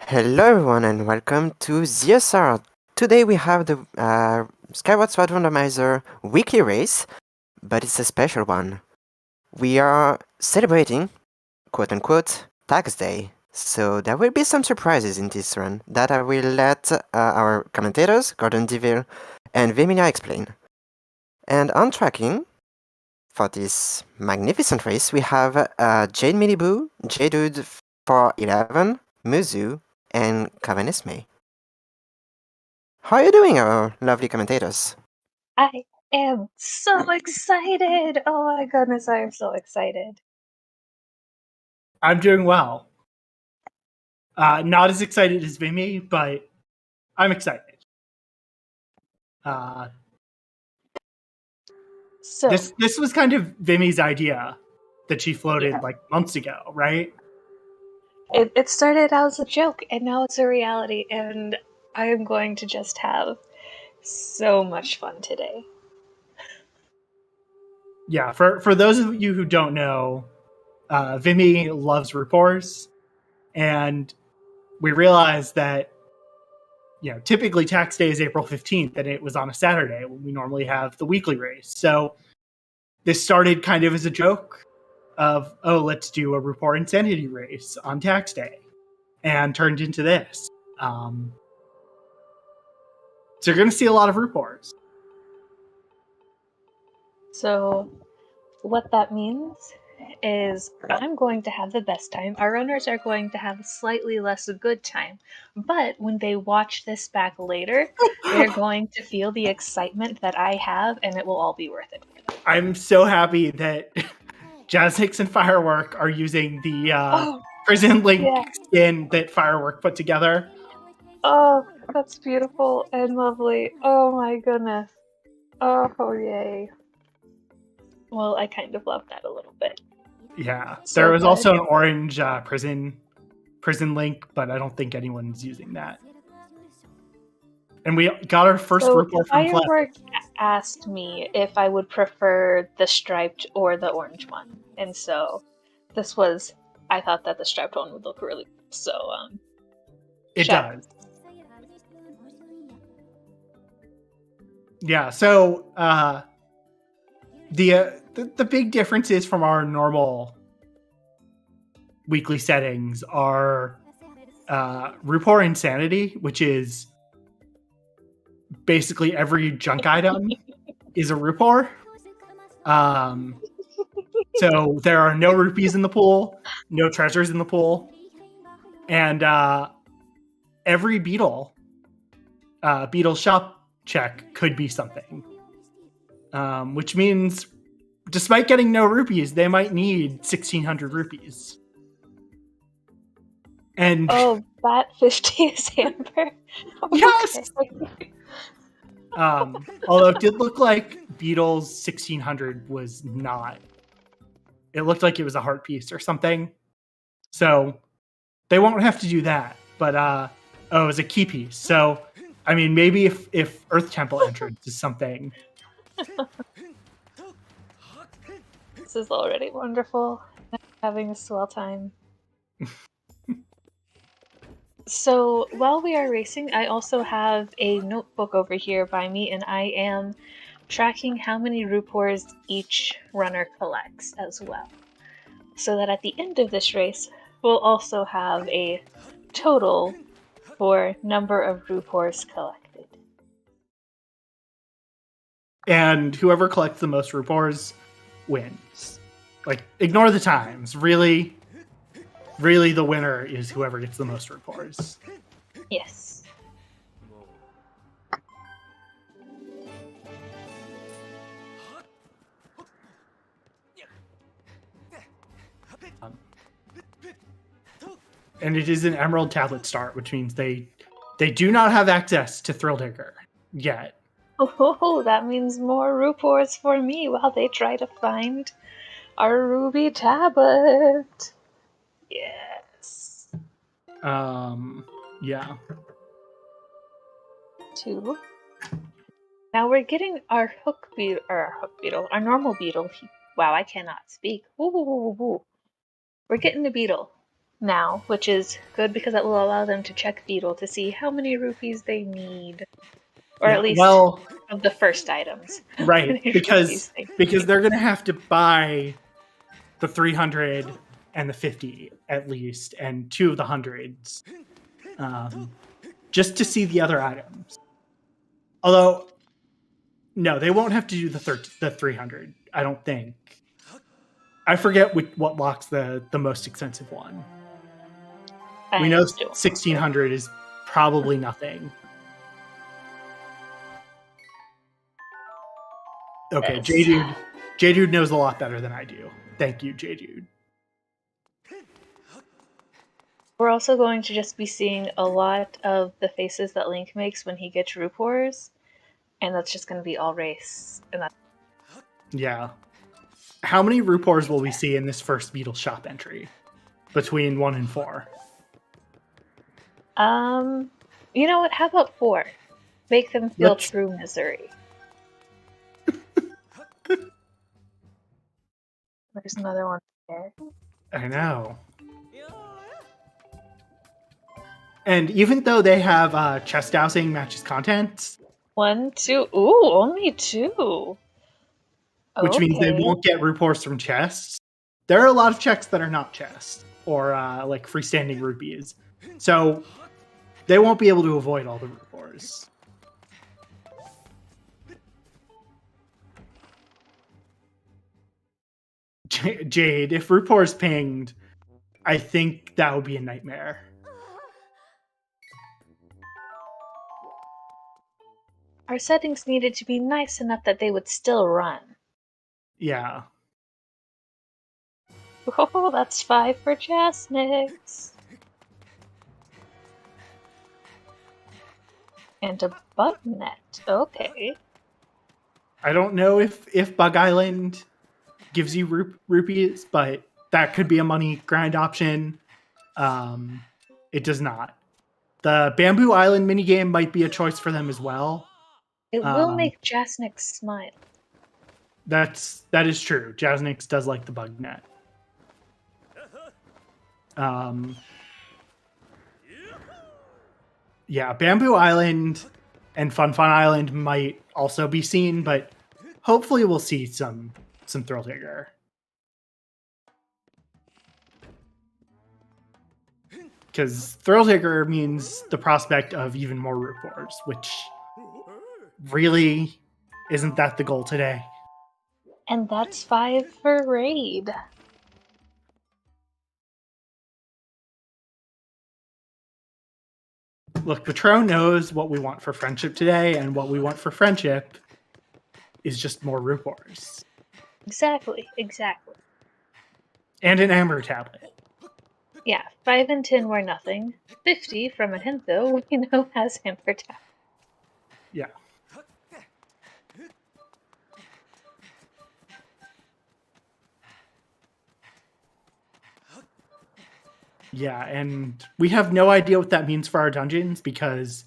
Hello everyone and welcome to ZSR. Today we have the Skyward Sword Randomizer weekly race, but it's a special one. We are celebrating, quote-unquote, Tax Day. So there will be some surprises in this run that I will let our commentators, Gordon DeVille and Vimilia, explain. And on tracking for this magnificent race, we have Jade Miliboo, Jadude 411, Muzu, and Kavanisme. How are you doing, our lovely commentators? I am so excited! Oh my goodness, I am so excited. I'm doing well. Not as excited as Vimy, but I'm excited. So this was kind of Vimy's idea that she floated like months ago, right? It started out as a joke, and now it's a reality, and I am going to just have so much fun today. Yeah, for those of you who don't know, Vimy loves reports, and we realized that typically tax day is April 15th, and it was on a Saturday when we normally have the weekly race. So this started kind of as a joke of, oh, let's do a report insanity race on tax day, and turned into this. So you're going to see a lot of reports. So what that means is I'm going to have the best time. Our runners are going to have a slightly less good time. But when they watch this back later, they're going to feel the excitement that I have, and it will all be worth it. I'm so happy that Jazzix and Firework are using the Prison Link skin that Firework put together. Oh, that's beautiful and lovely. Oh my goodness. Oh, yay. Well, I kind of love that a little bit. Yeah, so there was also an orange prison link, but I don't think anyone's using that. And we got our first report from Firework asked me if I would prefer the striped or the orange one, and so I thought that the striped one would look really good. So it does. Yeah. So the big differences from our normal weekly settings are report insanity, which is basically every junk item is a report. So there are no rupees in the pool, no treasures in the pool, and every beetle shop check could be something. Which means, despite getting no rupees, they might need 1,600 rupees. And that 50 is Amber. Yes. Although it did look like Beetle's 1,600 was not. It looked like it was a heart piece or something. So they won't have to do that. But it was a key piece. So I mean, maybe if Earth Temple entrance is something. This is already wonderful. I'm having a swell time. So while we are racing, I also have a notebook over here by me, and I am tracking how many rupees each runner collects as well. So that at the end of this race, we'll also have a total for number of rupees collected. And whoever collects the most rupees wins. Like, ignore the times. Really, the winner is whoever gets the most rupees. Yes. And it is an Emerald Tablet start, which means they do not have access to Thrill Digger yet. Oh, that means more rupees for me while they try to find Our ruby tablet. Yes. Yeah. 2. Now we're getting our our normal beetle. Wow, I cannot speak. Ooh. We're getting the beetle now, which is good because that will allow them to check beetle to see how many rupees they need. Or Yeah, at least well, of the first items. How right, many because rupees they because need. they're gonna have to buy the 300 and the 50 at least, and 2 of the hundreds, just to see the other items. Although, no, they won't have to do the 300. I don't think. I forget what locks the most expensive one. We know I don't 1600 is probably nothing. Okay, Yes. J-Dude knows a lot better than I do. Thank you, J-Dude. We're also going to just be seeing a lot of the faces that Link makes when he gets Rupors, and that's just going to be all race. And that's Yeah. How many Rupors will we see in this first Beetle Shop entry? Between 1 and 4? you know what? How about 4? Make them feel true misery. There's another one there. I know. And even though they have chest dousing matches contents, 1, 2. Ooh, only 2. which means they won't get Rupors from chests, there are a lot of chests that are not chests or like freestanding rupees. So they won't be able to avoid all the Rupors. Jade, if Rupor's pinged, I think that would be a nightmare. Our settings needed to be nice enough that they would still run. Yeah. Oh, that's 5 for Jasnix. And a bug net. Okay. I don't know if Bug Island gives you rupees, but that could be a money grind option. It does not. The Bamboo Island minigame might be a choice for them as well. It will make Jasnix smile. That is true. Jasnix does like the bug net. Yeah, Bamboo Island and Fun Island might also be seen, but hopefully we'll see some Thrill Digger. Because Thrill Digger means the prospect of even more Rupors, which really isn't that the goal today. And that's 5 for Raid. Look, Patron knows what we want for friendship today, and what we want for friendship is just more Rupors. Exactly. And an Amber tablet. Yeah, 5 and 10 were nothing. 50 from a hint, though, we know has Amber tablet. Yeah. Yeah, and we have no idea what that means for our dungeons because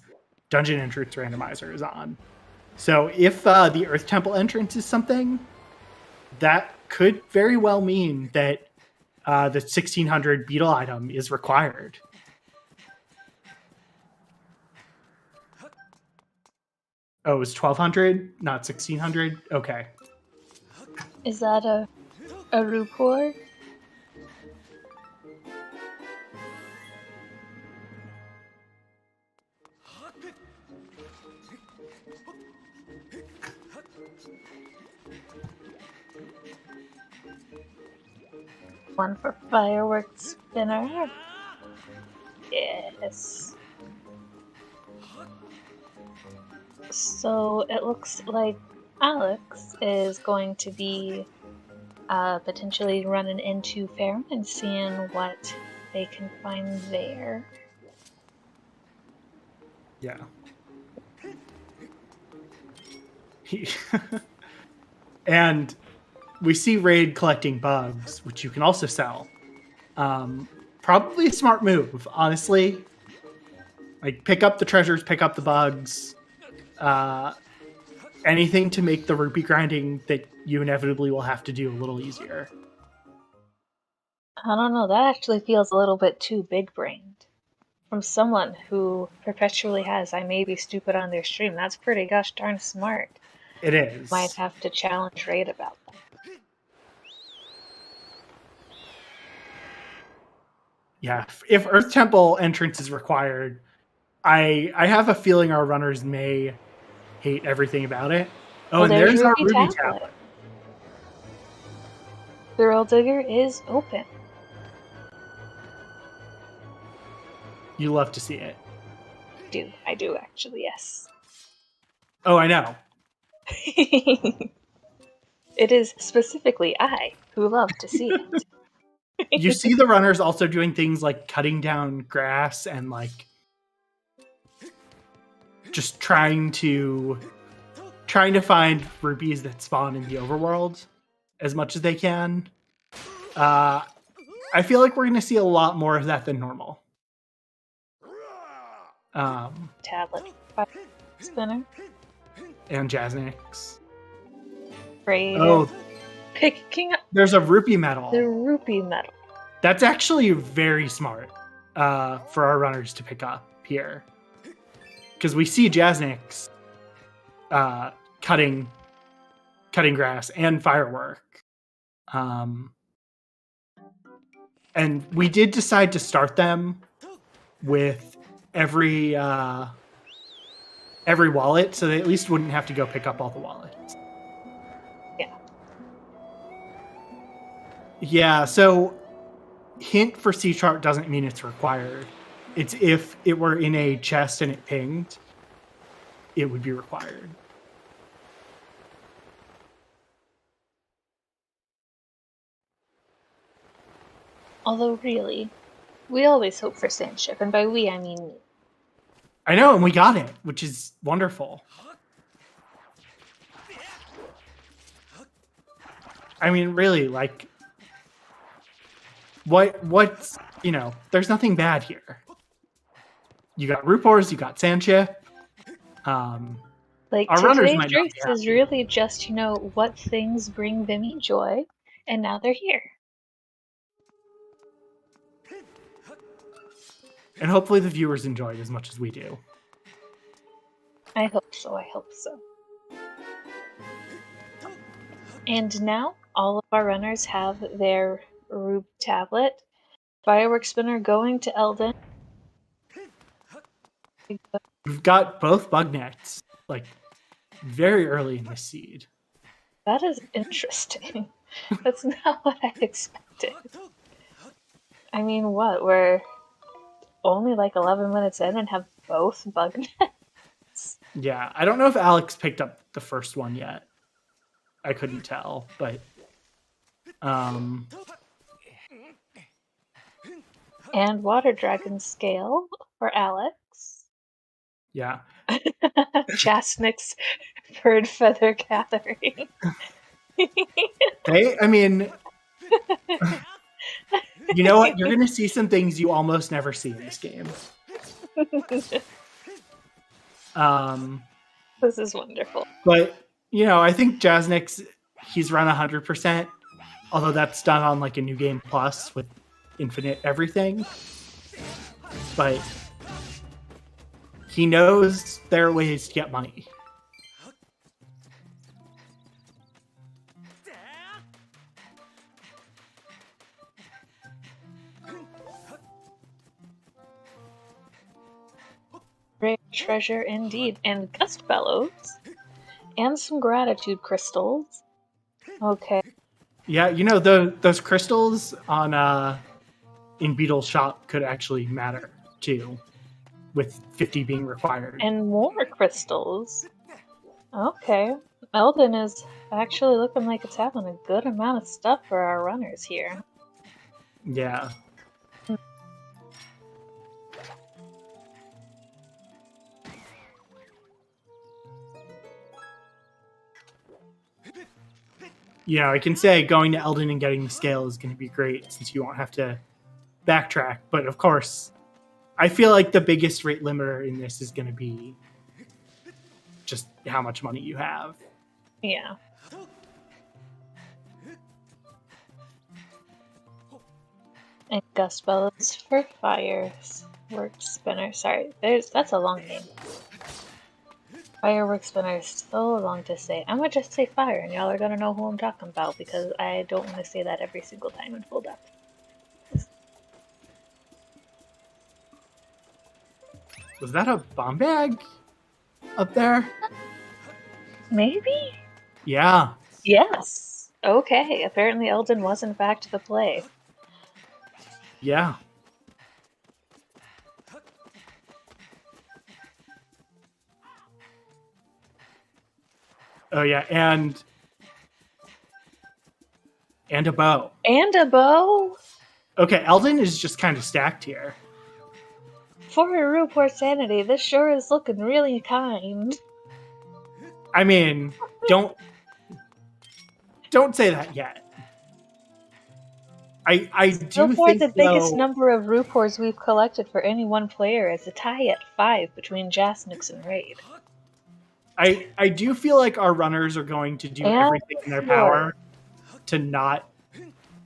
Dungeon Entrance Randomizer is on. So if the Earth Temple entrance is something, that could very well mean that the 1600 beetle item is required. Oh, it was 1200, not 1600? Okay. Is that a Rupor? One for fireworks spinner. Yes. So it looks like Alex is going to be potentially running into Farum and seeing what they can find there. Yeah. And we see Raid collecting bugs, which you can also sell. Probably a smart move, honestly. Like, pick up the treasures, pick up the bugs. Anything to make the rupee grinding that you inevitably will have to do a little easier. I don't know, that actually feels a little bit too big-brained. From someone who perpetually has I may be stupid on their stream, that's pretty gosh darn smart. It is. Might have to challenge Raid about that. Yeah, if Earth Temple entrance is required, I have a feeling our runners may hate everything about it. Oh, and there's our Ruby tablet. The Roll Digger is open. You love to see it. I do actually, yes. Oh, I know. It is specifically I who love to see it. You see the runners also doing things like cutting down grass and like just trying to find rupees that spawn in the overworld as much as they can. I feel like we're going to see a lot more of that than normal. Tablet spinner and Jaznix. Raid. Oh, picking up. There's a rupee medal. The rupee medal. That's actually very smart for our runners to pick up here, because we see Jaznix cutting grass and firework, and we did decide to start them with every wallet, so they at least wouldn't have to go pick up all the wallets. Yeah, so hint for C chart doesn't mean it's required. It's if it were in a chest and it pinged, it would be required. Although really, we always hope for Sandship, and by we I mean me. I know, and we got it, which is wonderful. I mean, really, like, what's, you know, there's nothing bad here. You got Rupors, you got Sandship. Like, our runners today's might not race be is really just, you know, what things bring Vimy joy, and now they're here. And hopefully the viewers enjoy it as much as we do. I hope so, I hope so. And now, all of our runners have their Rube tablet. Firework spinner going to Eldon. We've got both bug nets, like, very early in the seed. That is interesting. That's not what I expected. I mean, what? We're only like 11 minutes in and have both bug nets? Yeah, I don't know if Alex picked up the first one yet. I couldn't tell, but and Water Dragon Scale for Alex. Yeah. Jasnick's Bird Feather Gathering. I mean, you know what? You're going to see some things you almost never see in this game. This is wonderful. But, you know, I think Jasnick's, he's run 100%, although that's done on like a New Game Plus with infinite everything. But he knows there are ways to get money. Rare treasure indeed. And Gust Bellows. And some gratitude crystals. Okay. Yeah, you know, those crystals on in Beetle's shop could actually matter too, with 50 being required. And more crystals. Okay. Eldon is actually looking like it's having a good amount of stuff for our runners here. Yeah. I can say going to Eldon and getting the scale is going to be great since you won't have to backtrack. But of course, I feel like the biggest rate limiter in this is going to be just how much money you have. Yeah. And gust bellows for fires. Work spinner. Sorry, that's a long name. Firework spinner is so long to say. I'm gonna just say fire, and y'all are gonna know who I'm talking about because I don't want to say that every single time in full depth. Was that a bomb bag up there? Maybe? Yeah. Yes. Okay, apparently Eldon was in fact the play. Yeah. Oh, yeah, and a bow. And a bow? Okay, Eldon is just kind of stacked here. For a Ruport Sanity, this sure is looking really kind. I mean, don't say that yet. I So do far, think the biggest though, number of Ruports we've collected for any one player is a tie at 5 between Jasnix and Raid. I do feel like our runners are going to do And everything in their power to not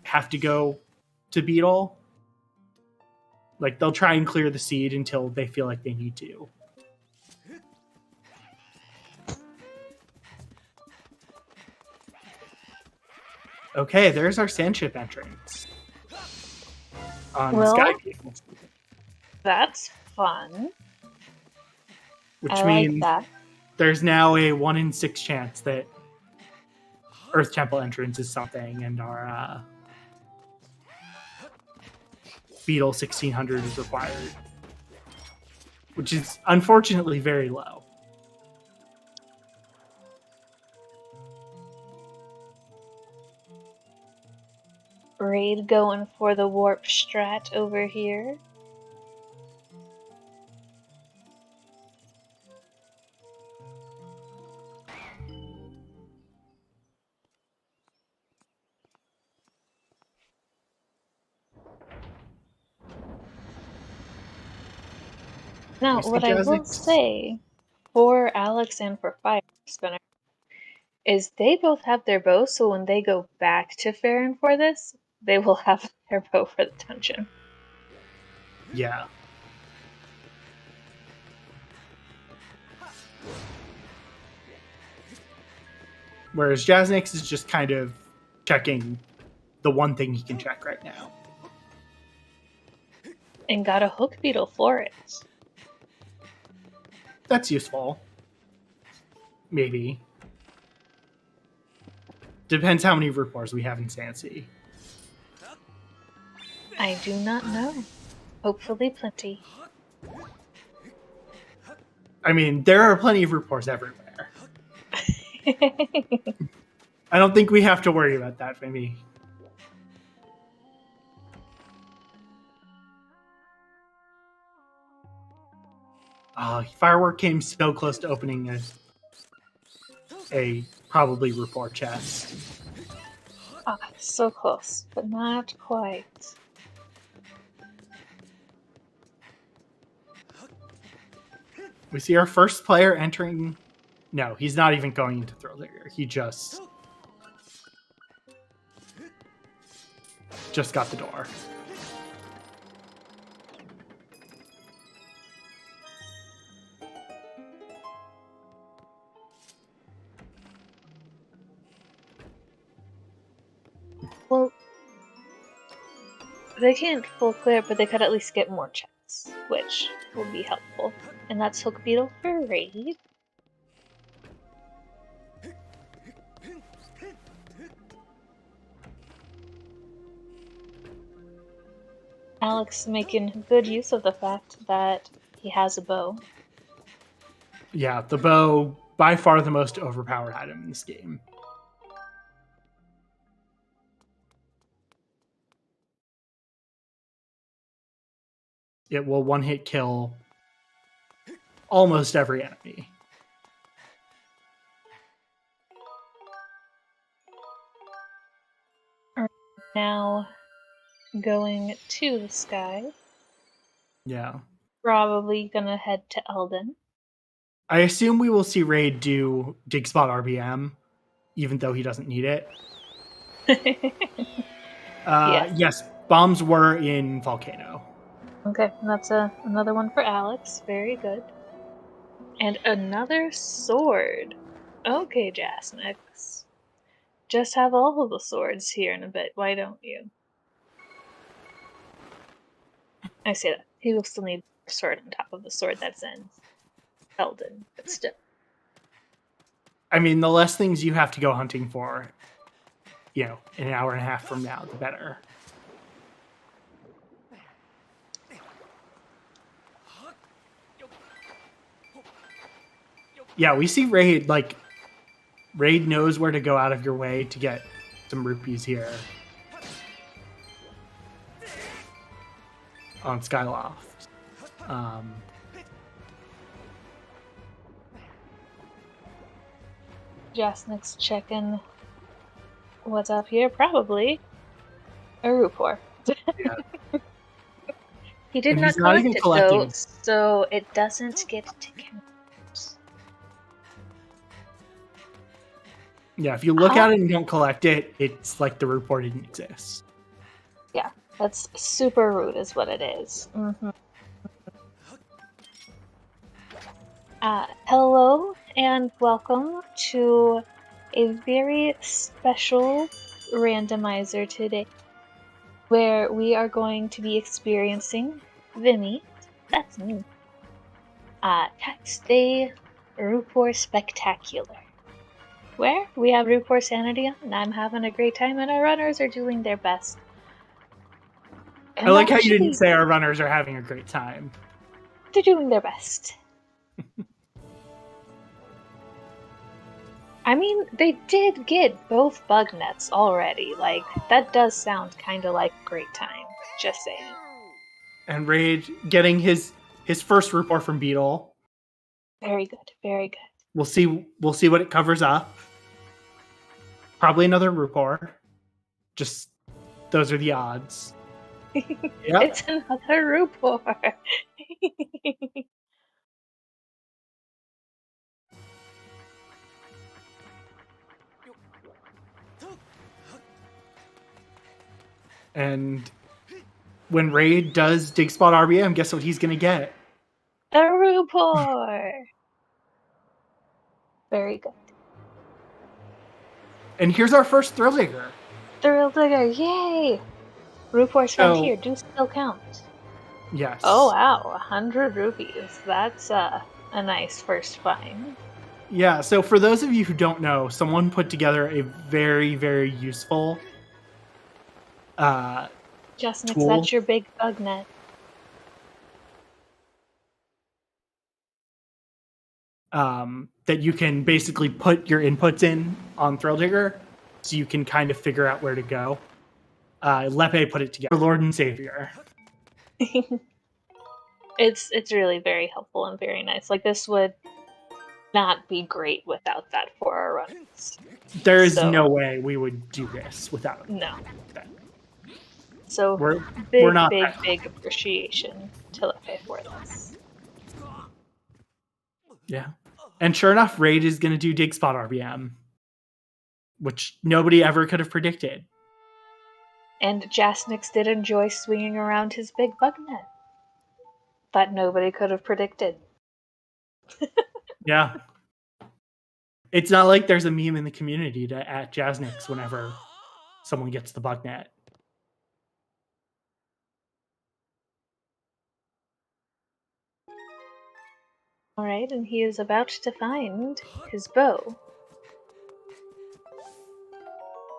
have to go to Beetle. Like, they'll try and clear the seed until they feel like they need to. Okay, there's our sandship entrance. On Sky Beetle. That's fun. Which I means like that. there's now a 1 in 6 chance that Earth Temple entrance is something, and our Beetle 1600 is required, which is unfortunately very low. Raid going for the warp strat over here. Now, what I will say for Alex and for Fire Spinner is they both have their bow, so when they go back to Farron for this, they will have their bow for the dungeon. Yeah. Whereas Jasnix is just kind of checking the one thing he can check right now. And got a hook beetle for it. That's useful. Maybe. Depends how many Rupors we have in Sansi. I do not know. Hopefully plenty. I mean, there are plenty of Rupors everywhere. I don't think we have to worry about that, maybe. Firework came so close to opening a probably Rupor chest. So close, but not quite. We see our first player entering. No, he's not even going into Thrill Digger. He just got the door. Well, they can't full clear, but they could at least get more chests, which will be helpful. And that's Hook Beetle for Raid. Alex making good use of the fact that he has a bow. Yeah, the bow, by far the most overpowered item in this game. It will one-hit kill almost every enemy. Now going to the sky. Yeah. Probably gonna head to Eldon. I assume we will see Raid do Dig Spot RBM, even though he doesn't need it. Yeah. Yes, bombs were in Volcano. Okay, that's another one for Alex. Very good. And another sword. Okay, Jasnix. Just have all of the swords here in a bit. Why don't you? I say that. He will still need a sword on top of the sword that's in Eldon, but still. I mean, the less things you have to go hunting for, in an hour and a half from now, the better. Yeah, we see Raid, Raid knows where to go out of your way to get some rupees here. On Skyloft. Jasnix checking what's up here. Probably a Rupor. Yeah. He did And not he's not even collect it though, collecting. so it doesn't get to count. Yeah, if you look at it and don't collect it, it's like the Rupor didn't exist. Yeah, that's super rude is what it is. Mm-hmm. Hello and welcome to a very special randomizer today, where we are going to be experiencing Vimy, that's me, Tax Day Rupor Spectacular, where we have Rupor Sanity on, and I'm having a great time, and our runners are doing their best. And I like how you actually, didn't say our runners are having a great time. they're doing their best. I mean, they did get both bug nets already. Like, that does sound kind of like a great time. Just saying. And Raid getting his first Rupor from Beetle. Very good, very good. We'll see what it covers up. Probably another Rupor. Just those are the odds. Yep. It's another Rupor. And when Raid does Dig Spot RBM, guess what he's gonna get? A Rupor. Very good. And here's our first Thrill Digger. Thrill Digger, yay! Rupors found here do still count. Yes. Oh wow, 100 rupees. That's a nice first find. Yeah, so for those of you who don't know, someone put together a very, very useful Justnix, tool. that's your big bug net. That you can basically put your inputs in on Thrill Digger, so you can kind of figure out where to go. Lepe put it together. Lord and Savior. It's really very helpful and very nice. Like, this would not be great without that for our runs. There is no way we would do this without No. that. So we're not big appreciation to Lepe for this. Yeah. And sure enough, Raid is going to do Dig Spot RBM, which nobody ever could have predicted. And Jasnix did enjoy swinging around his big bug net. That nobody could have predicted. Yeah. It's not like there's a meme in the community to at Jasnix whenever someone gets the bug net. Alright, and he is about to find his bow.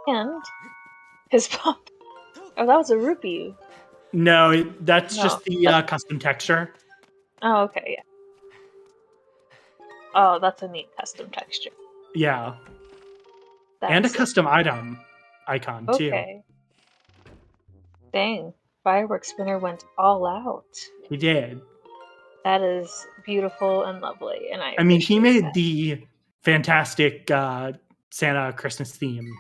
And his pop. Oh, that was a rupee. No, that's just the custom texture. Oh, okay, yeah. Oh, that's a neat custom texture. Yeah. That's and a custom item icon, too. Okay. Dang. Fireworks Spinner went all out. He did. That is beautiful and lovely. And I mean, he made the fantastic Santa Christmas themed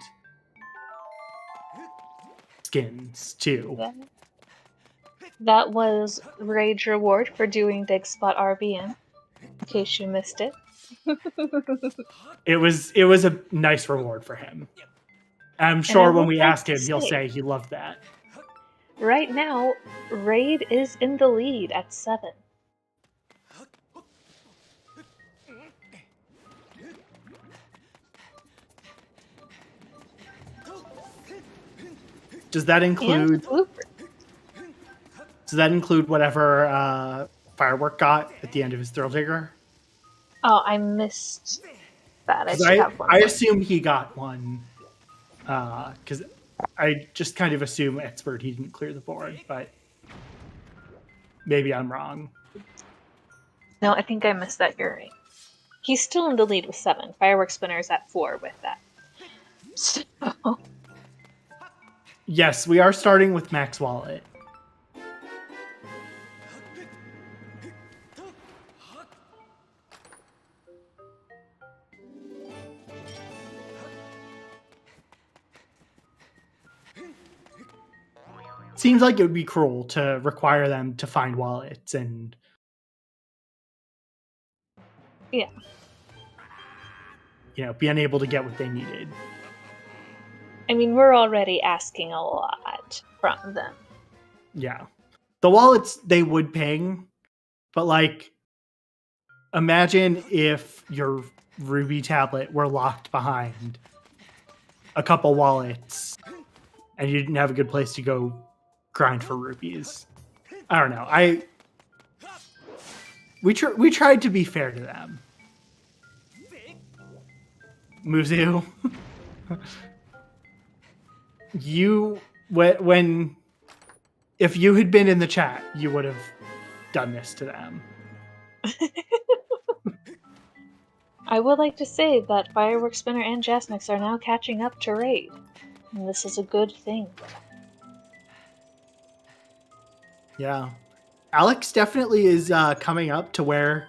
skins too. Yeah. That was Rage Reward for doing Dig Spot RBN, in case you missed it. It was a nice reward for him. I'm sure when we ask him, he'll say he loved that. Right now, Raid is in the lead at 7. Does that include whatever Firework got at the end of his Thrill Digger? Oh, I missed that. I assume he got one. Because I just kind of assume Expert he didn't clear the board, but maybe I'm wrong. No, I think I missed that. You're right. He's still in the lead with 7. Firework Spinner's at 4 with that. So... Yes, we are starting with Max Wallet. Seems like it would be cruel to require them to find wallets and... Yeah. Be unable to get what they needed. I mean, we're already asking a lot from them. Yeah. The wallets, they would ping, but imagine if your Ruby tablet were locked behind a couple wallets and you didn't have a good place to go grind for rupees. I don't know. We tried to be fair to them. Muzu. If you had been in the chat, you would have done this to them. I would like to say that Firework Spinner and Jasmix are now catching up to Raid, and this is a good thing. Yeah. Alex definitely is coming up to where,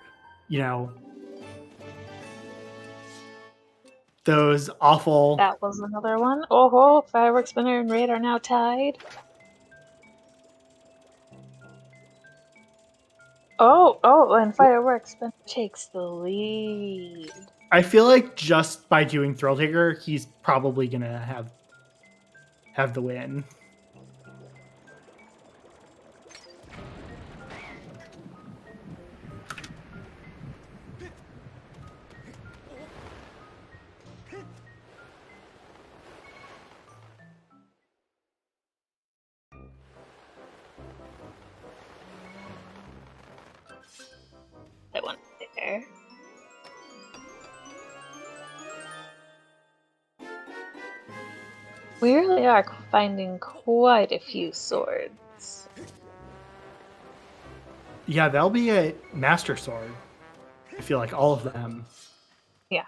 those awful... That was another one. Oh, Firework Spinner and Raid are now tied. Oh, and Firework Spinner takes the lead. I feel like just by doing Thrill Digger, he's probably gonna have the win. That one there. We really are finding quite a few swords. Yeah, that'll be a Master Sword. I feel like all of them. Yeah.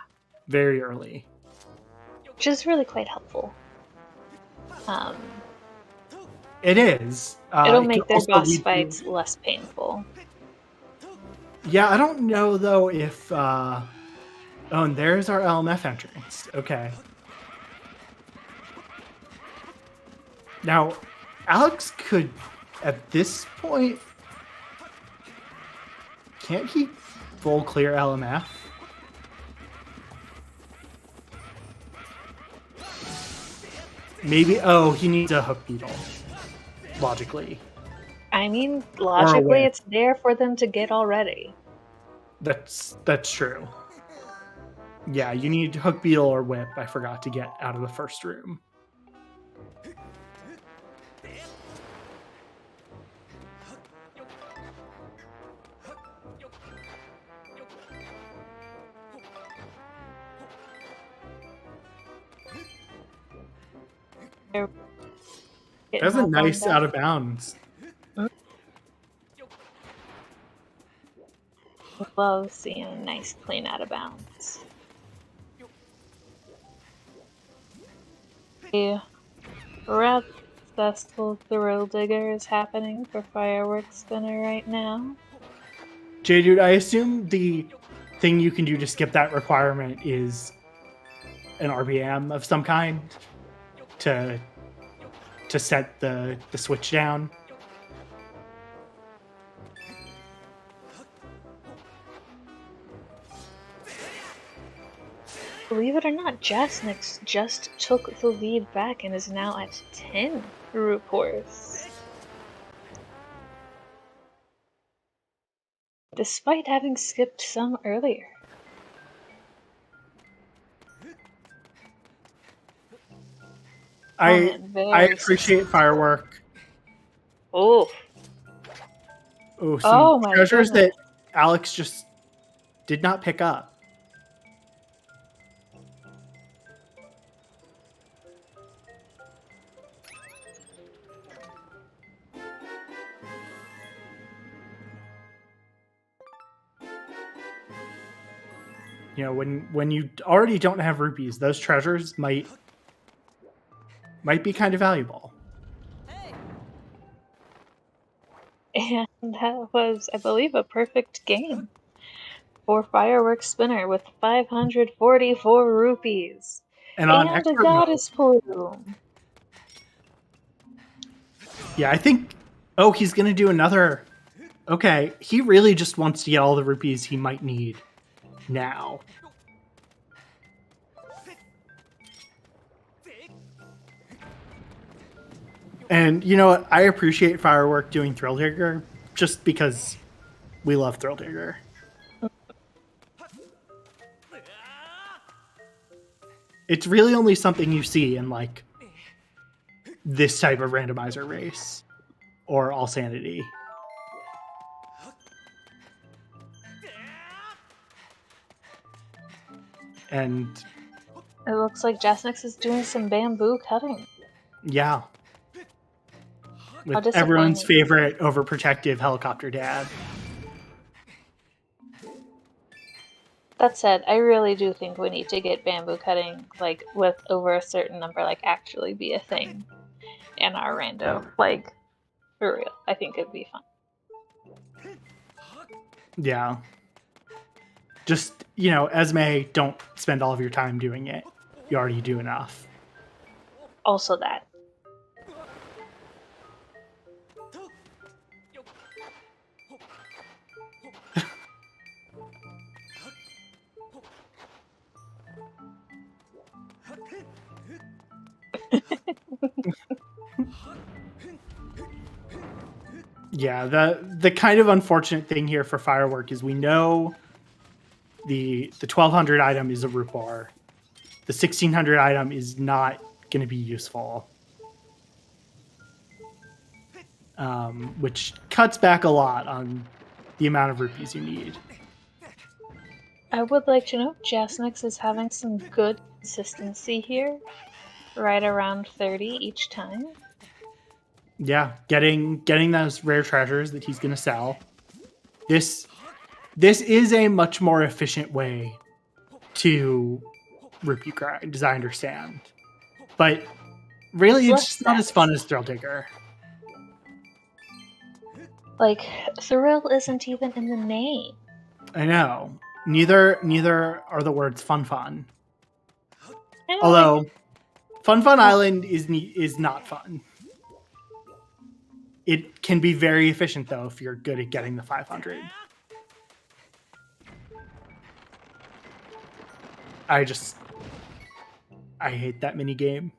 Very early. Which is really quite helpful. It is. It'll make their boss fights less painful. Yeah, I don't know though if... Oh, and there's our LMF entrance. Okay. Now, Alex could, at this point... Can't he full clear LMF? Maybe... Oh, he needs a hook beetle. Logically. I mean, logically, it's there for them to get already. That's true. Yeah, you need hook beetle or whip. I forgot to get out of the first room. That's a nice out of bounds. Love seeing a nice clean out of bounds. A rather successful Thrill Digger is happening for Firework Spinner right now. J-Dude, I assume the thing you can do to skip that requirement is an RBM of some kind to to set the switch down. Believe it or not, Jasnix just took the lead back and is now at 10 rupees. Despite having skipped some earlier. I appreciate successful. Firework. Oh. Oh, some my treasures goodness. that Alex just did not pick up. You know, when you already don't have rupees, those treasures might be kind of valuable. And that was, I believe, a perfect game for Fireworks Spinner with 544 rupees. And on a expert Goddess Plume. Yeah, I think... Oh, he's going to do another... Okay, he really just wants to get all the rupees he might need now. And you know what? I appreciate Firework doing Thrill Digger just because we love Thrill Digger. It's really only something you see in like this type of randomizer race or All Sanity. And it looks like Jasnix is doing some bamboo cutting. Yeah. With everyone's favorite overprotective helicopter dad. That said, I really do think we need to get bamboo cutting, like, with over a certain number, like, actually be a thing in our rando. Like, for real. I think it'd be fun. Yeah. Just, you know, Esme, don't spend all of your time doing it. You already do enough. Also that. Yeah, the kind of unfortunate thing here for Firework is we know the 1200 item is a rupee. The 1600 item is not going to be useful. Which cuts back a lot on the amount of rupees you need. I would like to note Jasnix is having some good consistency here. Right around 30 each time. Yeah, getting those rare treasures that he's going to sell. This is a much more efficient way to rupee grind, as I understand. But really, it's just not as fun as Thrill Digger. Like, thrill isn't even in the name. I know. Neither are the words fun. Although, Fun Island is not fun. It can be very efficient, though, if you're good at getting the 500. I hate that mini game.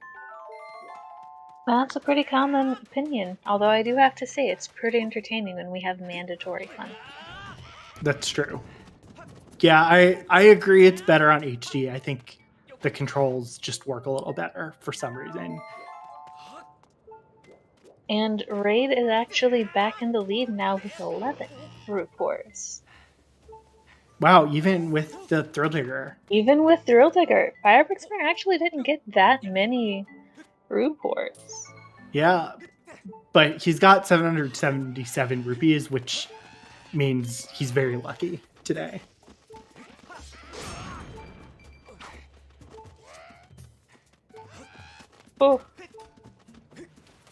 That's a pretty common opinion, although I do have to say it's pretty entertaining when we have mandatory fun. That's true. Yeah, I agree it's better on HD. I think the controls just work a little better for some reason. And Raid is actually back in the lead now with 11 rupees. Wow, even with the Thrill Digger. Even with Thrill Digger, Fireworks Spinner actually didn't get that many rupees. Yeah, but he's got 777 rupees, which means he's very lucky today. Oh.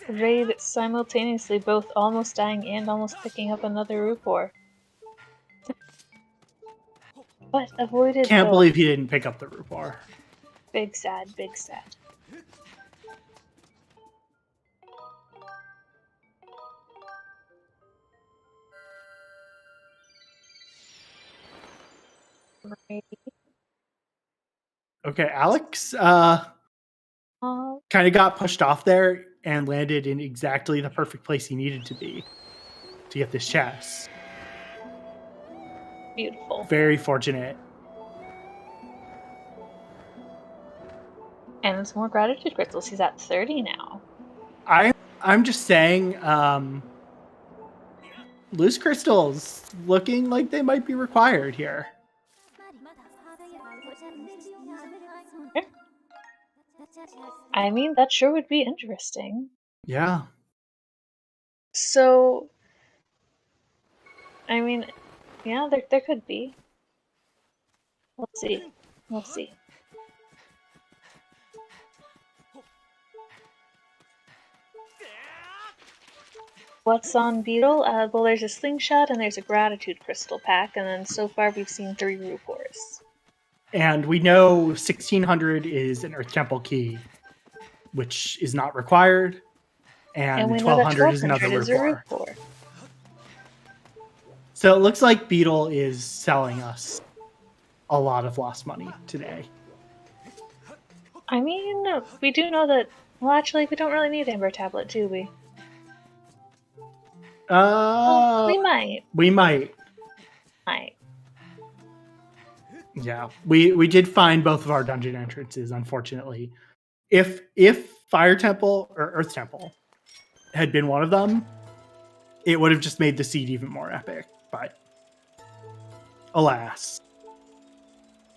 Raid simultaneously both almost dying and almost picking up another rupee. But avoided. Can't believe he didn't pick up the rupee. Big sad, big sad. Right. Okay, Alex Uh, kind of got pushed off there and landed in exactly the perfect place he needed to be to get this chest. beautiful. Very fortunate. And some more gratitude crystals. He's at 30 now. I'm just saying, loose crystals looking like they might be required here. I mean, that sure would be interesting. Yeah. So, I mean, yeah, there could be. We'll see. We'll see. What's on Beetle? Well, there's a slingshot and there's a gratitude crystal pack, and then so far we've seen 3 rupees. And we know 1600 is an Earth Temple key, which is not required. And we know that 1200 is another 1200 is a rupee. rupee. So it looks like Beetle is selling us a lot of lost money today. I mean, we do know that. Well, actually, we don't really need Amber Tablet, do we? We might. We might. Might. Yeah, we did find both of our dungeon entrances. Unfortunately, if Fire Temple or Earth Temple had been one of them, it would have just made the seed even more epic. But alas,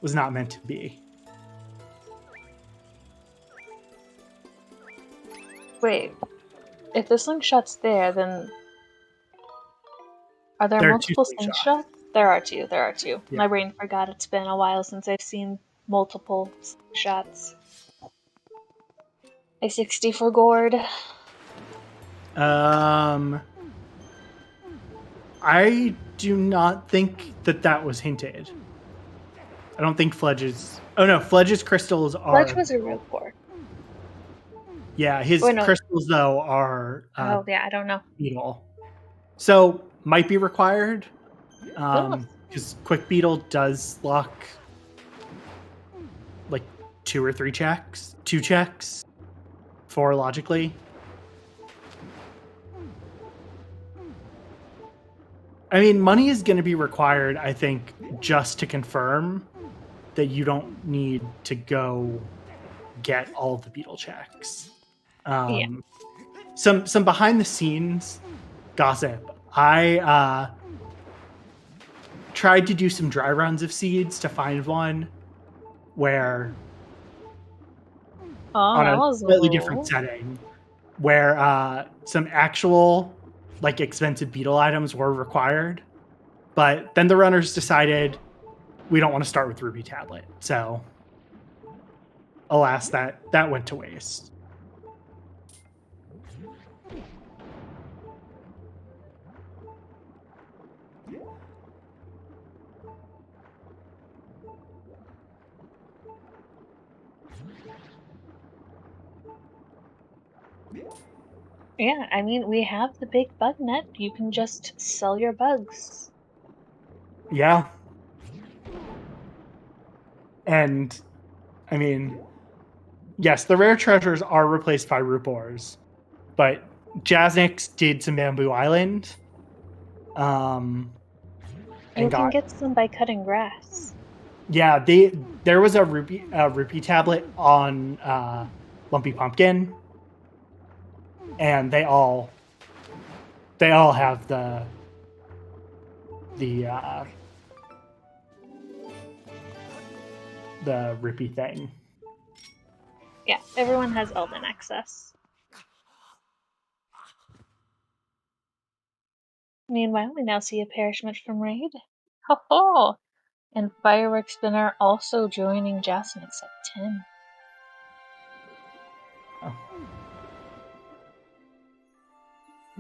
was not meant to be. Wait, if the slingshot's there, then are there There are multiple two slingshots. slingshots? There are two. There are two. Yeah. My brain forgot. It's been a while since I've seen multiple slingshots. A 60 for gourd. I do not think that was hinted. I don't think Fledge's. Oh no, Fledge's crystals are. Fledge was a rupee. Yeah, his crystals though are. Oh yeah, I don't know. Beetle. So might be required. Because Quick Beetle does lock like 2 or 3 checks. 2 checks. 4 logically. I mean, money is going to be required, I think, just to confirm that you don't need to go get all of the Beetle checks. Some behind the scenes gossip. I tried to do some dry runs of seeds to find one where on a slightly different setting where some actual like expensive Beetle items were required, but then the runners decided we don't want to start with Ruby Tablet, so alas, that went to waste. Yeah, I mean, we have the big bug net. You can just sell your bugs. Yeah. And, I mean, yes, the rare treasures are replaced by rupees, but Jaznix did some Bamboo Island. You can get some by cutting grass. Yeah, there was a rupee tablet on Lumpy Pumpkin, and they all have the rupee thing. Yeah, everyone has Elven access. Meanwhile, we now see a parachment from Raid. Ho ho! And Fireworks Spinner also joining Jasmix at 10. Oh.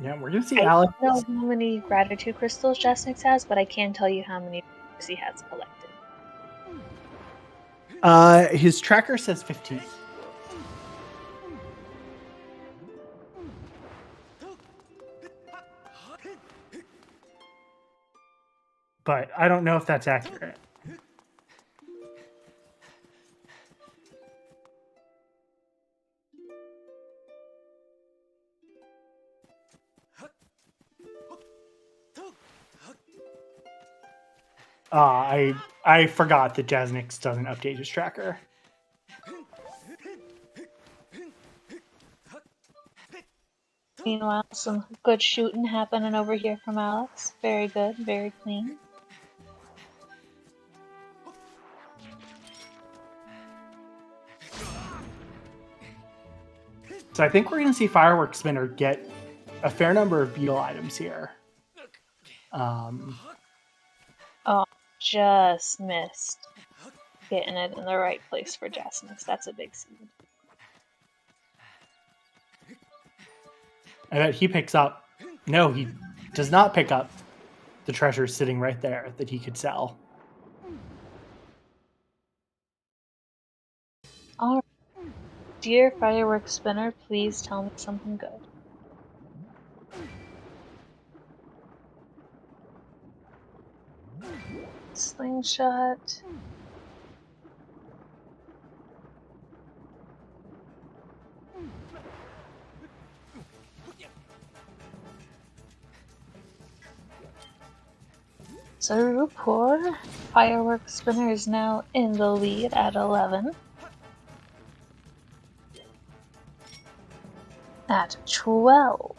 Yeah, we're gonna see Alex. I don't know how many gratitude crystals Jasmix has, but I can tell you how many he has collected. His tracker says 15. But I don't know if that's accurate. I forgot that Jaznix doesn't update his tracker. Meanwhile, some good shooting happening over here from Alex. Very good, very clean. So I think we're going to see Fireworks Spinner get a fair number of beetle items here. Oh, just missed getting it in the right place for Jasmine. That's a big seed. I bet he picks up. No, he does not pick up the treasure sitting right there that he could sell. Alright. Dear Fireworks Spinner, please tell me something good. Slingshot. So Rupor, Fireworks Spinner is now in the lead at 11. At 12.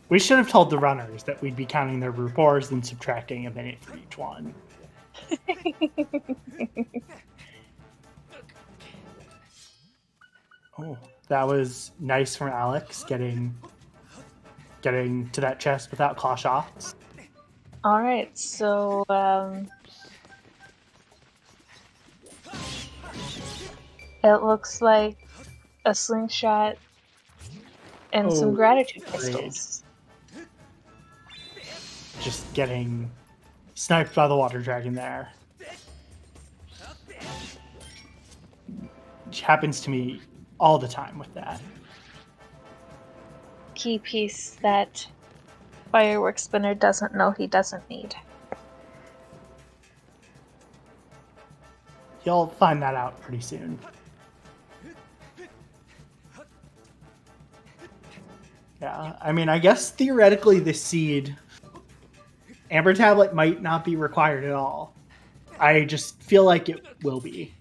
We should have told the runners that we'd be counting their Rupors and subtracting a minute for each one. Oh, that was nice from Alex, getting to that chest without claw shots. Alright, so it looks like a slingshot and some gratitude crystals. Just getting sniped by the water dragon there. Which happens to me all the time with that. Key piece that Fireworks Spinner doesn't know he doesn't need. You'll find that out pretty soon. Yeah, I mean, I guess theoretically this seed, Amber Tablet, might not be required at all. I just feel like it will be.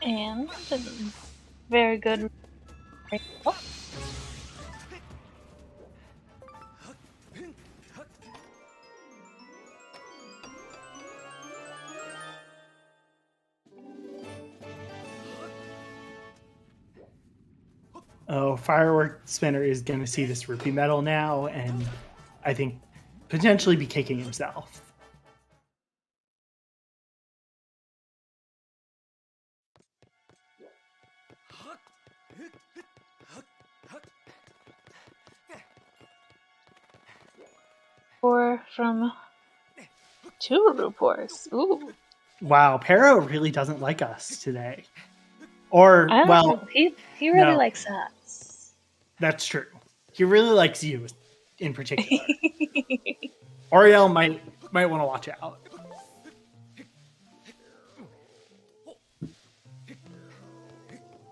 And very good. Oh, Firework Spinner is going to see this rupee medal now, and I think potentially be kicking himself. Or from 2 Rupors. Ooh. Wow, Pero really doesn't like us today. Or, I don't well, know. He really no. likes us. That's true. He really likes you in particular. Oriel might want to watch out.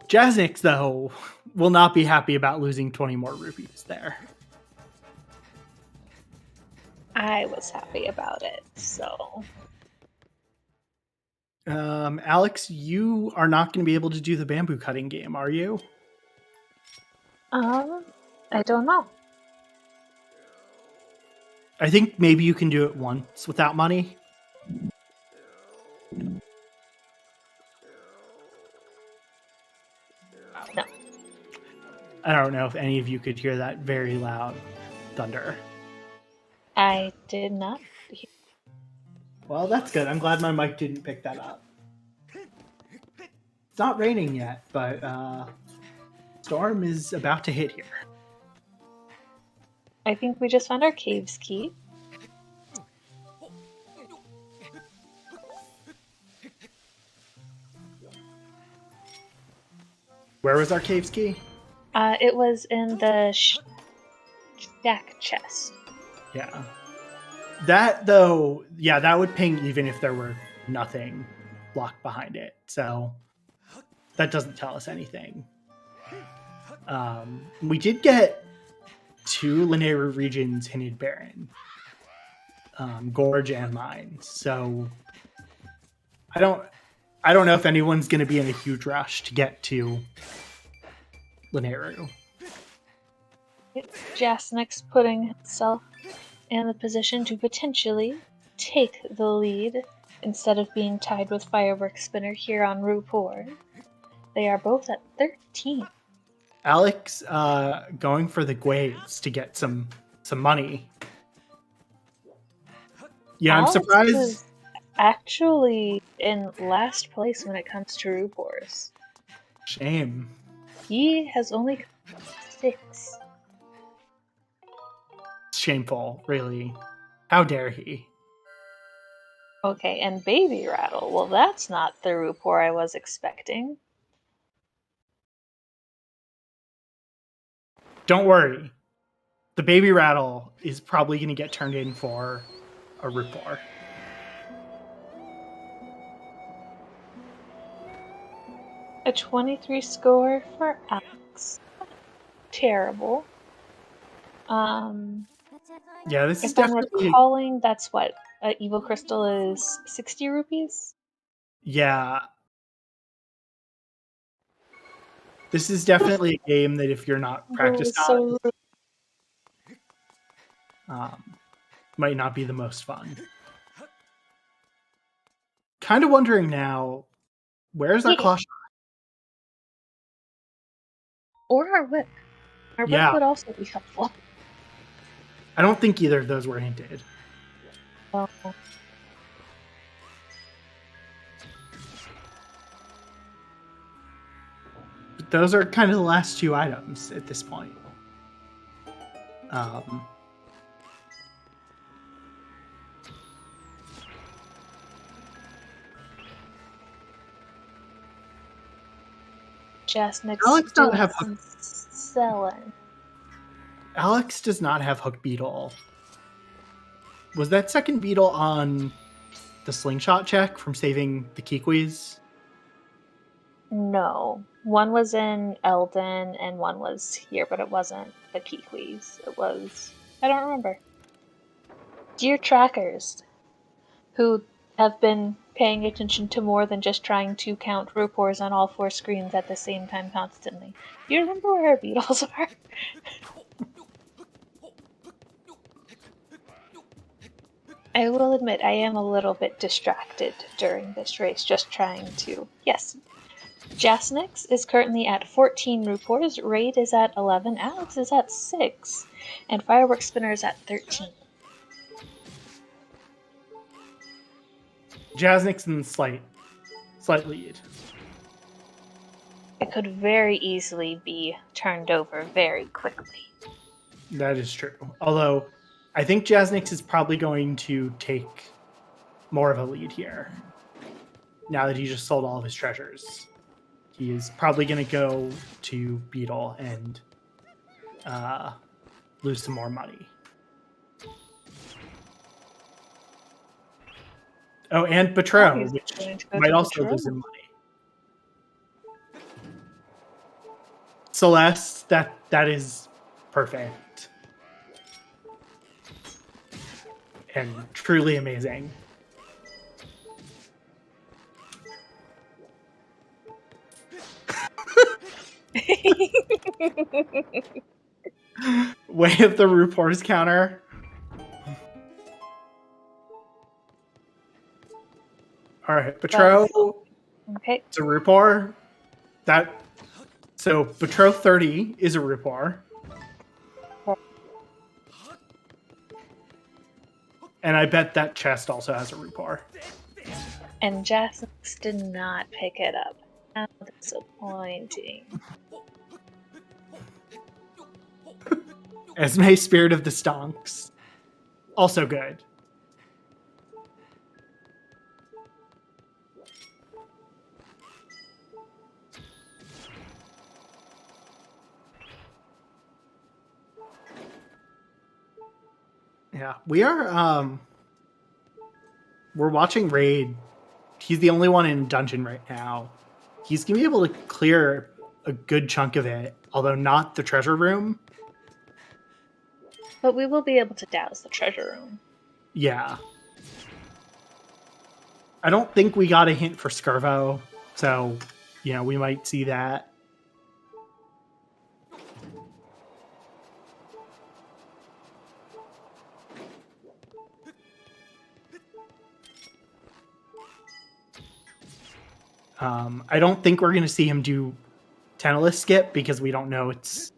Jaznix, though, will not be happy about losing 20 more rupees there. I was happy about it, so. Alex, you are not going to be able to do the bamboo cutting game, are you? I don't know. I think maybe you can do it once without money. No. I don't know if any of you could hear that very loud thunder. I did not. Well, that's good. I'm glad my mic didn't pick that up. It's not raining yet, but storm is about to hit here. I think we just found our caves key. Where was our caves key? It was in the shack chest. Yeah. That, though, yeah, that would ping even if there were nothing blocked behind it. So that doesn't tell us anything. We did get 2 Linear regions hinted barren, Gorge and Mine. So I don't know if anyone's going to be in a huge rush to get to Linearu. Jasnik's putting himself in the position to potentially take the lead instead of being tied with Firework Spinner here on Rupor. They are both at 13. Alex going for the Guaves to get some money. Yeah, Alex I'm surprised. is actually in last place when it comes to Rupors. Shame. He has only 6. Shameful, really. How dare he? Okay, and Baby Rattle. Well, that's not the Rupor I was expecting. Don't worry. The Baby Rattle is probably going to get turned in for a Rupor. A 23 score for Alex. Terrible. Yeah, this is If I'm definitely... recalling, that's what? Evil Crystal is 60 rupees? Yeah. This is definitely a game that if you're not practiced on, might not be the most fun. Kind of wondering now, where's our Claw Shot? Or our Whip. Our Whip would also be helpful. I don't think either of those were hinted. Well, but those are kind of the last 2 items at this point. Alex doesn't have selling. Alex does not have Hook Beetle. Was that second beetle on the slingshot check from saving the Kikwis? No. One was in Eldon and one was here, but it wasn't the Kikwis. It was... I don't remember. Dear trackers, who have been paying attention to more than just trying to count Rupors on all 4 screens at the same time constantly. Do you remember where our beetles are? I will admit I am a little bit distracted during this race, just trying to... Yes. Jasnix is currently at 14 Rupors, Raid is at 11, Alex is at 6, and Firework Spinner is at 13. Jasnix in slight lead. It could very easily be turned over very quickly. That is true. Although, I think Jasnix is probably going to take more of a lead here. Now that he just sold all of his treasures. He is probably going to go to Beetle and lose some more money. Oh, and Betrow, which might also lose him money. Celeste, that is perfect. And truly amazing. Way of the Rupors counter. All right, Betrow. Okay. It's a Rupor. So Betrow 30 is a Rupor. And I bet that chest also has a Rupor. And Jasnix did not pick it up. How disappointing. Esme, Spirit of the Stonks. Also good. Yeah, we are we're watching Raid. He's the only one in dungeon right now. he's going to be able to clear a good chunk of it, although not the treasure room. But we will be able to douse the treasure room. Yeah. I don't think we got a hint for Skirvo, so, we might see that. I don't think we're going to see him do Tentalis skip because we don't know it's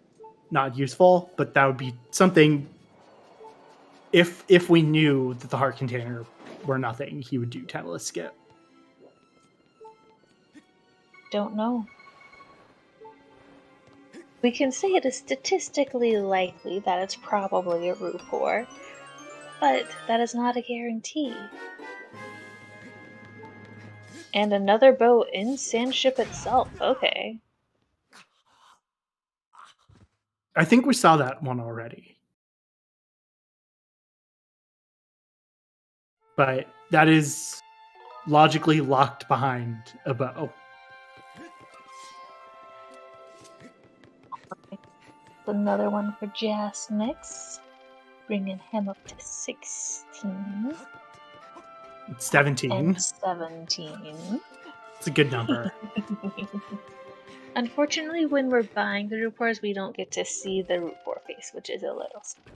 not useful, but that would be something. If we knew that the heart container were nothing, he would do Tentalis skip. Don't know. We can say it is statistically likely that it's probably a Rupor, but that is not a guarantee. And another boat in Sandship itself. Okay. I think we saw that one already. But that is logically locked behind a bow. Another one for Jasmix, bringing him up to 16. It's 17. And 17. It's a good number. Unfortunately, when we're buying the Rupors, we don't get to see the Rupor face, which is a little sad.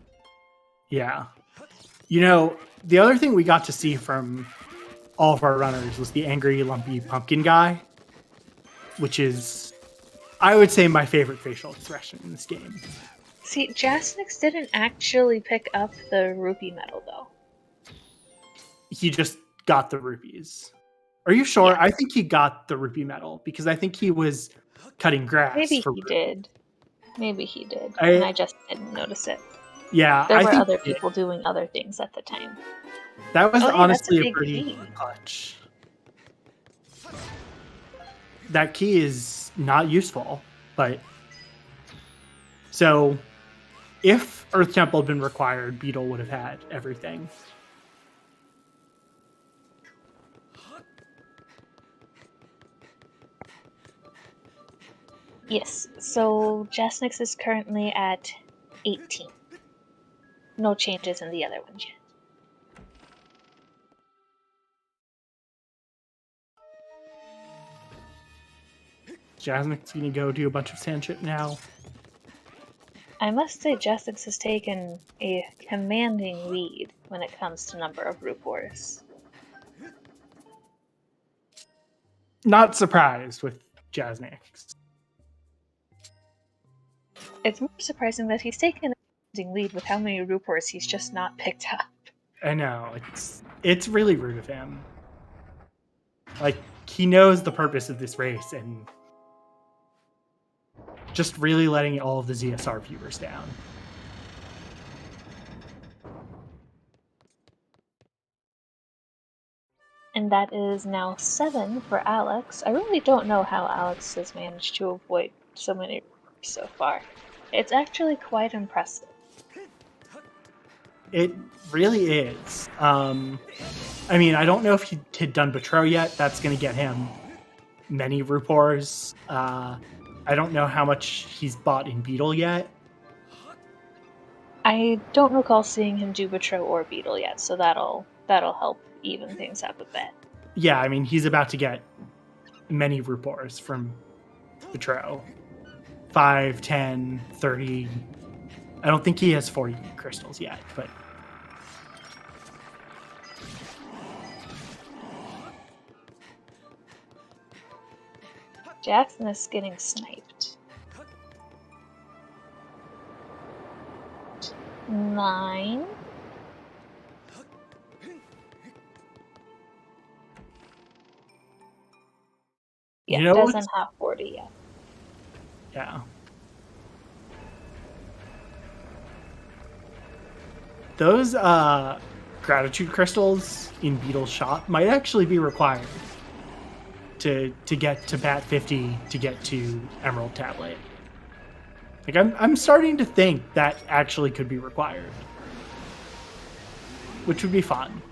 Yeah. The other thing we got to see from all of our runners was the angry, lumpy pumpkin guy, which is, I would say, my favorite facial expression in this game. See, Jasmix didn't actually pick up the rupee medal, though. He just got the rupees. Are you sure? Yeah. I think he got the rupee medal because I think he was cutting grass. Maybe he did. And I just didn't notice it. Yeah, there were other people doing other things at the time. That was honestly a pretty key. clutch. That key is not useful, but so if Earth Temple had been required, Beetle would have had everything. Yes, so Jasmix is currently at 18. No changes in the other ones yet. Jasmix's gonna go do a bunch of Sandship now. I must say Jasmix has taken a commanding lead when it comes to number of Rupors. Not surprised with Jasmix. It's more surprising that he's taken a commanding lead with how many Rupors he's just not picked up. I know, it's really rude of him. Like, he knows the purpose of this race and just really letting all of the ZSR viewers down. And that is now 7 for Alex. I really don't know how Alex has managed to avoid so many so far. It's actually quite impressive. It really is. I mean, I don't know if he had done Betrow yet. That's going to get him many Rupors. I don't know how much he's bought in Beetle yet. I don't recall seeing him do Betrow or Beetle yet, so that'll help even things up a bit. Yeah, I mean, he's about to get many Rupors from Betrow. 5, 10, 30. I don't think he has 40 crystals yet, but... Jackson is getting sniped. 9. Yeah, doesn't have 40 yet. Yeah. Those gratitude crystals in Beetle's shop might actually be required to get to Bat 50 to get to Emerald Tablet. Like I'm starting to think that actually could be required, which would be fun.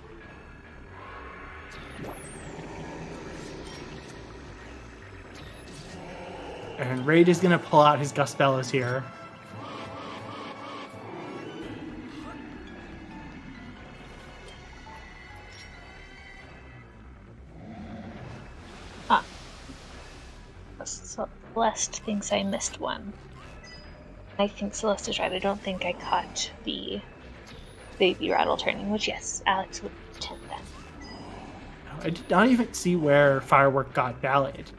And Raid is going to pull out his Gust Bellows here. Celeste thinks I missed one. I think Celeste is right. I don't think I caught the baby rattle turning, which, yes, Alex would pretend then. I did not even see where Firework got Ballad.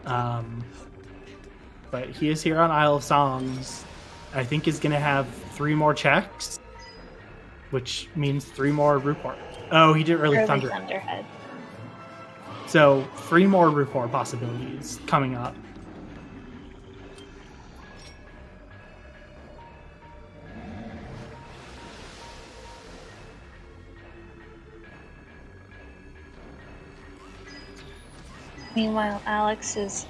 But he is here on Isle of Songs. I think is going to have 3 more checks, which means 3 more Rupor. Oh, he did early Thunderhead. So 3 more Rupor possibilities coming up. Meanwhile, Alex is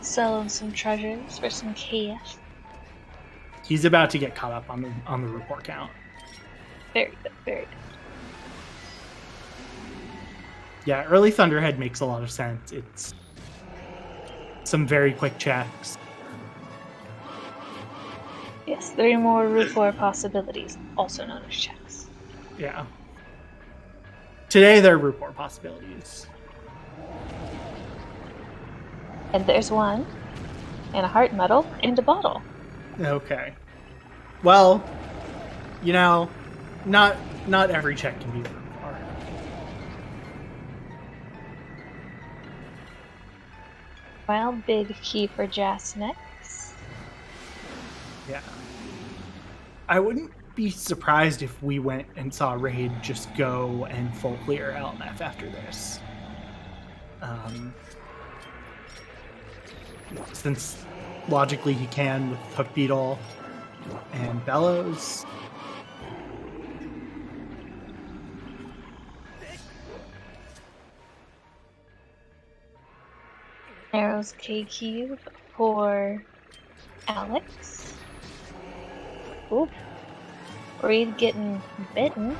selling some treasures for some cash. He's about to get caught up on the Rupor count. Very good, very good. Yeah, early Thunderhead makes a lot of sense. It's some very quick checks. Yes, 3 more Rupor possibilities, also known as checks. Yeah. Today they're Rupor possibilities. And there's one, and a heart medal, and a bottle. Okay. Well, you know, not every check can be Rupor. Well, big key for Jasnix. Yeah. I wouldn't be surprised if we went and saw Raid just go and full clear LMF after this. Since logically he can with Hook Beetle and Bellows. Arrows K Cube for Alex. Oop. Raid getting bitten.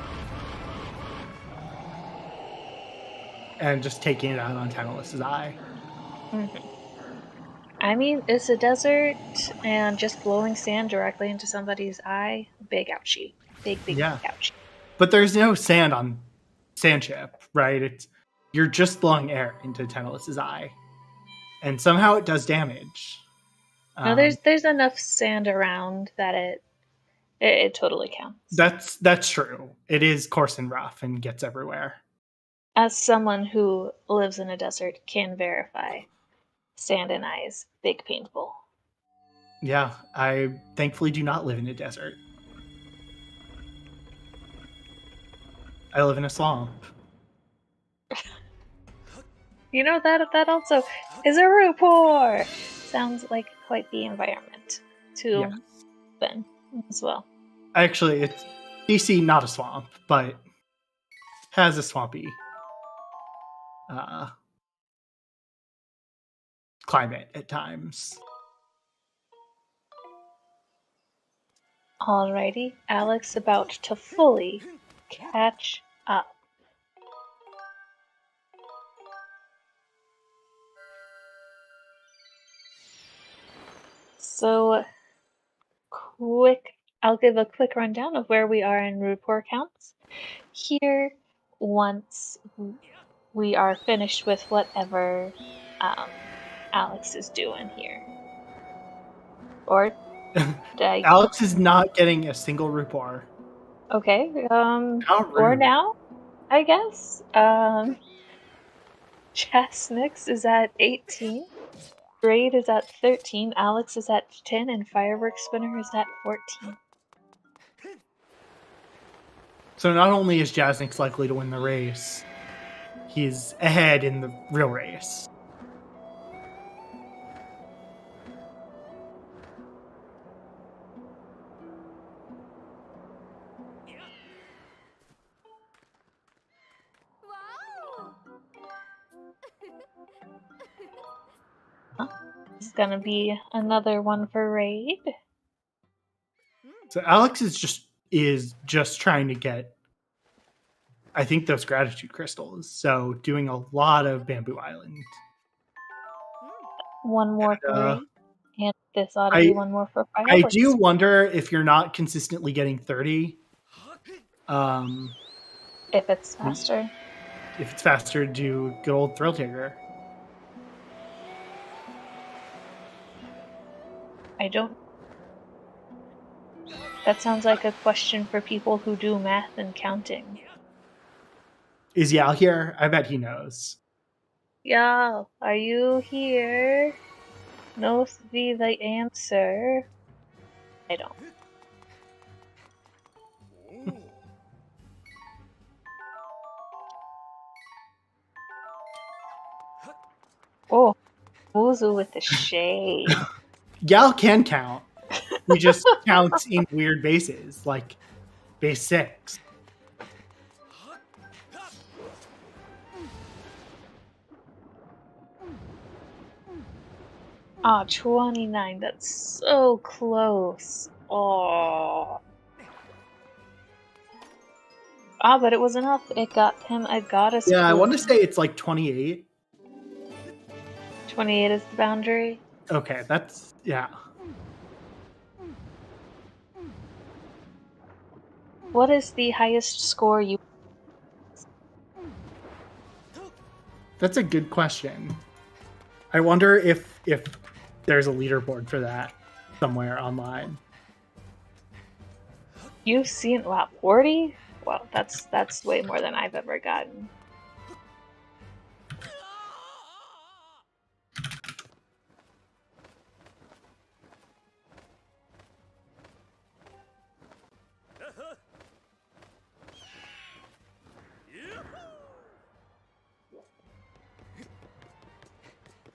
And just taking it out on Tantalus's eye. Mm-hmm. I mean, it's a desert, and just blowing sand directly into somebody's eye, big ouchie. Big ouchie. But there's no sand on Sandship, right? You're just blowing air into Tantalus's eye. And somehow it does damage. No, there's enough sand around that it totally counts. That's true. It is coarse and rough and gets everywhere. As someone who lives in a desert can verify, sand and eyes, big painful. Yeah, I thankfully do not live in a desert. I live in a swamp. You know, that also is a Rupor! Sounds like quite the environment to Ben as well. Actually, it's DC, not a swamp, but has a swampy climate at times. Alrighty, Alex about to fully catch up. So, I'll give a quick rundown of where we are in Rupor counts. Here, once we are finished with whatever Alex is doing here. Or Alex is not getting a single Rupor. Okay, or now, I guess. Jasnix is at 18. Raid is at 13, Alex is at 10, and Fireworks Spinner is at 14. So not only is Jasnix likely to win the race, he's ahead in the real race. It's gonna be another one for Raid. So Alex is just trying to get, I think, those gratitude crystals. So doing a lot of Bamboo Island. one more for Ray. And this ought to I- be one more for I fireworks. do wonder if you're not consistently getting 30. If it's faster. If it's faster to do good old Thrill Taker. I don't. That sounds like a question for people who do math and counting. Is Yal here? I bet he knows. Y'all, are you here? Knows be the answer. I don't. Oh, Wuzu with the shade. Yal can count. He just counts in weird bases, like base 6. Ah, 29. That's so close. Oh. Ah, but it was enough. It got him a goddess. Yeah, I queen. want to say it's like 28. 28 is the boundary. Okay, that's, yeah. What is the highest score you... That's a good question. I wonder if there's a leaderboard for that somewhere online. You've seen, wow, 40? Well, that's way more than I've ever gotten.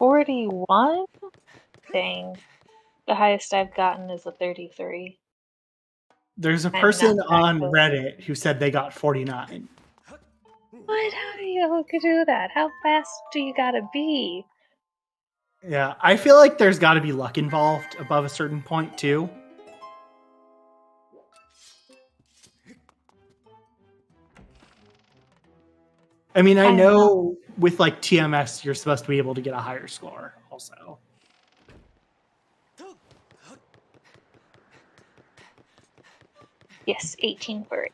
$41? Dang. The highest I've gotten is a 33. There's a I'm person not that on close. Reddit who said they got 49. What? How do you do that? How fast do you gotta be? Yeah, I feel like there's got to be luck involved above a certain point too. I mean, I I don't know with like TMS, you're supposed to be able to get a higher score also. Yes, 18 for it.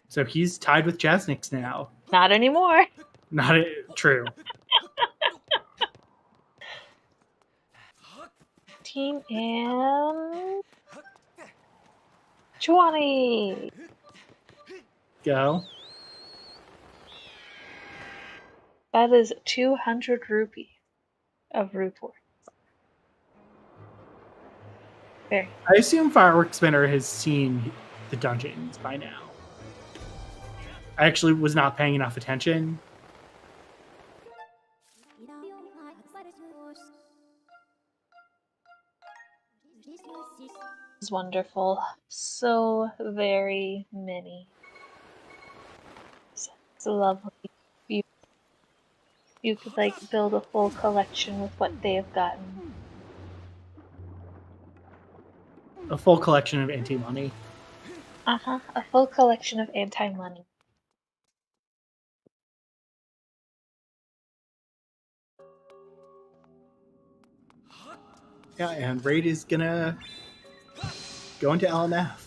So he's tied with Jasnix now. Not anymore. Not true. Team and 20. Go. That is 200 rupee of report. Very. I assume Fireworks Spinner has seen the dungeons by now. I actually was not paying enough attention. It's wonderful. So very many. It's lovely. You could like build a full collection with what they have gotten. A full collection of anti-money. A full collection of anti-money. Yeah, and Raid is gonna go into LMF.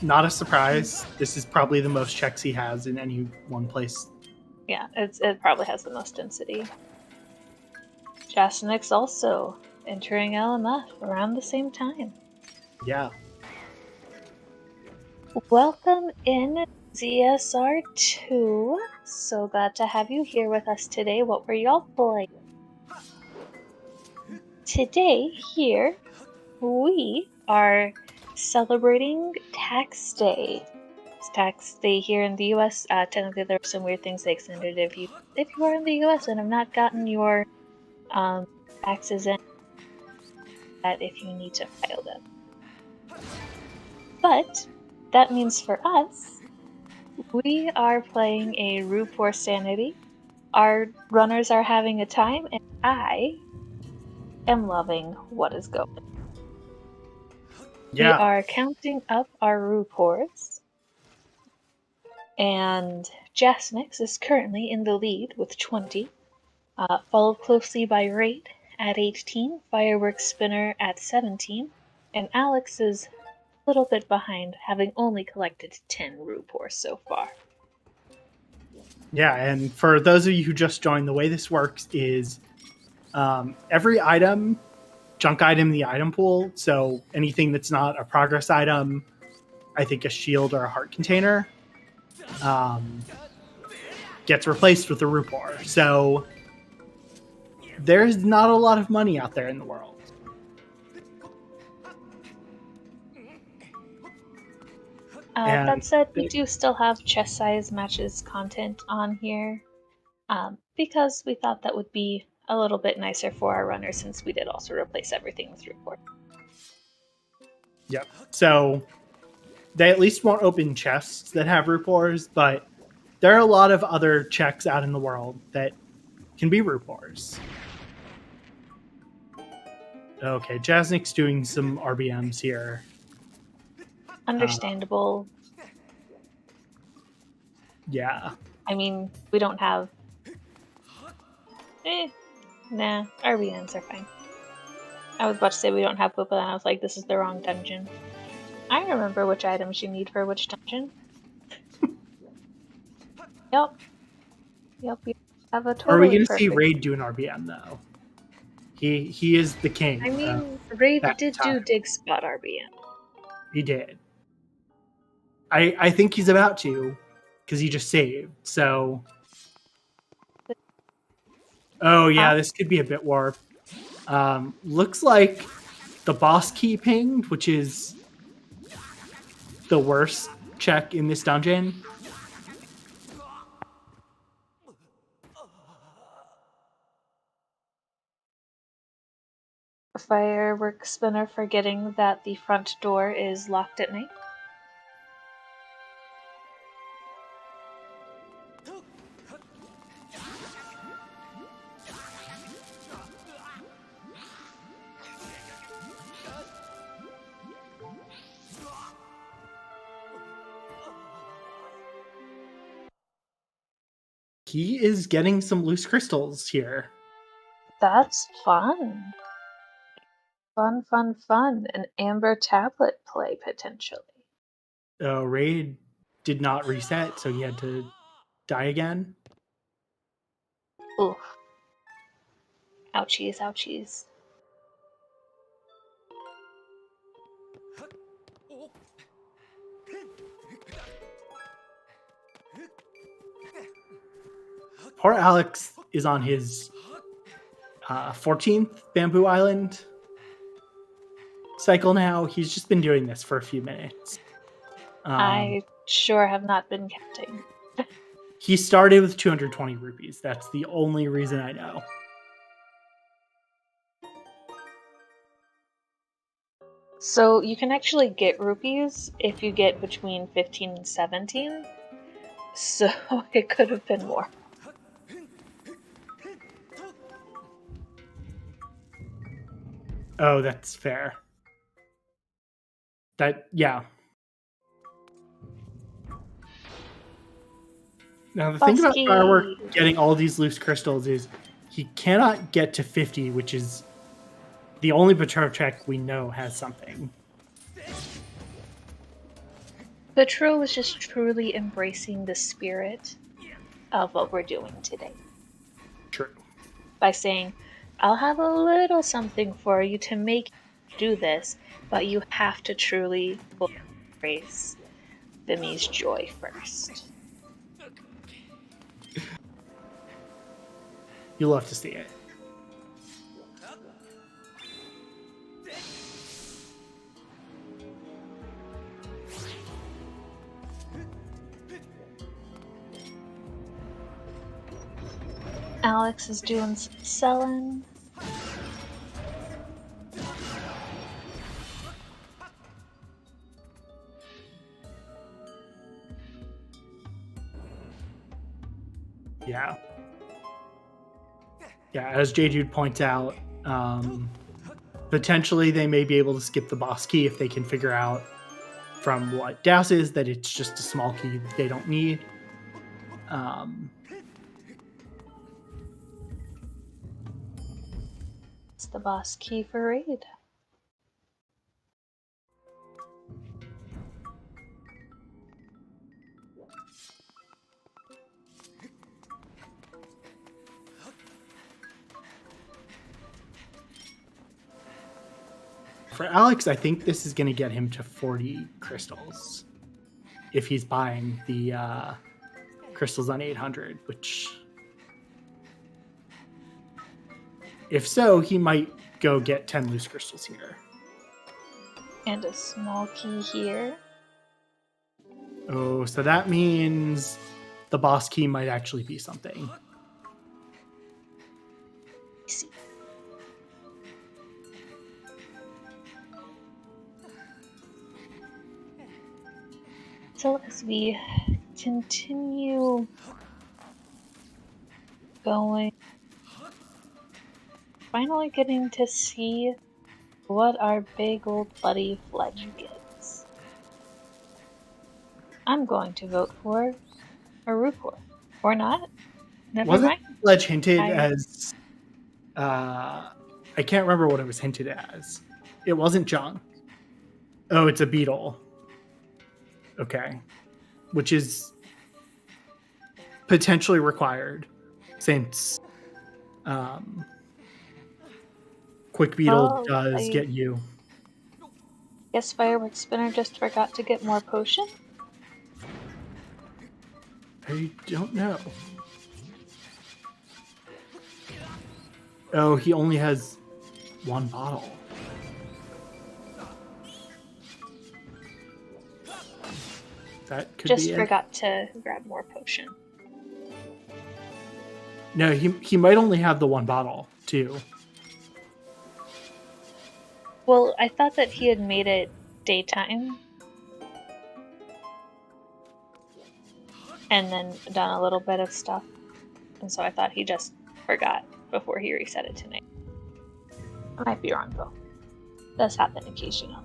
Not a surprise. This is probably the most checks he has in any one place. Yeah, it probably has the most density. Jasnix also entering LMF around the same time. Yeah. Welcome in ZSR2. So glad to have you here with us today. What were y'all playing? Today, here, we are celebrating Tax Day. It's Tax Day here in the US. Technically, there are some weird things they extended if you are in the US and have not gotten your taxes in, that if you need to file them. But that means for us, we are playing a Rupor Sanity. Our runners are having a time, and I am loving what is going. Yeah. We are counting up our Rupors and Jasmix is currently in the lead with 20, followed closely by Raid at 18, Fireworks Spinner at 17, and Alex is a little bit behind, having only collected 10 Rupors so far. Yeah, and for those of you who just joined, the way this works is every item, junk item in the item pool, so anything that's not a progress item, I think a shield or a heart container, gets replaced with a Rupor. So there's not a lot of money out there in the world. That said, we do still have chest size matches content on here, because we thought that would be a little bit nicer for our runners, since we did also replace everything with Rupor. Yep. So they at least won't open chests that have Rupors, but there are a lot of other checks out in the world that can be Rupors. Okay, Jasnik's doing some RBMs here. Understandable. Yeah. I mean, we don't have... Nah, RBNs are fine. I was about to say we don't have Poopa, and I was like, this is the wrong dungeon. I remember which items you need for which dungeon. Yep, we have a totally Are we going to perfect... see Raid do an RBM, though? He is the king. I mean, Raid did time. do Dig Spot RBM. He did. I think he's about to, because he just saved, so... Oh, yeah, this could be a bit warped. Looks like the boss key pinged, which is the worst check in this dungeon. Fireworks Spinner forgetting that the front door is locked at night. He is getting some loose crystals here. That's fun. Fun. An amber tablet play, potentially. Raid did not reset, so he had to die again. Oof. Ouchies. Poor Alex is on his 14th Bamboo Island cycle now. He's just been doing this for a few minutes. I sure have not been counting. He started with 220 rupees. That's the only reason I know. So you can actually get rupees if you get between 15 and 17. So it could have been more. Oh, that's fair. Yeah. Now, the thing about Firework getting all these loose crystals is he cannot get to 50, which is the only Patrol check we know has something. Patrol is just truly embracing the spirit of what we're doing today. True. By saying, I'll have a little something for you to make you do this, but you have to truly embrace Vimi's joy first. You love to see it. Alex is doing some selling. Yeah, as J-Dude points out, potentially they may be able to skip the boss key if they can figure out from what Douse is that it's just a small key that they don't need. It's the boss key for raid. For Alex, I think this is going to get him to 40 crystals if he's buying the crystals on 800, which, if so, he might go get 10 loose crystals here. And a small key here. Oh, so that means the boss key might actually be something. I see. So as we continue going, finally getting to see what our big old buddy Fledge gets. I'm going to vote for a Rupor. Or not. Never mind. Fledge hinted as... I can't remember what it was hinted as. It wasn't junk. Oh, it's a beetle. Okay. Which is potentially required since Quick Beetle does get you. Guess Firework Spinner just forgot to get more potion? I don't know. Oh, he only has one bottle. That could just be forgot to grab more potion. No, he might only have the one bottle, too. Well, I thought that he had made it daytime. And then done a little bit of stuff. And so I thought he just forgot before he reset it tonight. I might be wrong, though. Does happen occasionally.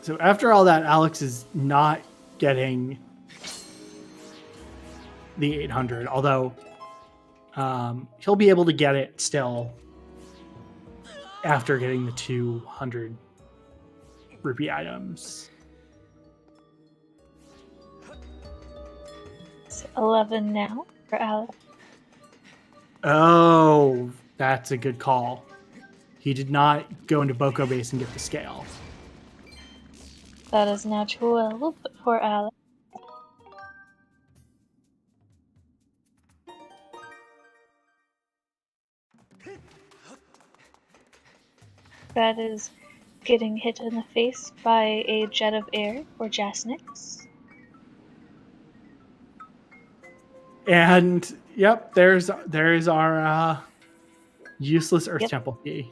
So after all that, Alex is not getting the 800, although he'll be able to get it still after getting the 200 rupee items. It's 11 now for Alex. Oh, that's a good call. He did not go into Boko Base and get the scale. That is now 12 for Alex. That is getting hit in the face by a jet of air for Jasnix. And yep, there's our useless Earth Temple key.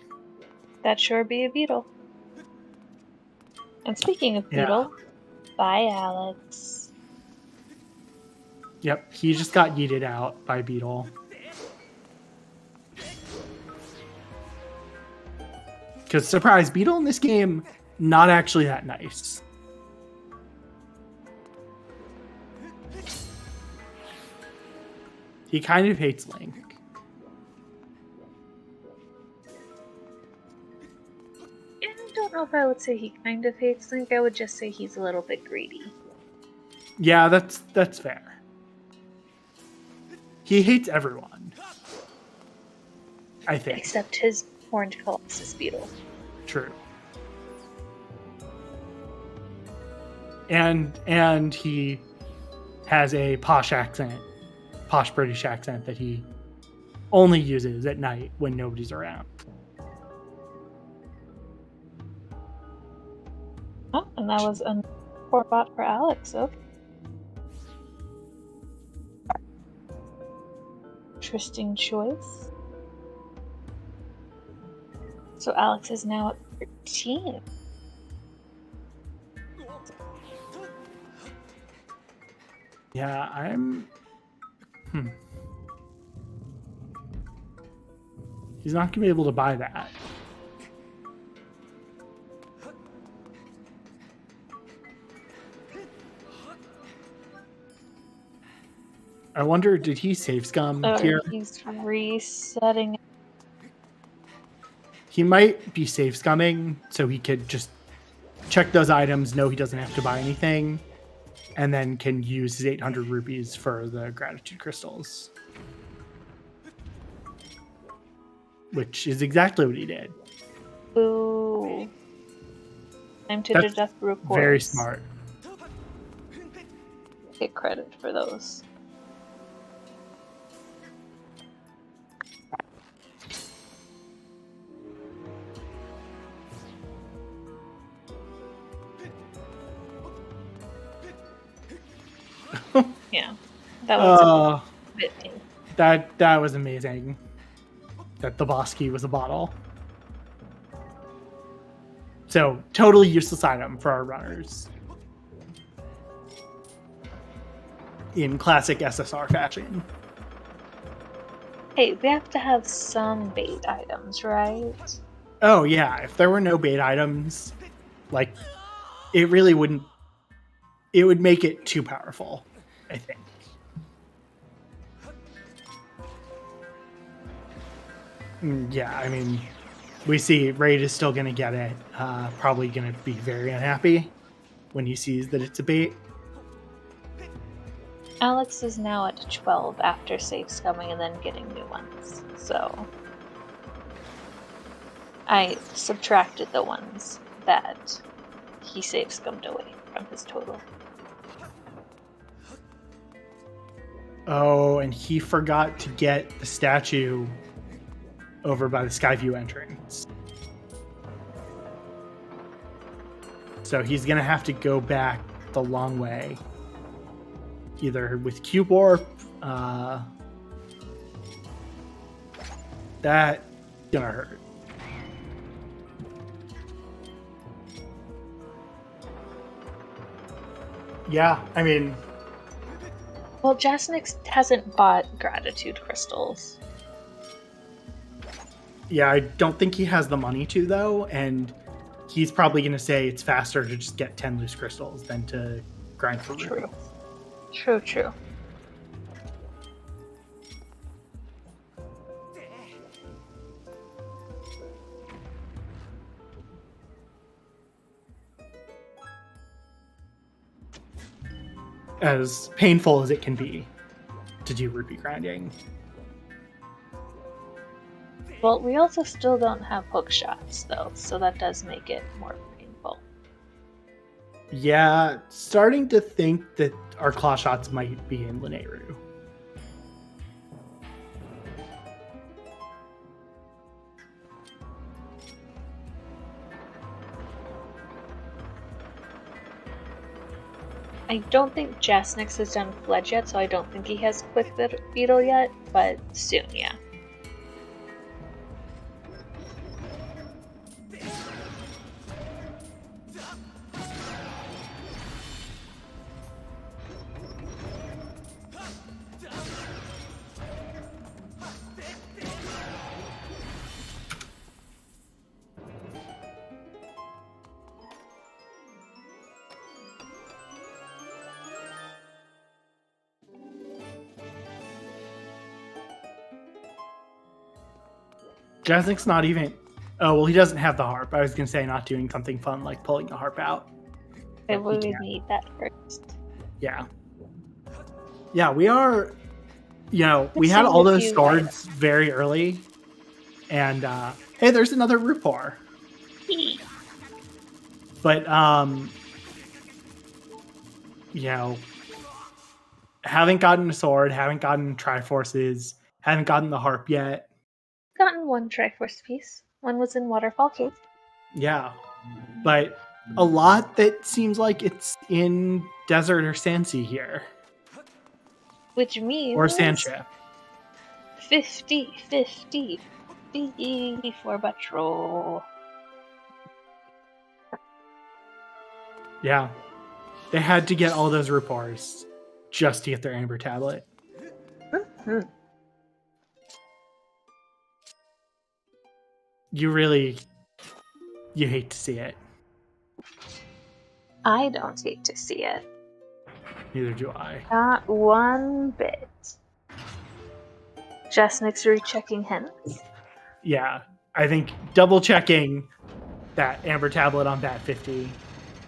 That sure be a beetle. And speaking of beetle, bye Alex. Yep, he just got yeeted out by Beetle. Because, surprise, Beetle in this game, not actually that nice. He kind of hates Link. Yeah, I don't know if I would say he kind of hates Link. I would just say he's a little bit greedy. Yeah, that's fair. He hates everyone. I think. Except his horned Colossus beetle. True. And he has a posh accent, posh British accent that he only uses at night when nobody's around. Oh, and that was a poor bot for Alex. Okay. Interesting choice. So Alex is now at 13. Yeah, I'm... He's not going to be able to buy that. I wonder, did he save scum here? He's resetting. He might be save scumming, so he could just check those items, know he doesn't have to buy anything, and then can use his 800 rupees for the gratitude crystals. Which is exactly what he did. Ooh. Time to That's deduct reports. very smart. Get credit for those. Yeah, that was a bit painful. That was amazing. That the boss key was a bottle. So, totally useless item for our runners. In classic SSR fashion. Hey, we have to have some bait items, right? Oh yeah, if there were no bait items, like, it really wouldn't... It would make it too powerful, I think. Yeah, I mean, we see Raid is still going to get it. Probably going to be very unhappy when he sees that it's a bait. Alex is now at 12 after safe scumming and then getting new ones. So I subtracted the ones that he safe scummed away from his total. Oh, and he forgot to get the statue over by the Skyview entrance. So he's going to have to go back the long way. Either with Cube Warp, that's going to hurt. Yeah, I mean... Well, Jasnix hasn't bought gratitude crystals. Yeah, I don't think he has the money to, though, and he's probably going to say it's faster to just get 10 loose crystals than to grind for True. rupees. True. As painful as it can be to do rupee grinding. Well, we also still don't have hook shots, though, so that does make it more painful. Yeah, starting to think that our claw shots might be in Lineru. I don't think Jasnix has done Fledge yet, so I don't think he has Quick Beetle yet, but soon, yeah. Jasnick's not even... Oh, well, he doesn't have the harp. I was going to say not doing something fun like pulling the harp out. Maybe we need that first. Yeah. Yeah, we are... You know, we had all those swords very early. And, hey, there's another Rupar. But, you know, haven't gotten a sword, haven't gotten Triforces, haven't gotten the harp yet. Gotten one Triforce piece. One was in Waterfall Cave. Yeah, but a lot that seems like it's in Desert or Sandsea here. Which means... Or Sandship. 50-50 for Patrol. Yeah. They had to get all those Rupars just to get their Amber Tablet. Mm-hmm. You hate to see it. I don't hate to see it. Neither do I. Not one bit. Jasnick's rechecking hints. Yeah, I think double checking that Amber Tablet on Bat 50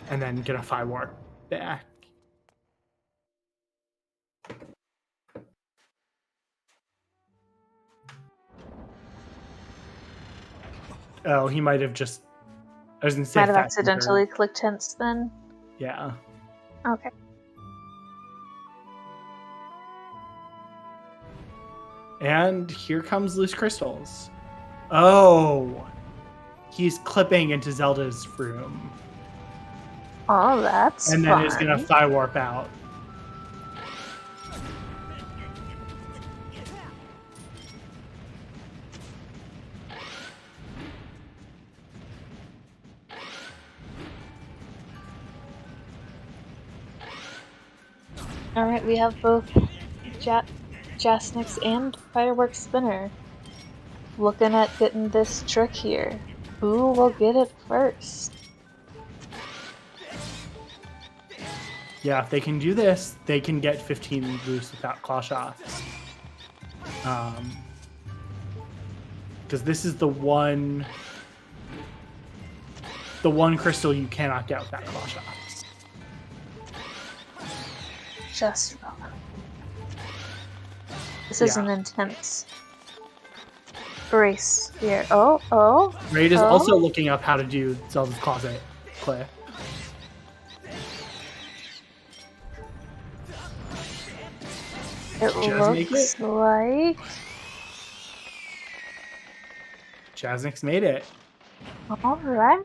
and then gonna Fire Warp back. Oh, he might have just. I was gonna say Might have Fat accidentally Finger. clicked hints then. Yeah. Okay. And here comes Loose Crystals. Oh, he's clipping into Zelda's room. Oh, that's And then fun. is gonna Fire Warp out. Alright, we have both Jasnick's and Fireworks Spinner looking at getting this trick here. Who will get it first? Yeah, if they can do this, they can get 15 loose without claw shots. Because this is the one crystal you cannot get without claw shots. Just wrong. This is an intense race here. Oh. Raid is also looking up how to do Zelda's Closet clip. It looks like Jasnick's made it. Alright.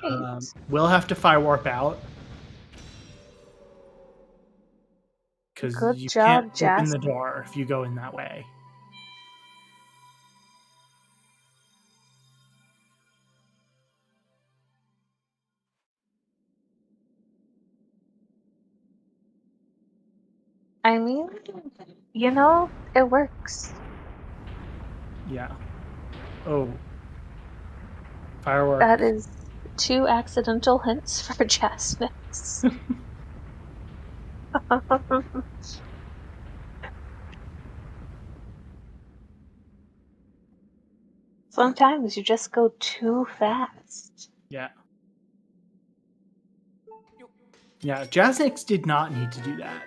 We'll have to Fire Warp out. Because you job, can't open the Jasnick. door if you go in that way. I mean, you know, it works. Yeah. Oh. Firework. That is 2 accidental hints for Jasnick's. Sometimes you just go too fast. Yeah. Yeah, Jasnick's did not need to do that.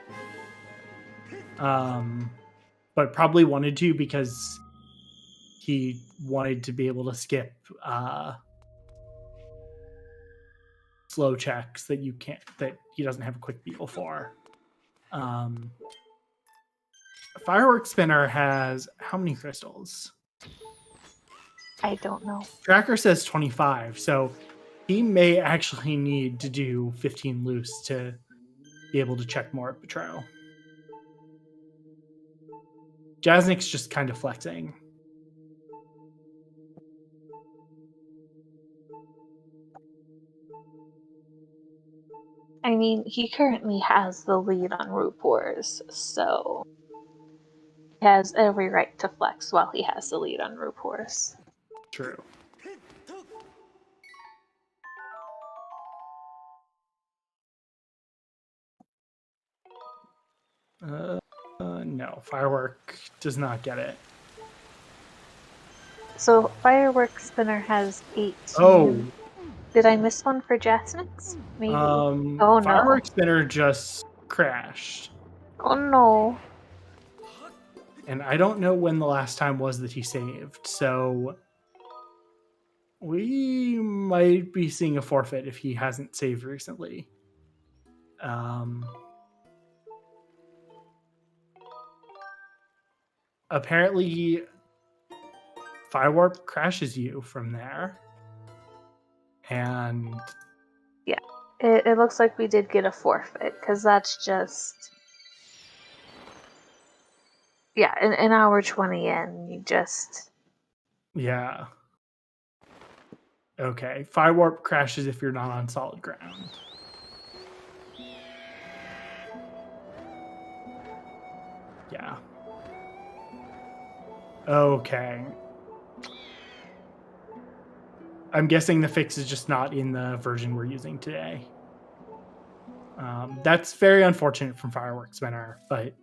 But probably wanted to because he wanted to be able to skip slow checks that he doesn't have a quick beetle for. Fireworks Spinner has how many crystals? I don't know. Tracker says 25, so he may actually need to do 15 loose to be able to check more at Betrayal. Jasnick's just kind of flexing. I mean, he currently has the lead on Root Wars, so he has every right to flex while he has the lead on Root Wars. True. No, Firework does not get it. So Fireworks Spinner has 18. Oh. Did I miss one for Jasnick's? Maybe. Oh no. Fireworks Spinner just crashed. Oh no. And I don't know when the last time was that he saved, so we might be seeing a forfeit if he hasn't saved recently. Apparently, Firewarp crashes you from there. And yeah, it looks like we did get a forfeit, because that's just... Yeah, an hour 20 in, you just... Yeah. Okay, Firewarp crashes if you're not on solid ground. Yeah. Okay. I'm guessing the fix is just not in the version we're using today. That's very unfortunate from Fireworks Spinner, but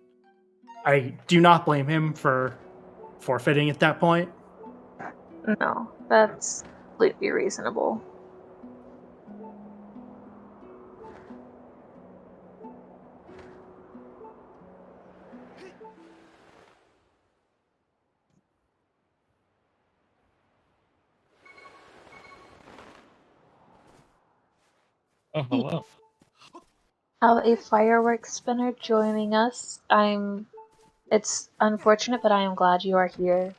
I do not blame him for forfeiting at that point. No, that's completely reasonable. Oh, hello. A fireworks spinner joining us. It's unfortunate, but I am glad you are here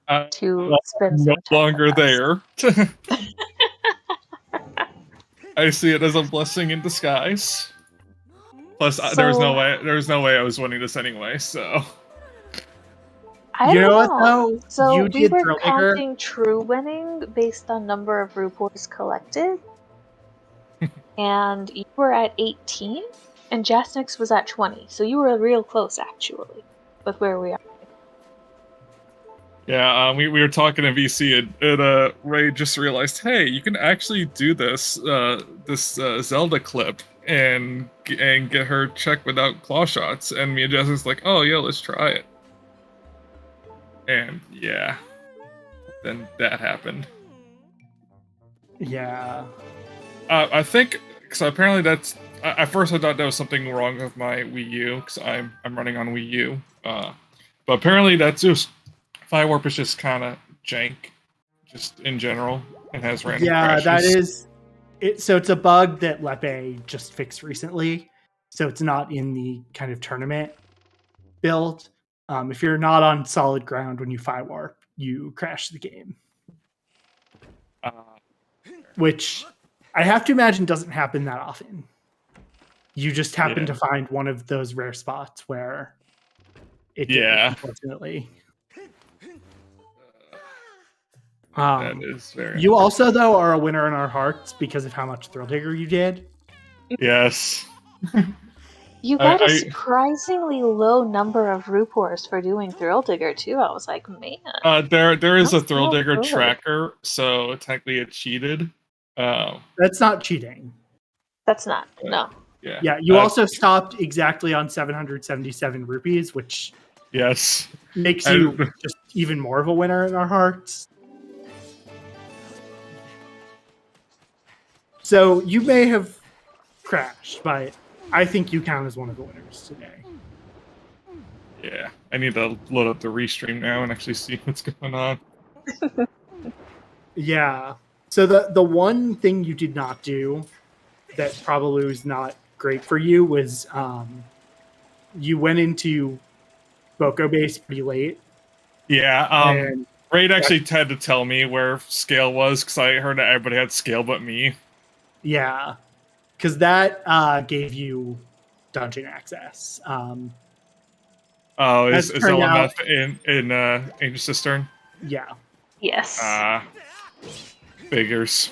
to spend no some time longer with us. there. I see it as a blessing in disguise. Plus, there was no way I was winning this anyway. So I You don't know what, know. though? So You we did were Thrill Digger. counting true winning based on number of rupees collected, and you were at 18, and Jasnix was at 20. So you were real close, actually, with where we are. yeah, we were talking to VC, and Ray just realized, hey, you can actually do this Zelda clip and get her checked without claw shots. And me and Jess like, oh yeah, let's try it. And yeah, then that happened. Yeah. I think because apparently that's. At first, I thought there was something wrong with my Wii U because I'm running on Wii U. But apparently, that's just Firewarp is just kind of jank, just in general, and has random crashes. That is it. So it's a bug that Lepe just fixed recently. So it's not in the kind of tournament build. If you're not on solid ground when you Firewarp, you crash the game. Which I have to imagine doesn't happen that often. You just happen to find one of those rare spots where it did, unfortunately. That is very. You also, though, are a winner in our hearts because of how much Thrill Digger you did. Yes. You got a surprisingly low number of rupees for doing Thrill Digger too. I was like, man. There is a Thrill Digger tracker, so technically it cheated. That's not cheating. That's not. No. Yeah. Yeah. You also stopped exactly on 777 rupees, which makes you just even more of a winner in our hearts. So you may have crashed, but I think you count as one of the winners today. Yeah, I need to load up the restream now and actually see what's going on. Yeah. So the one thing you did not do that probably was not great for you was you went into Boko base pretty late. Yeah. Raid actually had to tell me where scale was because I heard that everybody had scale but me. Yeah, because that gave you dungeon access. Is LMF in Angel Cistern? Yeah. Yes. Figures.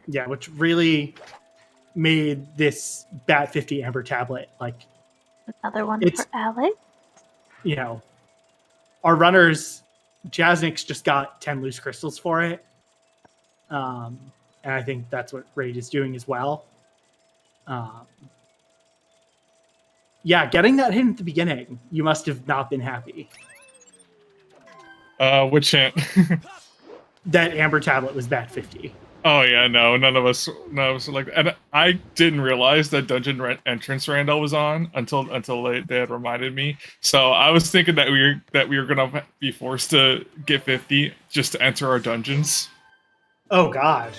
Yeah, which really made this Bat 50 Amber tablet like another one for Alex. You know, our runners, Jasnix just got 10 loose crystals for it. And I think that's what Raid is doing as well. Yeah, getting that hint at the beginning, you must have not been happy. Which hint? That Amber tablet was Bat 50. Oh yeah, no, none of us were like that. And I didn't realize that dungeon entrance Randall was on until they had reminded me. So I was thinking that we were gonna be forced to get 50 just to enter our dungeons. Oh God.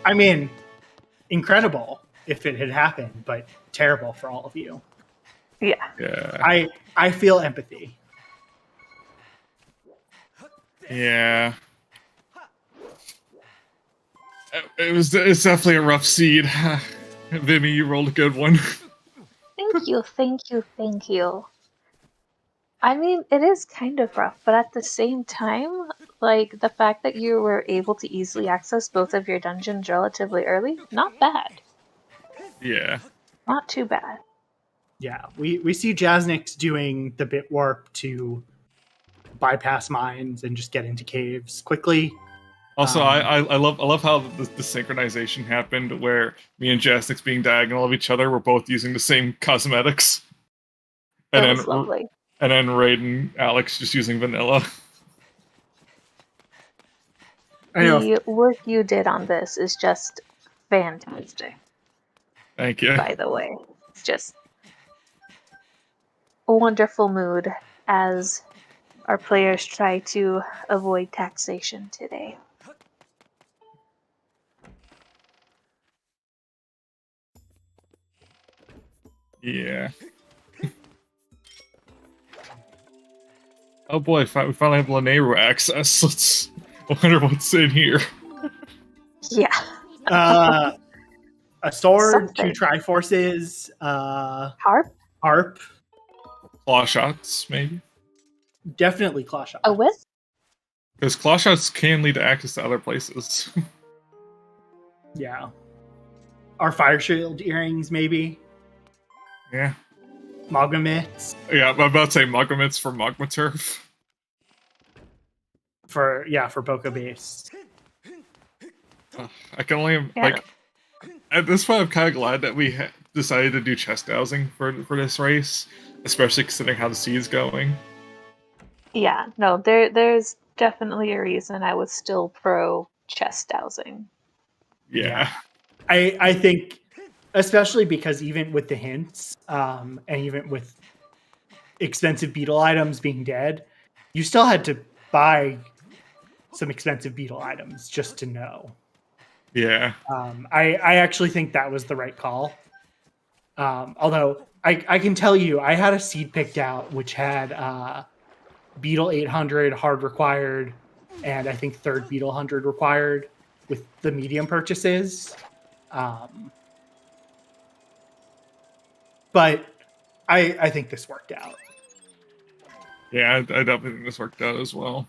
I mean, incredible if it had happened, but terrible for all of you. Yeah. Yeah. I feel empathy. Yeah. It's definitely a rough seed. Vinny, you rolled a good one. Thank you. I mean, it is kind of rough, but at the same time, like, the fact that you were able to easily access both of your dungeons relatively early, not bad. Yeah. Not too bad. Yeah, we see Jasnix doing the bit warp to bypass mines and just get into caves quickly. Also, I love how the synchronization happened where me and Jastix being diagonal of each other were both using the same cosmetics. And That was lovely. And then Raid and Alex just using vanilla. The work you did on this is just fantastic. Thank you. By the way, it's just a wonderful mood as our players try to avoid taxation today. Yeah. Oh boy, we finally have Lanayru access. Let's wonder what's in here. Yeah. A sword, Something. 2 Triforces, Harp? Claw shots, maybe? Definitely claw shot. A whip? Because claw shots can lead to access to other places. Yeah. Our fire shield earrings, maybe. Yeah. Magma mitts. Yeah, I'm about to say Magma mitts for Magma Turf. For Boca base. I can only like at this point I'm kind of glad that we decided to do chest dowsing for this race, especially considering how the seed's going. Yeah, no, there's definitely a reason I was still pro chest dowsing. Yeah. I think, especially because even with the hints, and even with expensive beetle items being dead, you still had to buy some expensive beetle items just to know. Yeah. I actually think that was the right call. Although I can tell you, I had a seed picked out which had Beetle 800 hard required, and I think third Beetle 100 required with the medium purchases. But I think this worked out. Yeah, I definitely think this worked out as well.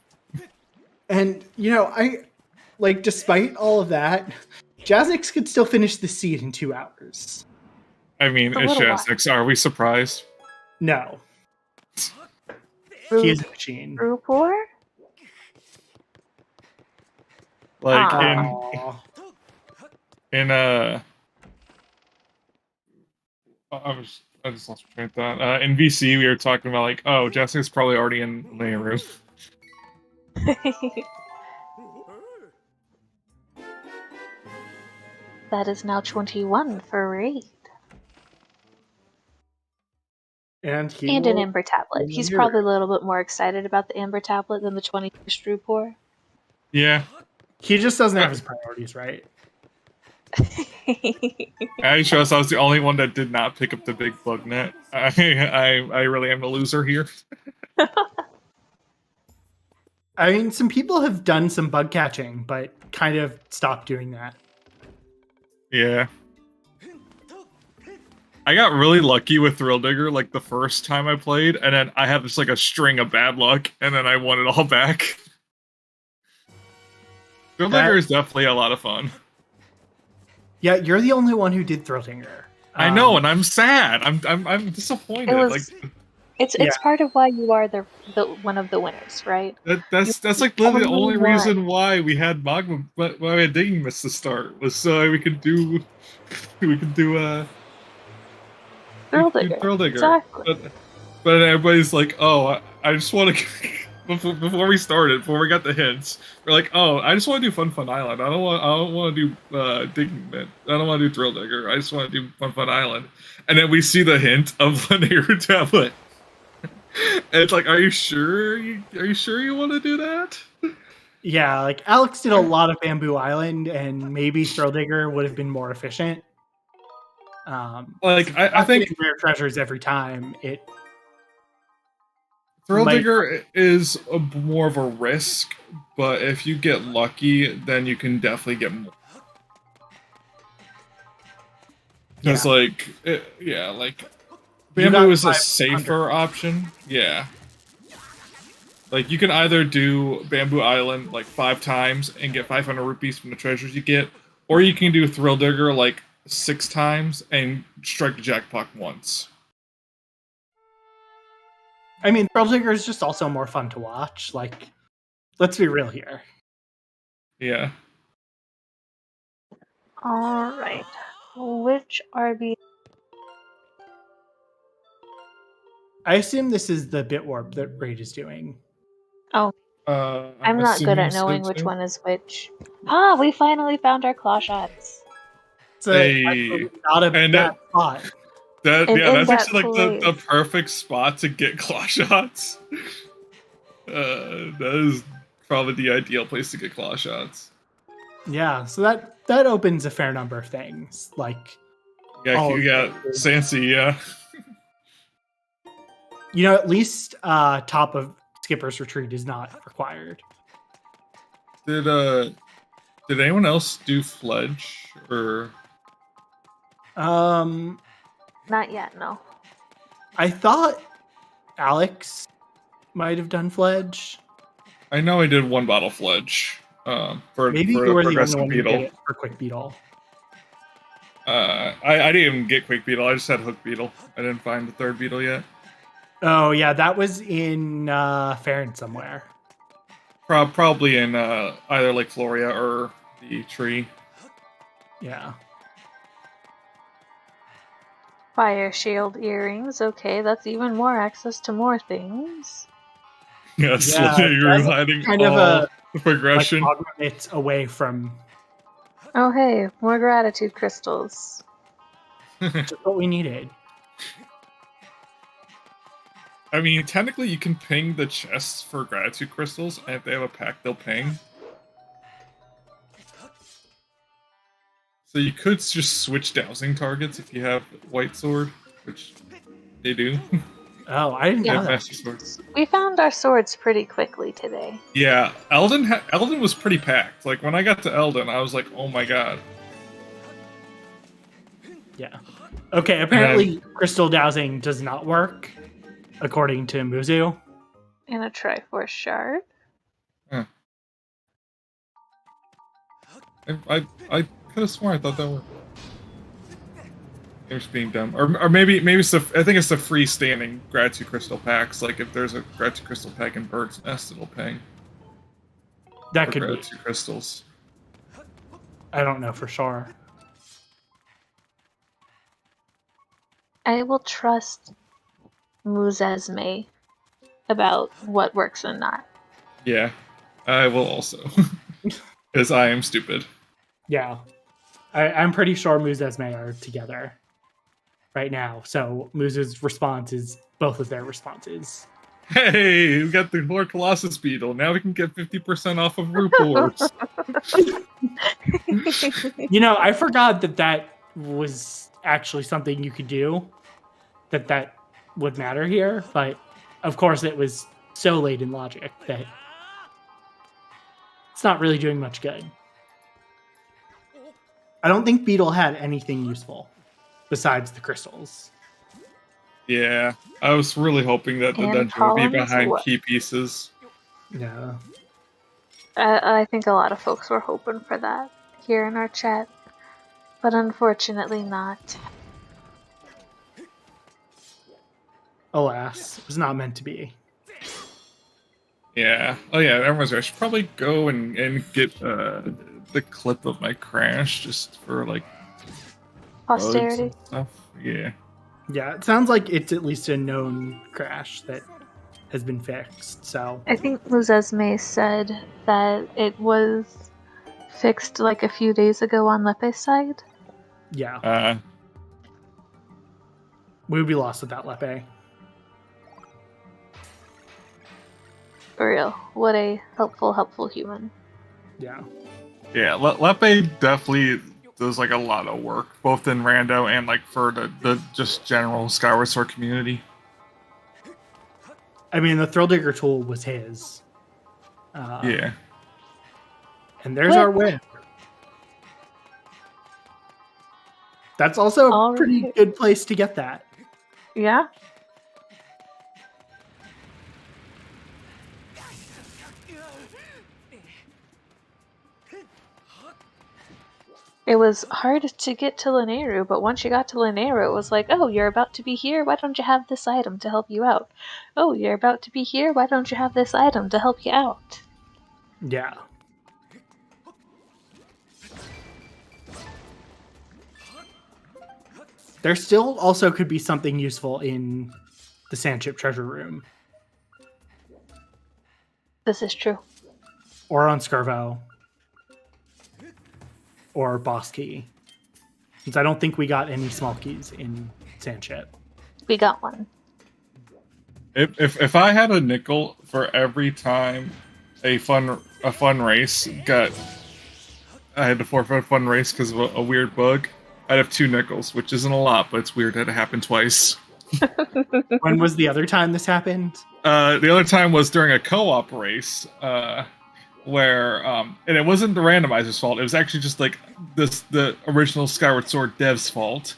And, despite all of that, Jazzix could still finish the seed in 2 hours. I mean, it's Jastix. Are we surprised? No. He is a machine. Rupor? Like, I just lost my train of thought. In VC, we were talking about, like, oh, Jastix probably already in Lanayru. That is now 21 for Raid. And an Amber Tablet. He's probably a little bit more excited about the Amber Tablet than the 21st Rupor. Yeah. He just doesn't have his priorities right. I trust I was the only one that did not pick up the big bug net. I really am the loser here. I mean, some people have done some bug catching, but kind of stopped doing that. Yeah. I got really lucky with Thrill Digger, like, the first time I played, and then I had just, like, a string of bad luck, and then I won it all back. Thrill Digger is definitely a lot of fun. Yeah, you're the only one who did Thrill Digger. I know, and I'm sad. I'm disappointed. It's part of why you are the one of the winners, right? That's like literally the only reason why we had Magma, why we had Digging Mist to start, was so we could do Thrill Digger. Exactly. But everybody's like, oh, I just want to. Before we got the hints, we're like, oh, I just want to do Fun Island. I don't want to do Digging Mist. I don't want to do Thrill Digger. I just want to do Fun Island. And then we see the hint of Lanayru Tablet. And it's like, are you sure you want to do that? Yeah, like Alex did a lot of Bamboo Island, and maybe Thrill Digger would have been more efficient. I think rare treasures every time. Thrill Digger is more of a risk, but if you get lucky, then you can definitely get more. Because Bamboo is a safer option. Yeah. Like, you can either do Bamboo Island, 5 times and get 500 rupees from the treasures you get, or you can do Thrill Digger, 6 times and strike the jackpot once. I mean, Thrill Digger is just also more fun to watch. Let's be real here. Yeah. All right. Which RB? I assume this is the bit warp that Rage is doing. Oh, I'm not good assuming at so, knowing which too. one is which. Ah, we finally found our claw shots. It's Hey. not a And bad spot. And Yeah, in that's that actually like the place. perfect spot to get claw shots. That is probably the ideal place to get claw shots. Yeah, so that opens a fair number of things, like Yeah, all you of got the- Sansi, yeah. at least top of Skipper's Retreat is not required. Did anyone else do Fledge or Not yet, no. I thought Alex might have done Fledge. I know I did one bottle Fledge. For Maybe for you the were the only progressive one who did beetle. it for Quick Beetle. I didn't even get quick beetle. I just had hook beetle. I didn't find the third beetle yet. Oh yeah, that was in Farron somewhere. Probably in either Lake Floria or the tree. Yeah. Fire shield earrings. Okay, that's even more access to more things. Yes, Yeah, you're that's hiding kind all of the progression. like it's away from Oh hey, more gratitude crystals. just what we needed. I mean, technically, you can ping the chests for gratitude crystals, and if they have a pack, they'll ping. So you could just switch dowsing targets if you have white sword, which they do. Oh, I didn't Yeah. know that. Master sword. We found our swords pretty quickly today. Yeah, Elden was pretty packed. Like when I got to Elden, I was like, oh my god. Yeah. Okay, apparently crystal dowsing does not work, according to Muzu. And a Triforce shard. I could have sworn I thought that worked. They're just being dumb, or maybe it's the I think it's the freestanding gratitude crystal packs. Like if there's a gratitude crystal pack in Bird's Nest, it'll ping. That Or could be. gratitude crystals. I don't know for sure. I will trust Muzesme about what works and not. Yeah, I will also, because I am stupid. Yeah. I'm pretty sure Muzesme are together right now. So Muzu's response is both of their responses. Hey, we got the Lord Colossus Beetle. Now we can get 50% off of Rupor's. I forgot that was actually something you could do. That would matter here, but of course it was so late in logic that it's not really doing much good. I don't think Beetle had anything useful besides the crystals. Yeah, I was really hoping that the And dungeon would be Collins, behind what? key pieces. Yeah. I think a lot of folks were hoping for that here in our chat, but unfortunately not. Alas, it was not meant to be. Yeah. Oh yeah, everyone's right. I should probably go and get the clip of my crash just for like bugs Posterity. and stuff. Yeah. Yeah, it sounds like it's at least a known crash that has been fixed. So I think Muzesme said that it was fixed like a few days ago on Lepe's side. yeah, we would be lost without Lepe. For real. What a helpful human. Yeah. Yeah, Lepe definitely does like a lot of work, both in Rando and like for the just general Skyward Sword community. I mean, the Thrill Digger tool was his. Yeah. And there's our win. That's also a All pretty right. good place to get that. Yeah? It was hard to get to Lineru, but once you got to Lineru, it was like, oh, you're about to be here, why don't you have this item to help you out? Oh, you're about to be here, why don't you have this item to help you out? Yeah. There still also could be something useful in the Sandship treasure room. This is true. Or on Skirvo. Or Boss Key. Since I don't think we got any small keys in Sandship. We got one. If I had a nickel for every time a fun race got, I had to forfeit a fun race because of a weird bug, I'd have 2 nickels, which isn't a lot, but it's weird that it happened twice. When was the other time this happened? The other time was during a co-op race, where and it wasn't the randomizer's fault. It was actually just like the original Skyward Sword dev's fault.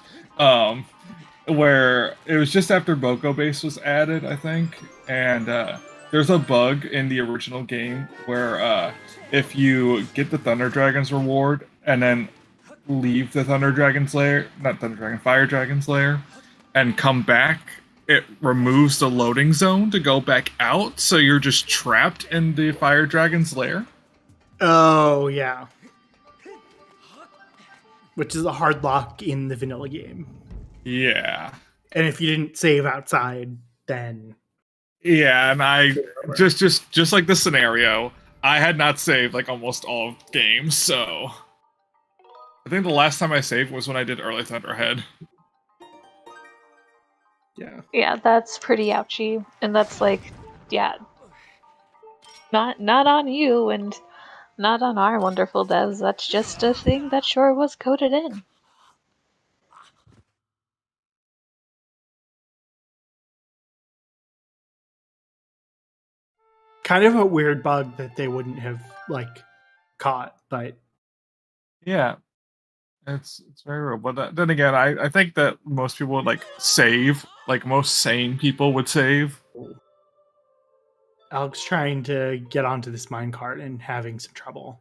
Where it was just after Boko Base was added, I think, and there's a bug in the original game where if you get the Thunder Dragon's reward and then leave the Fire Dragon's lair, and come back, it removes the loading zone to go back out, so you're just trapped in the Fire Dragon's lair. Oh, yeah. Which is a hard lock in the vanilla game. Yeah. And if you didn't save outside, then... Yeah, and I just like this scenario, I had not saved like almost all games, so I think the last time I saved was when I did Early Thunderhead. Yeah. Yeah, that's pretty ouchy. And that's like, yeah. Not on you and not on our wonderful devs. That's just a thing that sure was coded in. Kind of a weird bug that they wouldn't have, like, caught, but... Yeah. It's very real. But then again, I think that most people would, like, save. Like, most sane people would save. Alex trying to get onto this minecart and having some trouble.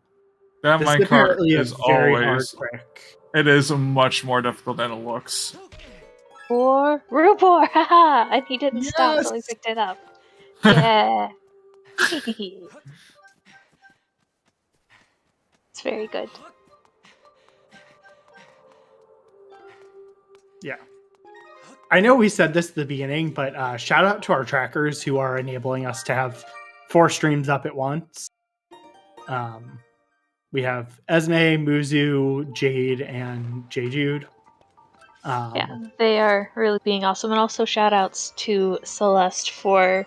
That This minecart apparently is a very hard always... trick. It is much more difficult than it looks. Or Rupor, haha! And he didn't stop until he Yes! picked it up. Yeah. It's very good. Yeah. I know we said this at the beginning, but shout out to our trackers who are enabling us to have 4 streams up at once. We have Esme, Muzu, Jade, and J-Jude. Yeah, they are really being awesome. And also shout outs to Celeste for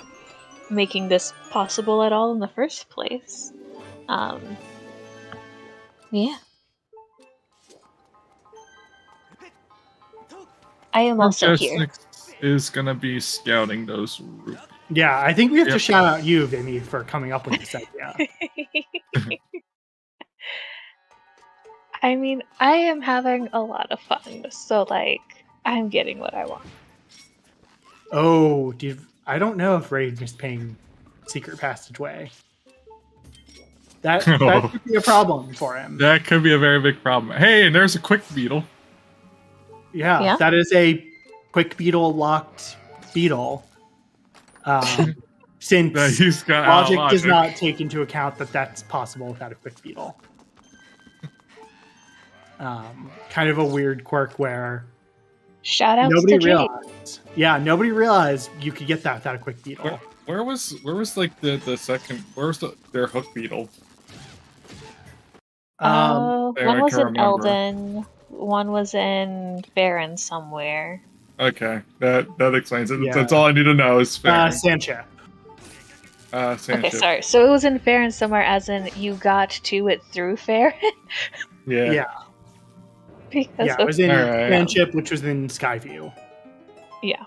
making this possible at all in the first place. Yeah. I am also here. Just is gonna be scouting those roofs. Yeah, I think we have to shout out you, Vimy, for coming up with this idea. I mean, I am having a lot of fun, so like, I'm getting what I want. Oh, I don't know if Raid is paying Secret Passageway. That could be a problem for him. That could be a very big problem. Hey, and there's a quick beetle. Yeah, that is a quick beetle locked beetle. Since He's got logic does not take into account that that's possible without a quick beetle. Kind of a weird quirk where Shout out nobody to Jade. realized. Yeah, nobody realized you could get that without a quick beetle. Where was like the second? Where was their hook beetle? One was can't in remember. Elden, one was in Baron somewhere. Okay, that explains it. Yeah. That's all I need to know is fair. Sanchip. Okay, sorry. So it was in Baron somewhere, as in you got to it through Baron? Yeah. Because It was in Alright. Sanchip, which was in Skyview. Yeah.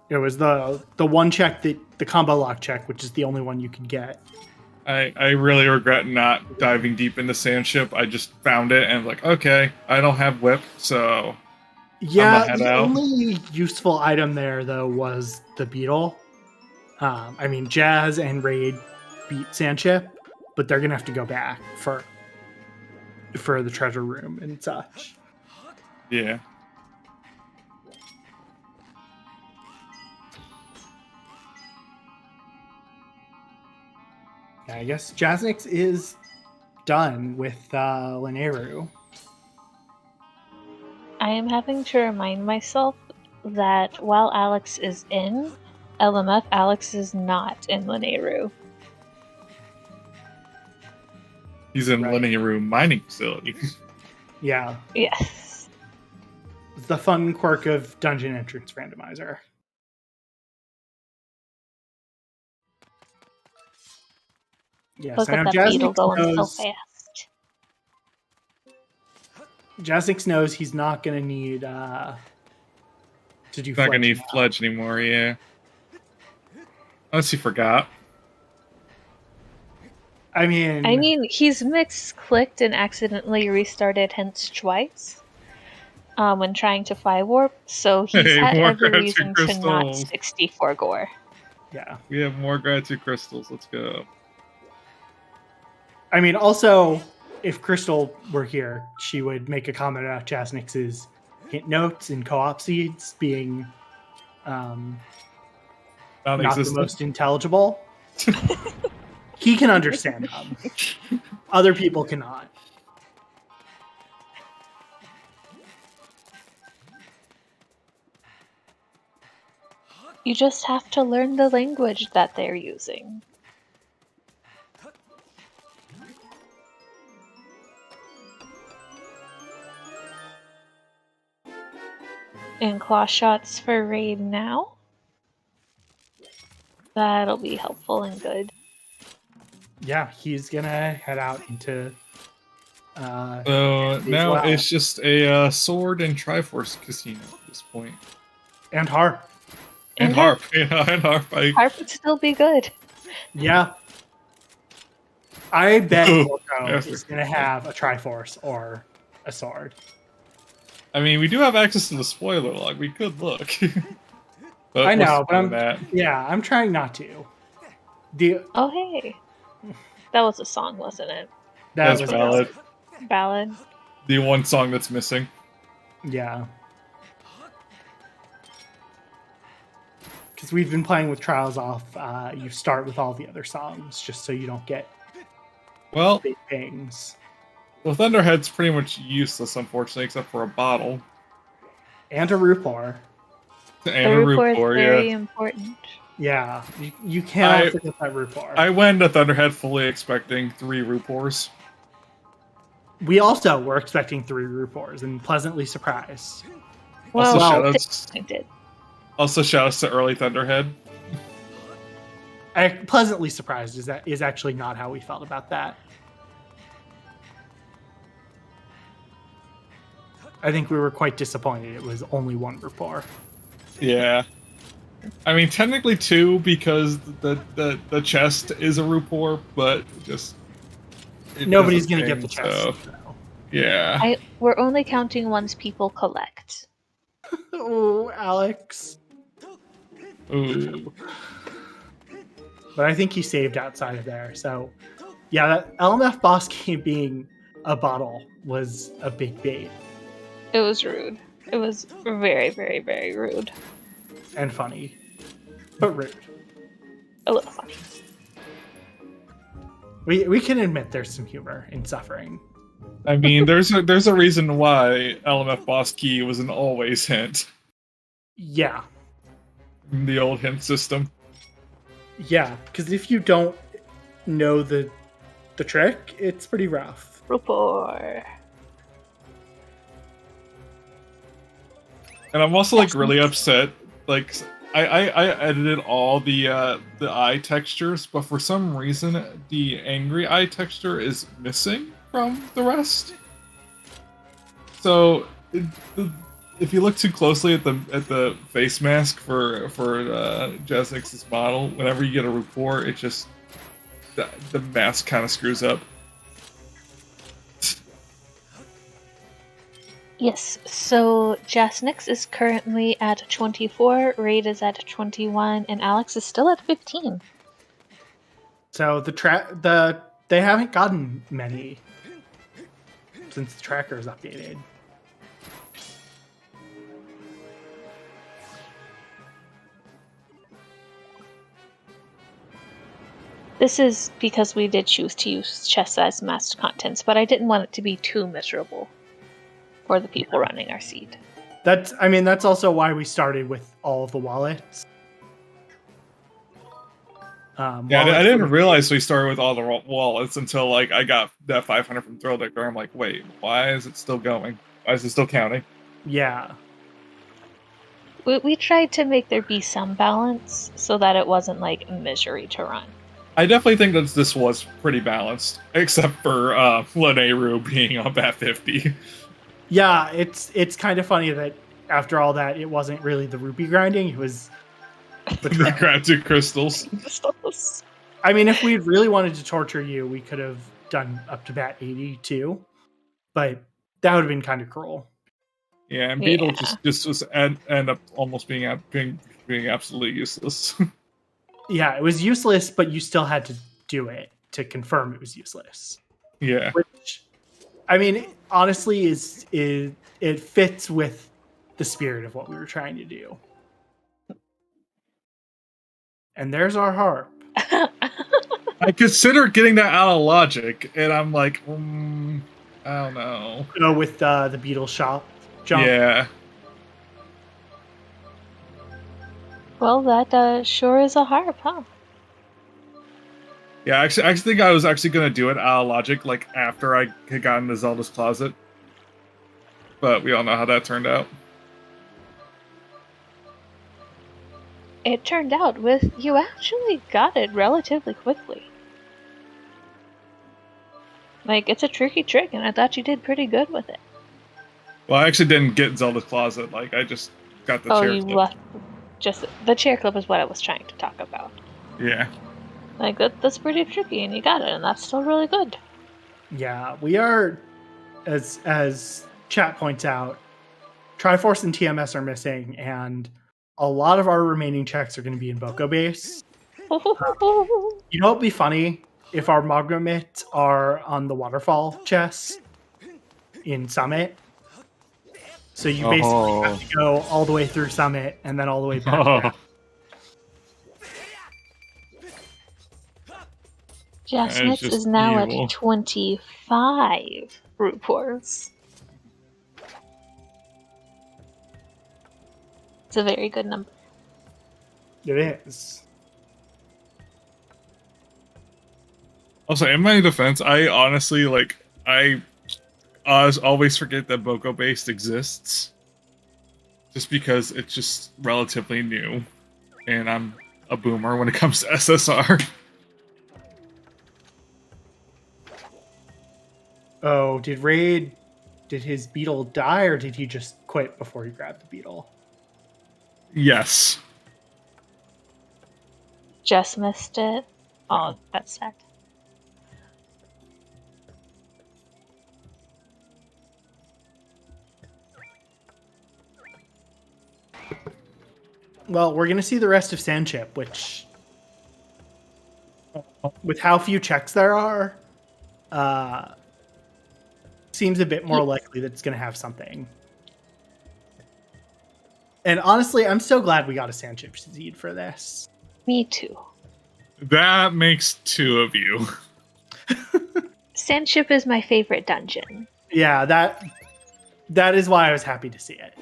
It was the one check that the combo lock check, which is the only one you could get. I really regret not diving deep into Sandship. I just found it and like, okay, I don't have whip, so Yeah, head the out. only useful item there though was the beetle. I mean, Jazz and Raid beat Sanchip, but they're gonna have to go back for the treasure room and such. yeah. I guess Jaznix is done with Lineru. I am having to remind myself that while Alex is in LMF, Alex is not in Linearu. He's in Right. Linearu mining facility. Yeah. Yes. It's the fun quirk of dungeon entrance randomizer. Yes, Look I at know that beetle going so knows, fast. Jasnix knows he's not going to need to do He's not gonna fledge need now. Fledge anymore, yeah. Unless he forgot. I mean, I mean, he's clicked and accidentally restarted Hence twice when trying to fly warp, so he's Hey, had more every gratitude reason to not crystals. 64 gore. yeah. We have more gratitude crystals. Let's go. I mean, also, if Crystal were here, she would make a comment about Jasnix's hint notes and co-op seeds being not the Non-existent. most intelligible. He can understand them. Other people cannot. You just have to learn the language that they're using. And claw shots for raid now. That'll be helpful and good. Yeah, he's gonna head out into. So now well. it's just a sword and Triforce casino at this point. And Harp. And harp. Yeah, and harp. Harp would still be good. Yeah. I bet Ooh, Orko yes. is gonna have a Triforce or a sword. I mean, we do have access to the spoiler log. We could look. But I know, what's but that? I'm trying not to. Oh, hey. That was a song, wasn't it? That That's was valid. Ballad. The one song that's missing. Yeah. Because we've been playing with Trials off. You start with all the other songs just so you don't get Well, big things. the Thunderhead's pretty much useless, unfortunately, except for a bottle. And a Rupor. The And a Rupor is Rupor, very yeah. important. Yeah, you cannot forget that Rupor. I went to Thunderhead fully expecting 3 Rupors. We also were expecting 3 Rupors and pleasantly surprised. Also, Well, shoutouts. Also, shoutouts to early Thunderhead. Pleasantly surprised is actually not how we felt about that. I think we were quite disappointed it was only 1 Rupor. Yeah. I mean, technically 2 because the chest is a Rupor, but just nobody's gonna get the chest. So, yeah. We're only counting ones people collect. Oh, Alex. Ooh. But I think he saved outside of there. So, yeah, that LMF boss game being a bottle was a big bait. It was rude. It was very, very, very rude. And funny. But rude. A little funny. We can admit there's some humor in suffering. I mean, there's a reason why LMF boss key was an always hint. Yeah. In the old hint system. Yeah, because if you don't know the trick, it's pretty rough. Rupor. And I'm also like really upset. Like I edited all the eye textures, but for some reason the angry eye texture is missing from the rest. So if you look too closely at the face mask for Jasnix's model, whenever you get a report, it just the mask kind of screws up. Yes, so Jasnix is currently at 24, Raid is at 21, and Alex is still at 15. So they haven't gotten many since the tracker is updated. This is because we did choose to use chest size masked contents, but I didn't want it to be too miserable. for the people running our seed. That's also why we started with all of the wallets. I Wallets didn't were- realize we started with all the wallets until like I got that 500 from Thrill Decker. I'm like, wait, why is it still going? Why is it still counting? Yeah. We tried to make there be some balance so that it wasn't like a misery to run. I definitely think that this was pretty balanced, except for Laneru being up at 50. Yeah, it's kind of funny that after all that, it wasn't really the rupee grinding. It was The gratitude crystals. I mean, if we really wanted to torture you, we could have done up to bat 80 too, but that would have been kind of cruel. Yeah, and Beetle just was end up almost being absolutely useless. Yeah, it was useless, but you still had to do it to confirm it was useless. Yeah. Which, I mean, honestly, it fits with the spirit of what we were trying to do. And there's our harp. I consider getting that out of logic, and I'm like, I don't know. Oh, with the Beetle shop jump. Yeah. Well, that sure is a harp, huh? Yeah, I actually think I was actually going to do it out of logic, like, after I had gotten to Zelda's Closet. But we all know how that turned out. It turned out you actually got it relatively quickly. Like, it's a tricky trick, and I thought you did pretty good with it. Well, I actually didn't get Zelda's Closet. Like, I just got the chair you flip. left. Just the chair clip is what I was trying to talk about. Yeah. Like, that's pretty tricky, and you got it, and that's still really good. Yeah, we are, as chat points out, Triforce and TMS are missing, and a lot of our remaining checks are going to be in Boko base. You know what would be funny? If our Mogramit are on the waterfall chest in Summit. So you basically have to go all the way through Summit and then all the way back down. Jasmine is now evil. at 25 rupees. It's a very good number. It is. Also, in my defense, I honestly, like, I always forget that Boko Based exists. Just because it's just relatively new. And I'm a boomer when it comes to SSR. Oh, did his beetle die, or did he just quit before he grabbed the beetle? Yes. Just missed it. Oh, that's sad. Well, we're going to see the rest of Sandchip, which, with how few checks there are, seems a bit more likely that it's going to have something. And honestly, I'm so glad we got a Sandchip seed for this. Me too. That makes two of you. Sandship is my favorite dungeon. Yeah, that is why I was happy to see it.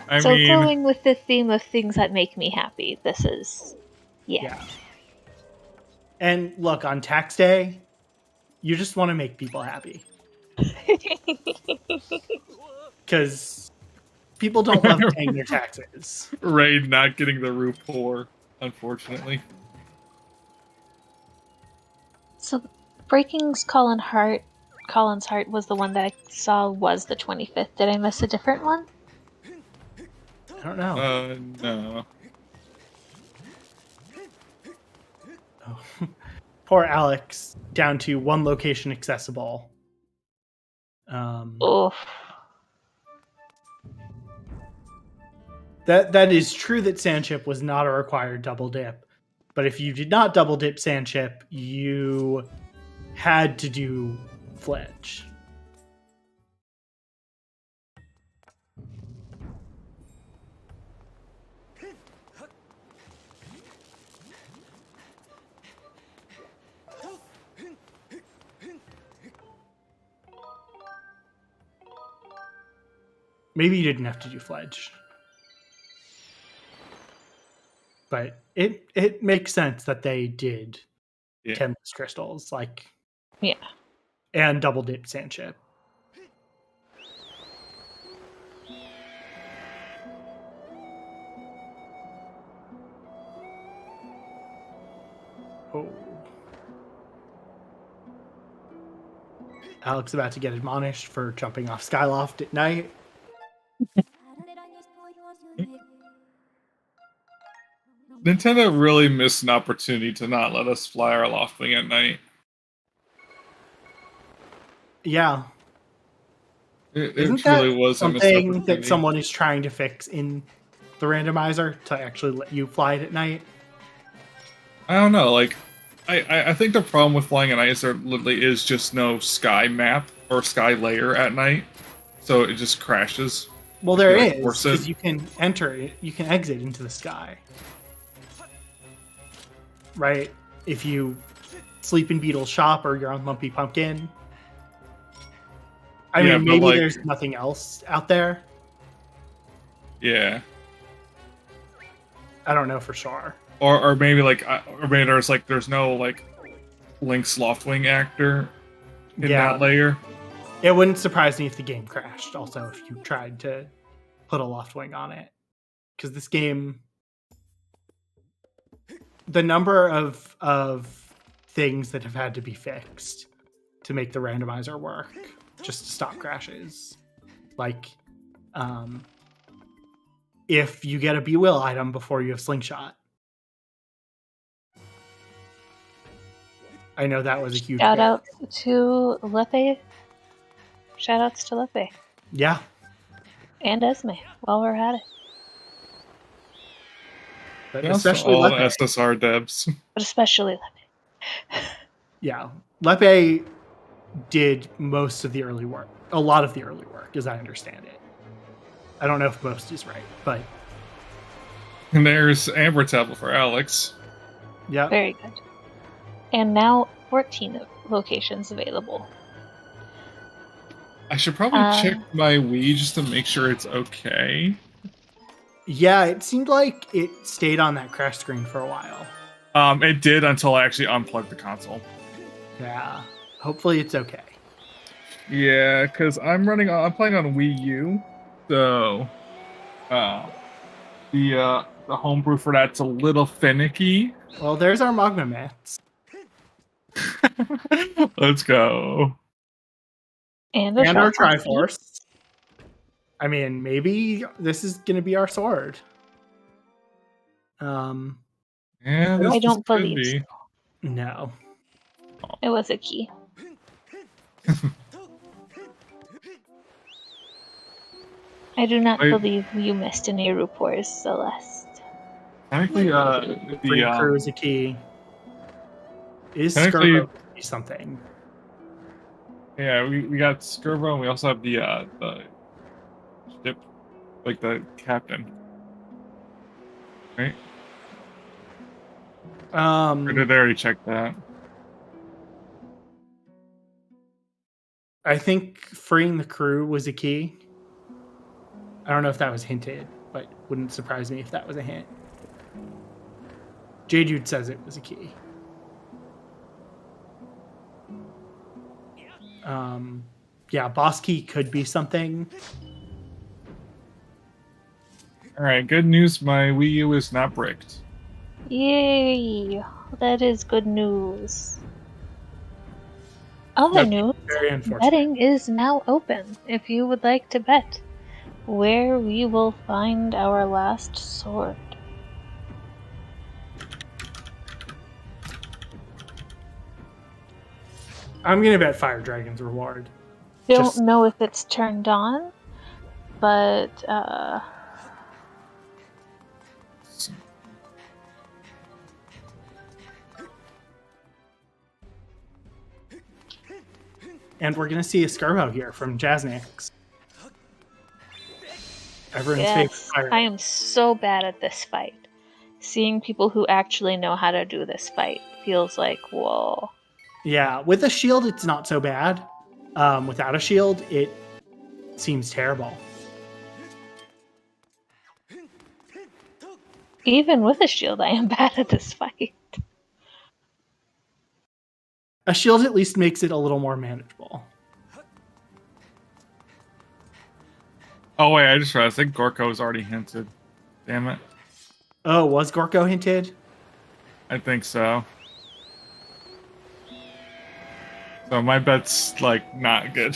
I mean, going with the theme of things that make me happy, this is... Yeah. And look, on tax day, you just want to make people happy. Because people don't love paying their taxes. Raid not getting the RuPoor, unfortunately. So, Breaking's Colin's Heart was the one that I saw was the 25th. Did I miss a different one? I don't know. No. Oh. Poor Alex, down to one location accessible. Oof. That is true that Sandchip was not a required double dip. But if you did not double dip Sandchip, you had to do Fledge. Maybe you didn't have to do Fledge. But it makes sense that they did 10 crystals, like and double dip sandship. Oh. Alex about to get admonished for jumping off Skyloft at night. Nintendo really missed an opportunity to not let us fly our Loftwing at night. Yeah. It Isn't truly that was something that someone is trying to fix in the randomizer to actually let you fly it at night? I don't know. Like, I think the problem with flying at night is there literally is just no sky map or sky layer at night, so it just crashes. Well, there is, force because it. you can enter, you can exit into the sky. Right? If you sleep in Beetle's shop or you're on Lumpy Pumpkin. I mean, maybe like, there's nothing else out there. Yeah. I don't know for sure. Or maybe like, or maybe there's no like Link's Loftwing actor in that layer. It wouldn't surprise me if the game crashed. Also, if you tried to put a Loftwing on it, because this game, the number of things that have had to be fixed to make the randomizer work, just to stop crashes, like if you get a B-Will item before you have Slingshot. I know that was a huge Shout out to Lepe. Shout outs to Lepe. Yeah. And Esme, while we're at it. But Yeah, especially all Lepe. the SSR devs. But especially Lepe. Yeah. Lepe did most of the early work. A lot of the early work, as I understand it. I don't know if most is right, but... And there's Amber Tablet for Alex. Yeah. Very good. And now 14 locations available. I should probably check my Wii just to make sure it's okay. Yeah, it seemed like it stayed on that crash screen for a while. It did until I actually unplugged the console. Yeah. Hopefully it's okay. Yeah, because I'm playing on Wii U, so the homebrew for that's a little finicky. Well, there's our Magna Mats. Let's go. And our Triforce. I mean, maybe this is going to be our sword. Yeah, I don't believe so. No. It was a key. I do not believe you missed any Rupors, Celeste. Technically, the crew is a key. Is Skirbo something? Yeah, we got Skirbo, and we also have the ship, like the captain. Right? Or did they already check that? I think freeing the crew was a key. I don't know if that was hinted, but wouldn't surprise me if that was a hint. J-Jude says it was a key. Yeah, boss key could be something. Alright, good news, my Wii U is not bricked. Yay! That is good news. Other news, betting is now open if you would like to bet where we will find our last sword. I'm gonna bet Fire Dragon's reward. Don't know if it's turned on, but and we're gonna see a Skirbo here from Jaznix. Everyone's favorite pirate. I am so bad at this fight. Seeing people who actually know how to do this fight feels like, whoa. Yeah, with a shield, it's not so bad. Without a shield, it seems terrible. Even with a shield, I am bad at this fight. A shield at least makes it a little more manageable. Oh wait, I just realized. I think Gorko was already hinted. Damn it. Oh, was Gorko hinted? I think so. So my bet's like not good.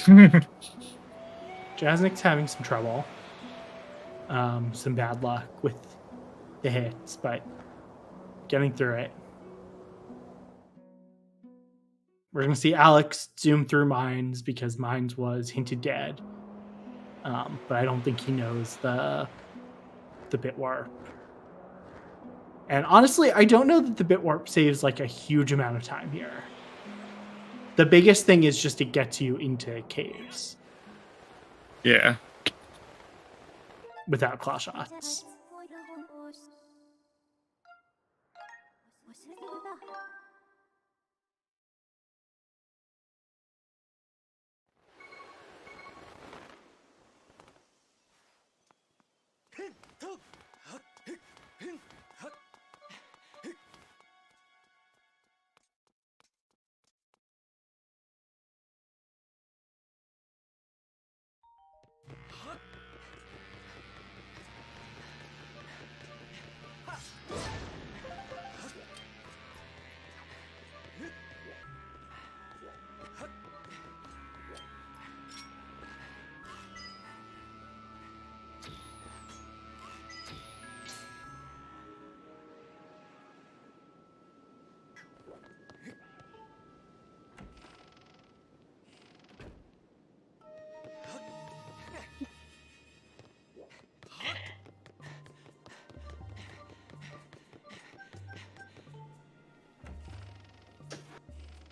Jasnik's having some trouble. Some bad luck with the hits, but getting through it. We're going to see Alex zoom through Mines because Mines was hinted dead. But I don't think he knows the bit warp. And honestly, I don't know that the bit warp saves like a huge amount of time here. The biggest thing is just to get you into caves Yeah. without claw shots.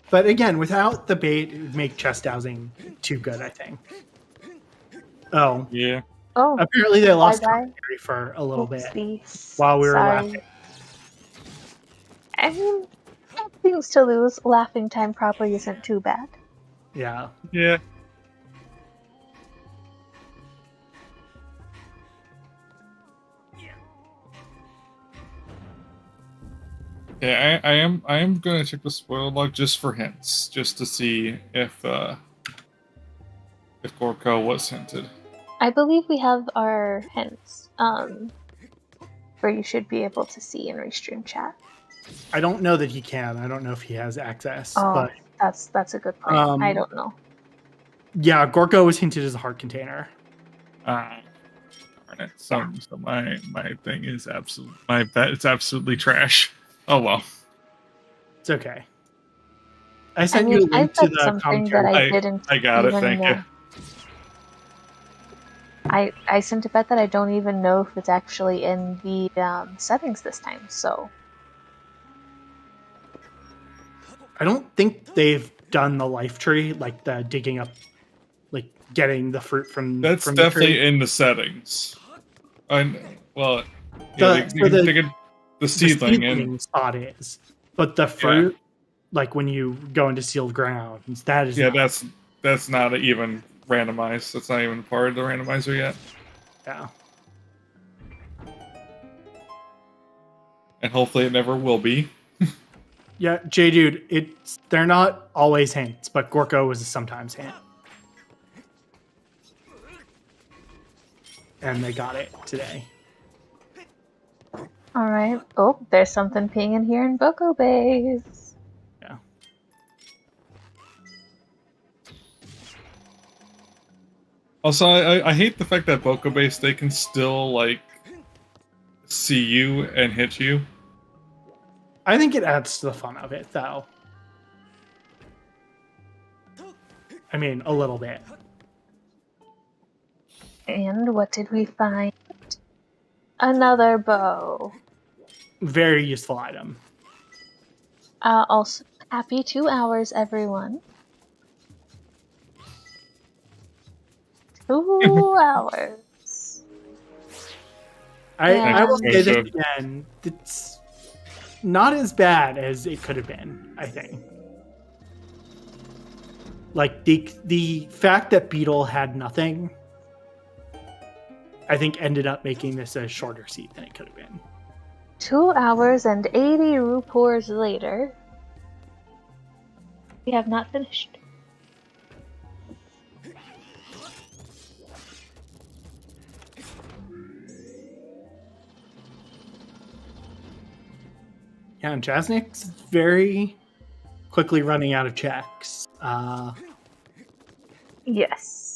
But again, without the bait, it would make chest dowsing too good, I think. Oh, Yeah. Oh, apparently they lost Bye-bye. commentary for a little bit oopsies. while we were Sorry. laughing. I mean, things to lose. Laughing time probably isn't too bad. Yeah. Yeah. Yeah, I am gonna check the spoiler log just for hints, just to see if Gorko was hinted. I believe we have our hints, where you should be able to see in Restream chat. I don't know that he can. I don't know if he has access. Oh, But that's a good point. I don't know. yeah, Gorko was hinted as a heart container. Darn it. So my thing is my bet is absolutely trash. Oh well. It's okay. I sent you a I link to said the something that commentary. I didn't. I got it, even, thank you. I sent a bet that I don't even know if it's actually in the settings this time. So I don't think they've done the life tree, like the digging up, like getting the fruit from. That's from definitely the tree. in the settings. Well, The- yeah, the- they could the seedling the and seedling spot is, but the fruit, like when you go into sealed grounds, that is. yeah, not. that's not even randomized. That's not even part of the randomizer yet. Yeah. And hopefully it never will be. Yeah, J Dude, they're not always hints, but Gorko was a sometimes hint. And they got it today. all right. Oh, there's something pinging here in Boko Base. Yeah. Also, I hate the fact that Boko Base, they can still like see you and hit you. I think it adds to the fun of it, though. I mean, a little bit. And what did we find? Another bow. Very useful item. Also, happy 2 hours, everyone. 2 hours. I will say this Good. again. It's not as bad as it could have been, I think. Like, the fact that Beetle had nothing, I think ended up making this a shorter seat than it could have been. 2 hours and 80 rupees later, we have not finished. Yeah, and Jasnik's very quickly running out of checks. Yes.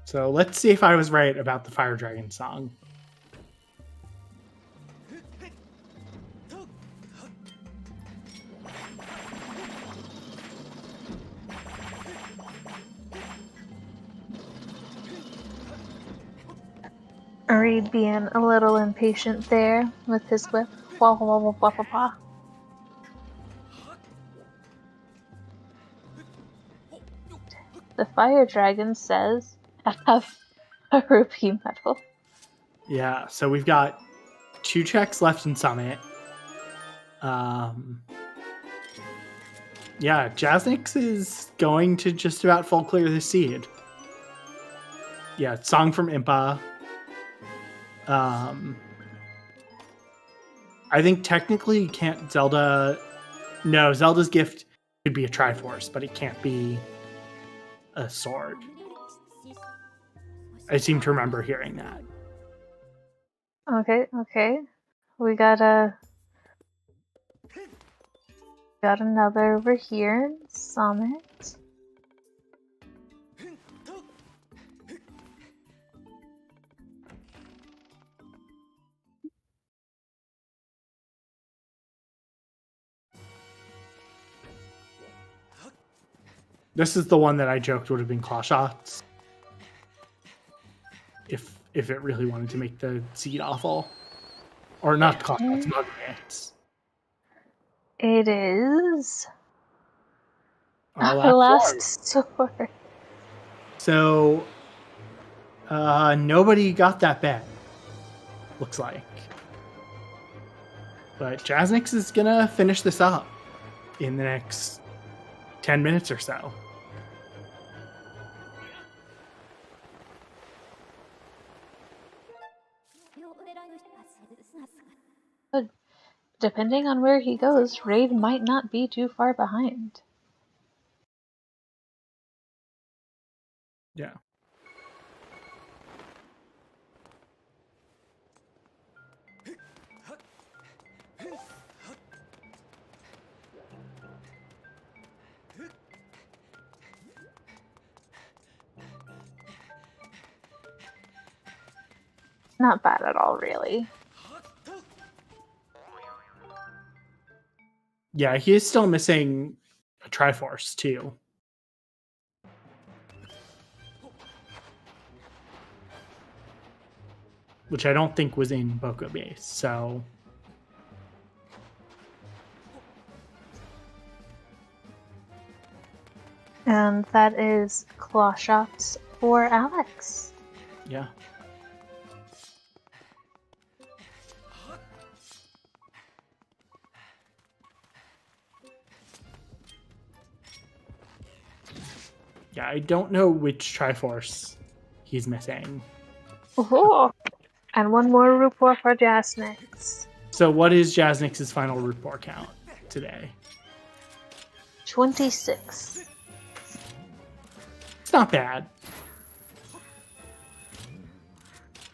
So let's see if I was right about the Fire Dragon song. Reed being a little impatient there with his whip. Wah, wah, wah, wah, wah, wah. The fire dragon says, I have a rupee medal. Yeah, so we've got 2 checks left in Summit. Yeah, Jasnix is going to just about full clear the seed. Yeah, song from Impa. I think technically you can't Zelda... No, Zelda's gift could be a Triforce, but it can't be a sword. I seem to remember hearing that. Okay. We got another over here in Summit. This is the one that I joked would have been claw shots. If it really wanted to make the seed awful. Or not claw shots, not hits. It is Our our last last sword. So, nobody got that bet. Looks like. But Jasnix is gonna finish this up in the next 10 minutes or so. Depending on where he goes, Raid might not be too far behind. Yeah. Not bad at all, really. Yeah, he is still missing a Triforce, too. Which I don't think was in Boko Base, so... And that is claw shots for Alex. Yeah. Yeah, I don't know which Triforce he's missing. Oh, and one more Rupor for Jasnix. So what is Jasnix's final Rupor count today? 26. It's not bad.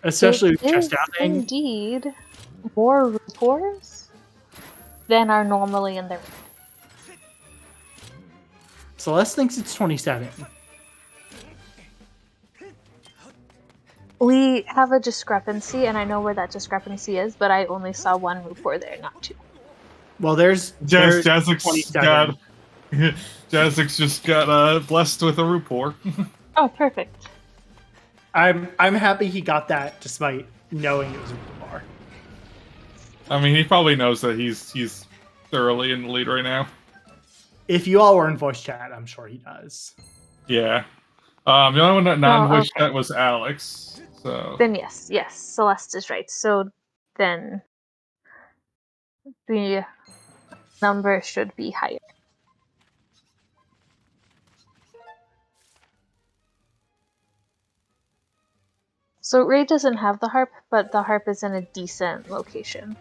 Especially with chest out thing. Indeed more Rupors than are normally in the raid. Celeste thinks it's 27. We have a discrepancy, and I know where that discrepancy is, but I only saw one Rupor there, not 2. Well, there's Jasnix 27. Jasnix just got blessed with a Rupor. Oh, perfect. I'm happy he got that despite knowing it was a Rupor. I mean, he probably knows that he's thoroughly in the lead right now. If you all were in voice chat, I'm sure he does. Yeah. The only one that non-voice okay. chat was Alex. So Then yes, Celeste is right. So then the number should be higher. So Ray doesn't have the harp, but the harp is in a decent location.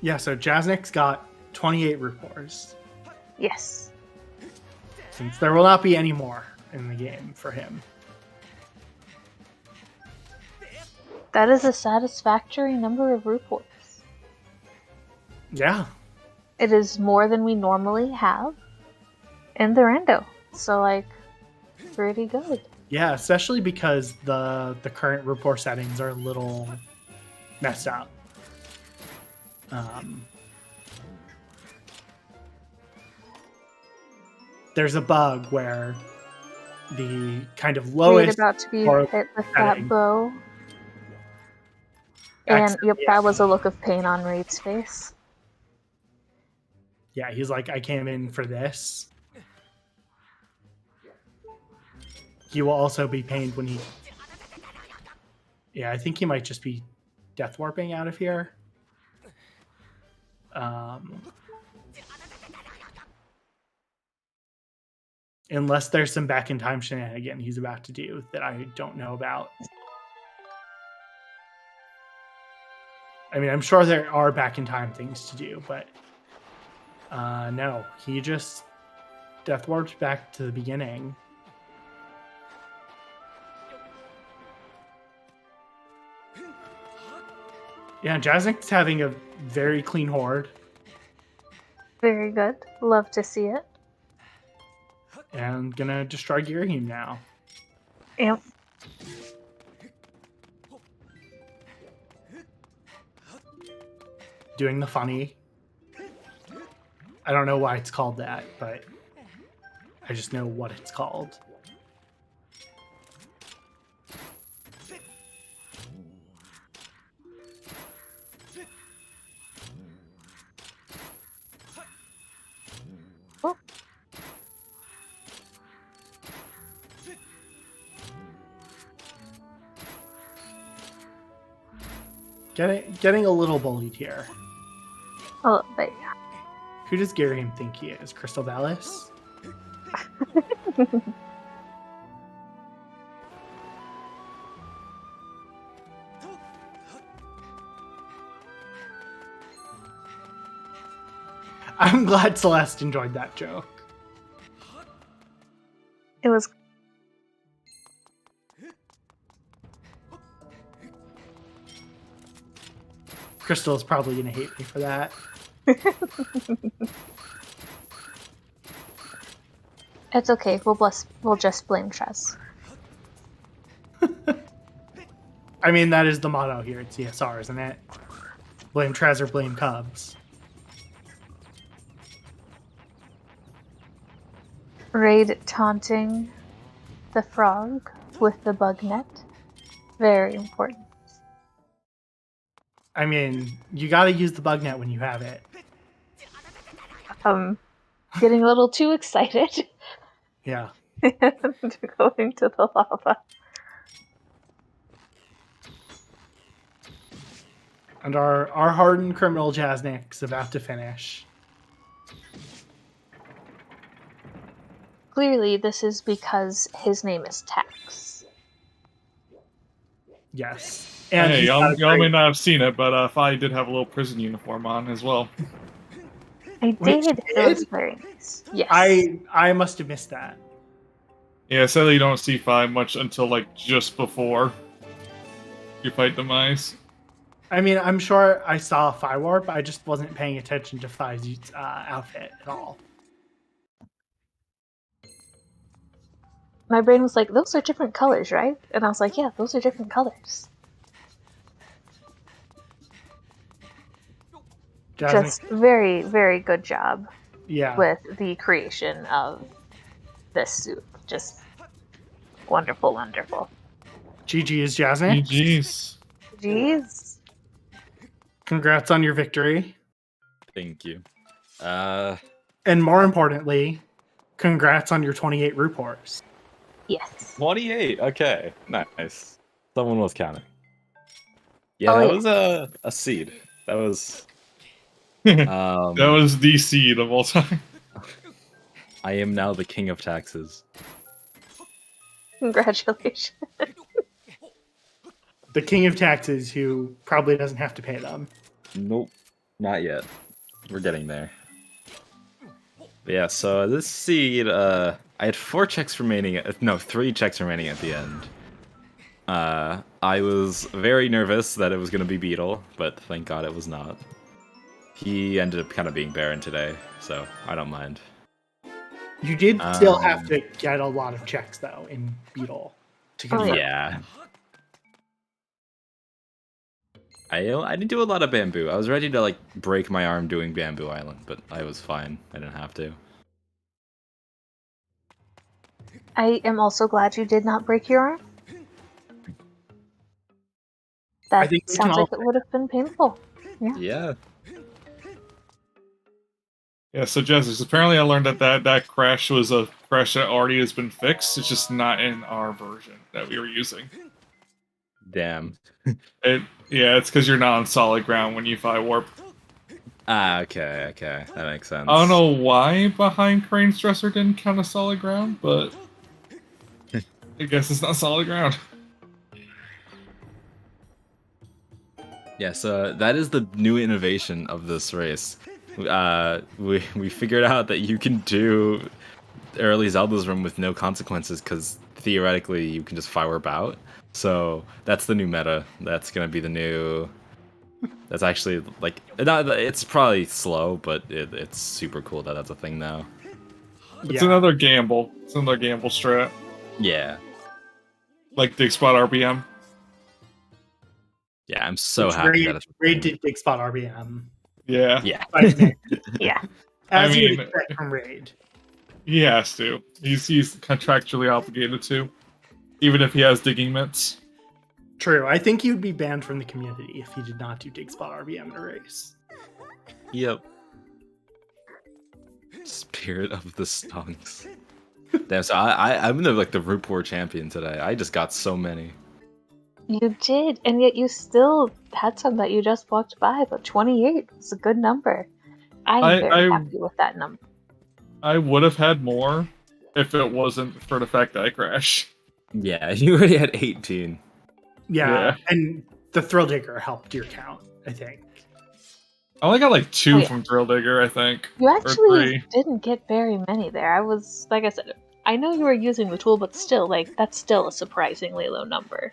Yeah, so Jasnik's got 28 rupees. Yes. Since there will not be any more in the game for him. That is a satisfactory number of rupees. Yeah. It is more than we normally have in the rando. So, like, pretty good. Yeah, especially because the current rupor settings are a little messed up. There's a bug where the kind of lowest about to be or hit with setting. that bow. And Accidentally yep, that was a look of pain on Reed's face. Yeah, he's like, I came in for this. He will also be pained when he... Yeah, I think he might just be death warping out of here. Unless there's some back in time shenanigan he's about to do that I don't know about. I mean, I'm sure there are back in time things to do, but no, he just death warped back to the beginning. Yeah, Jasnik's having a very clean horde. Very good. Love to see it. And gonna destroy Girahim now. Yep. Doing the funny. I don't know why it's called that, but I just know what it's called. Oh. Getting a little bullied here. A little bit, yeah. Who does Girahim think he is? Crystal Dallas? I'm glad Celeste enjoyed that joke. It was... Crystal is probably going to hate me for that. It's okay. We'll just blame Trez. I mean, that is the motto here at CSR, isn't it? Blame Trez or blame Cubs. Raid taunting the frog with the bug net. Very important. I mean, you got to use the bug net when you have it. Getting a little too excited. Yeah. Going to the lava. And our hardened criminal Jasnik's about to finish. Clearly, this is because his name is Tax. Yes. And hey, he's y'all got a may great- not have seen it, but Fi did have a little prison uniform on as well. I Wait, did. you It was did? very nice. Yes. I must have missed that. Yeah, sadly you don't see Fi much until like just before you fight the mice. I mean, I'm sure I saw Phi Warp. I just wasn't paying attention to Phi's outfit at all. My brain was like, those are different colors, right? And I was like, yeah, those are different colors. Jasnik, Just very, very good job yeah. with the creation of this suit. Just wonderful, wonderful. GG is Jasnik. GG's. Jeez. Congrats on your victory. Thank you. And more importantly, congrats on your 28 rupees. Yes. 28. Okay, nice. Someone was counting. Yeah, Oh, that yeah. was a seed. That was. That was the seed of all time. I am now the king of taxes. Congratulations. The king of taxes who probably doesn't have to pay them. Nope, not yet. We're getting there. But yeah, so this seed, I had 4 checks remaining. No, 3 checks remaining at the end. I was very nervous that it was going to be Beetle, but thank God it was not. He ended up kind of being barren today, so I don't mind. You did still have to get a lot of checks, though, in Beetle. To confirm. Yeah. I didn't do a lot of bamboo. I was ready to, like, break my arm doing Bamboo Island, but I was fine. I didn't have to. I am also glad you did not break your arm. I That think we can sounds all like it would have been painful. Yeah. Yeah, so Jessica, apparently I learned that crash was a crash that already has been fixed. It's just not in our version that we were using. Damn. It's because you're not on solid ground when you fly warp. Ah, okay. That makes sense. I don't know why behind Crane's dresser didn't count as solid ground, but I guess it's not solid ground. Yeah, so that is the new innovation of this race. We figured out that you can do early Zelda's room with no consequences because theoretically you can just fire warp out. So that's the new meta. That's gonna be the new. That's actually like it's probably slow, but it's super cool that that's a thing now. It's another gamble. It's another gamble strat. Yeah. Like dig spot RBM. Yeah, I'm so happy that it's Raid did big spot RBM. Yeah. Yeah. Yeah. As I you mean- would expect from Raid. He has to. He's contractually obligated to. Even if he has digging mitts. True. I think you'd be banned from the community if you did not do dig spot RBM in a race. Yep. Spirit of the Stonks. Damn, so I'm the Root War champion today. I just got so many. You did, and yet you still had some that you just walked by, but 28 is a good number. I'm very happy with that number. I would have had more if it wasn't for the fact that I crashed. Yeah, you already had 18. Yeah, and the Thrill Digger helped your count, I think. I only got like 2 from Drill Digger, I think. You or actually 3. didn't get very many there. I was, like I said, I know you were using the tool, but still, like, that's still a surprisingly low number.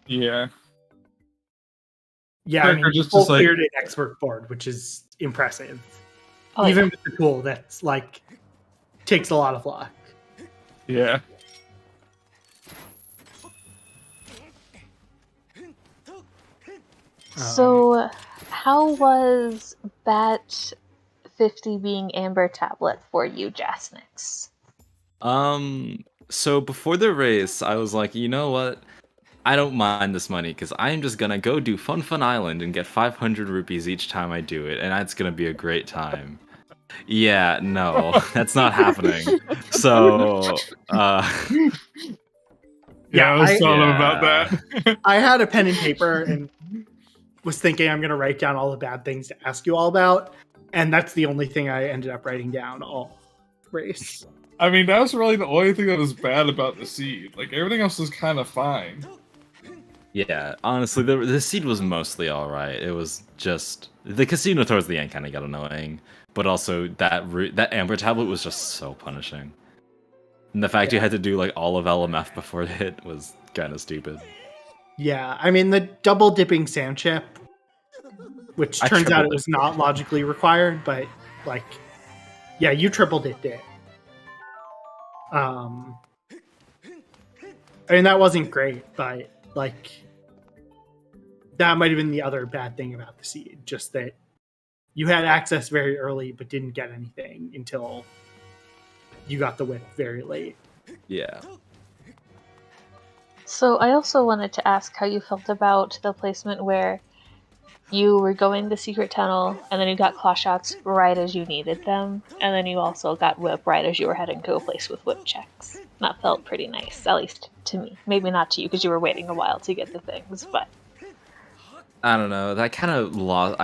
Yeah. Yeah, I mean, just full like- cleared an expert board, which is impressive. Oh, Even with the tool, that's like takes a lot of luck. Yeah. So, how was Bat 50 being Amber Tablet for you, Jasnix? So before the race, I was like, you know what? I don't mind this money because I'm just gonna go do Fun Island and get 500 rupees each time I do it, and that's gonna be a great time. Yeah, no, that's not happening. So, Yeah, I was telling him about that. I had a pen and paper and was thinking I'm going to write down all the bad things to ask you all about, and that's the only thing I ended up writing down all race. I mean, that was really the only thing that was bad about the seed. Like, everything else was kind of fine. yeah, honestly, the seed was mostly alright. It was just the casino towards the end kind of got annoying, but also that Amber Tablet was just so punishing. And the fact you had to do like all of LMF before it hit was kind of stupid. Yeah, I mean, the double dipping sand chip, which I turns out tripled it was not logically required, but like, yeah, you triple dipped it. I mean, that wasn't great, but like, that might have been the other bad thing about the seed, just that you had access very early, but didn't get anything until you got the whip very late. Yeah. So I also wanted to ask how you felt about the placement where you were going the secret tunnel, and then you got claw shots right as you needed them, and then you also got whip right as you were heading to a place with whip checks. That felt pretty nice, at least to me. Maybe not to you, because you were waiting a while to get the things, but... I don't know. That kind of lost.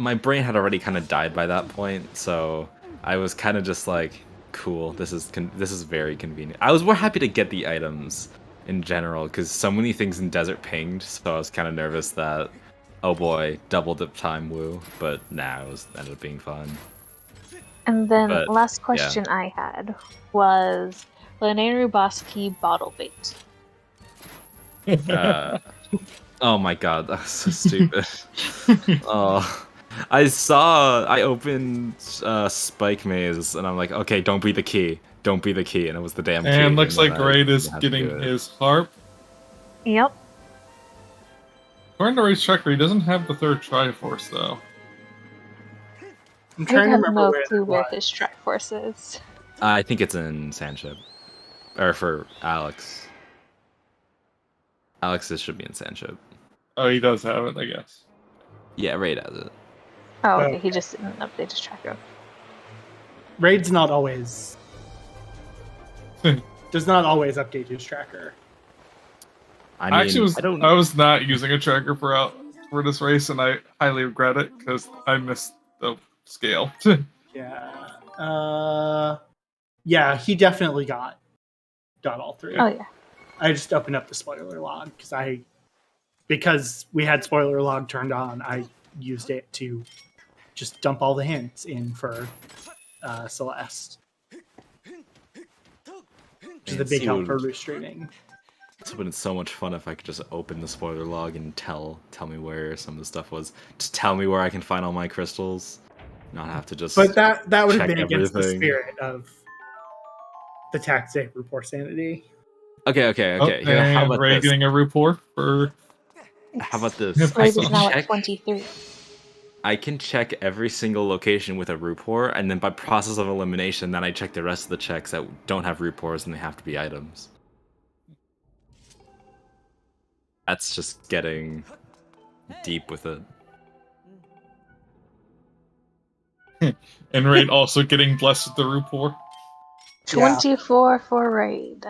My brain had already kind of died by that point, so I was kind of just like, "Cool, this is very convenient." I was more happy to get the items in general because so many things in Desert pinged, so I was kind of nervous that, oh boy, double dip time, woo. But nah, it ended up being fun. And then last question I had was Lenaru boss key bottle bait. Oh my god, that was so stupid. Oh, I opened Spike Maze, and I'm like, okay, don't be the key. Don't be the key, and it was the damn key. And looks like Raid is getting his harp. Yep. According to Raid's tracker, he doesn't have the third Triforce, though. I'm trying to remember no clue where his Triforce is. I think it's in Sandship. Or for Alex. Alex's should be in Sandship. Oh, he does have it, I guess. Yeah, Raid has it. Oh, okay. He just didn't update his tracker. Raid's not always... does not always update his tracker. I mean, I was not using a tracker for this race, and I highly regret it, because I missed the scale. Yeah. Yeah, he definitely got all three. Oh, yeah. I just opened up the spoiler log because we had spoiler log turned on. I used it to just dump all the hints in for Celeste, which is a big help for streaming. This would have been so much fun if I could just open the spoiler log and tell me where some of the stuff was. Just tell me where I can find all my crystals. Not have to just. But that would have been everything. Against the spirit of the tax day report sanity. Okay. How about Ray getting a report for? How about this? Raid is now at 23. I can check every single location with a report, and then by process of elimination, then I check the rest of the checks that don't have reports and they have to be items. That's just getting deep with it. And Raid also getting blessed with the report. 24 for Raid.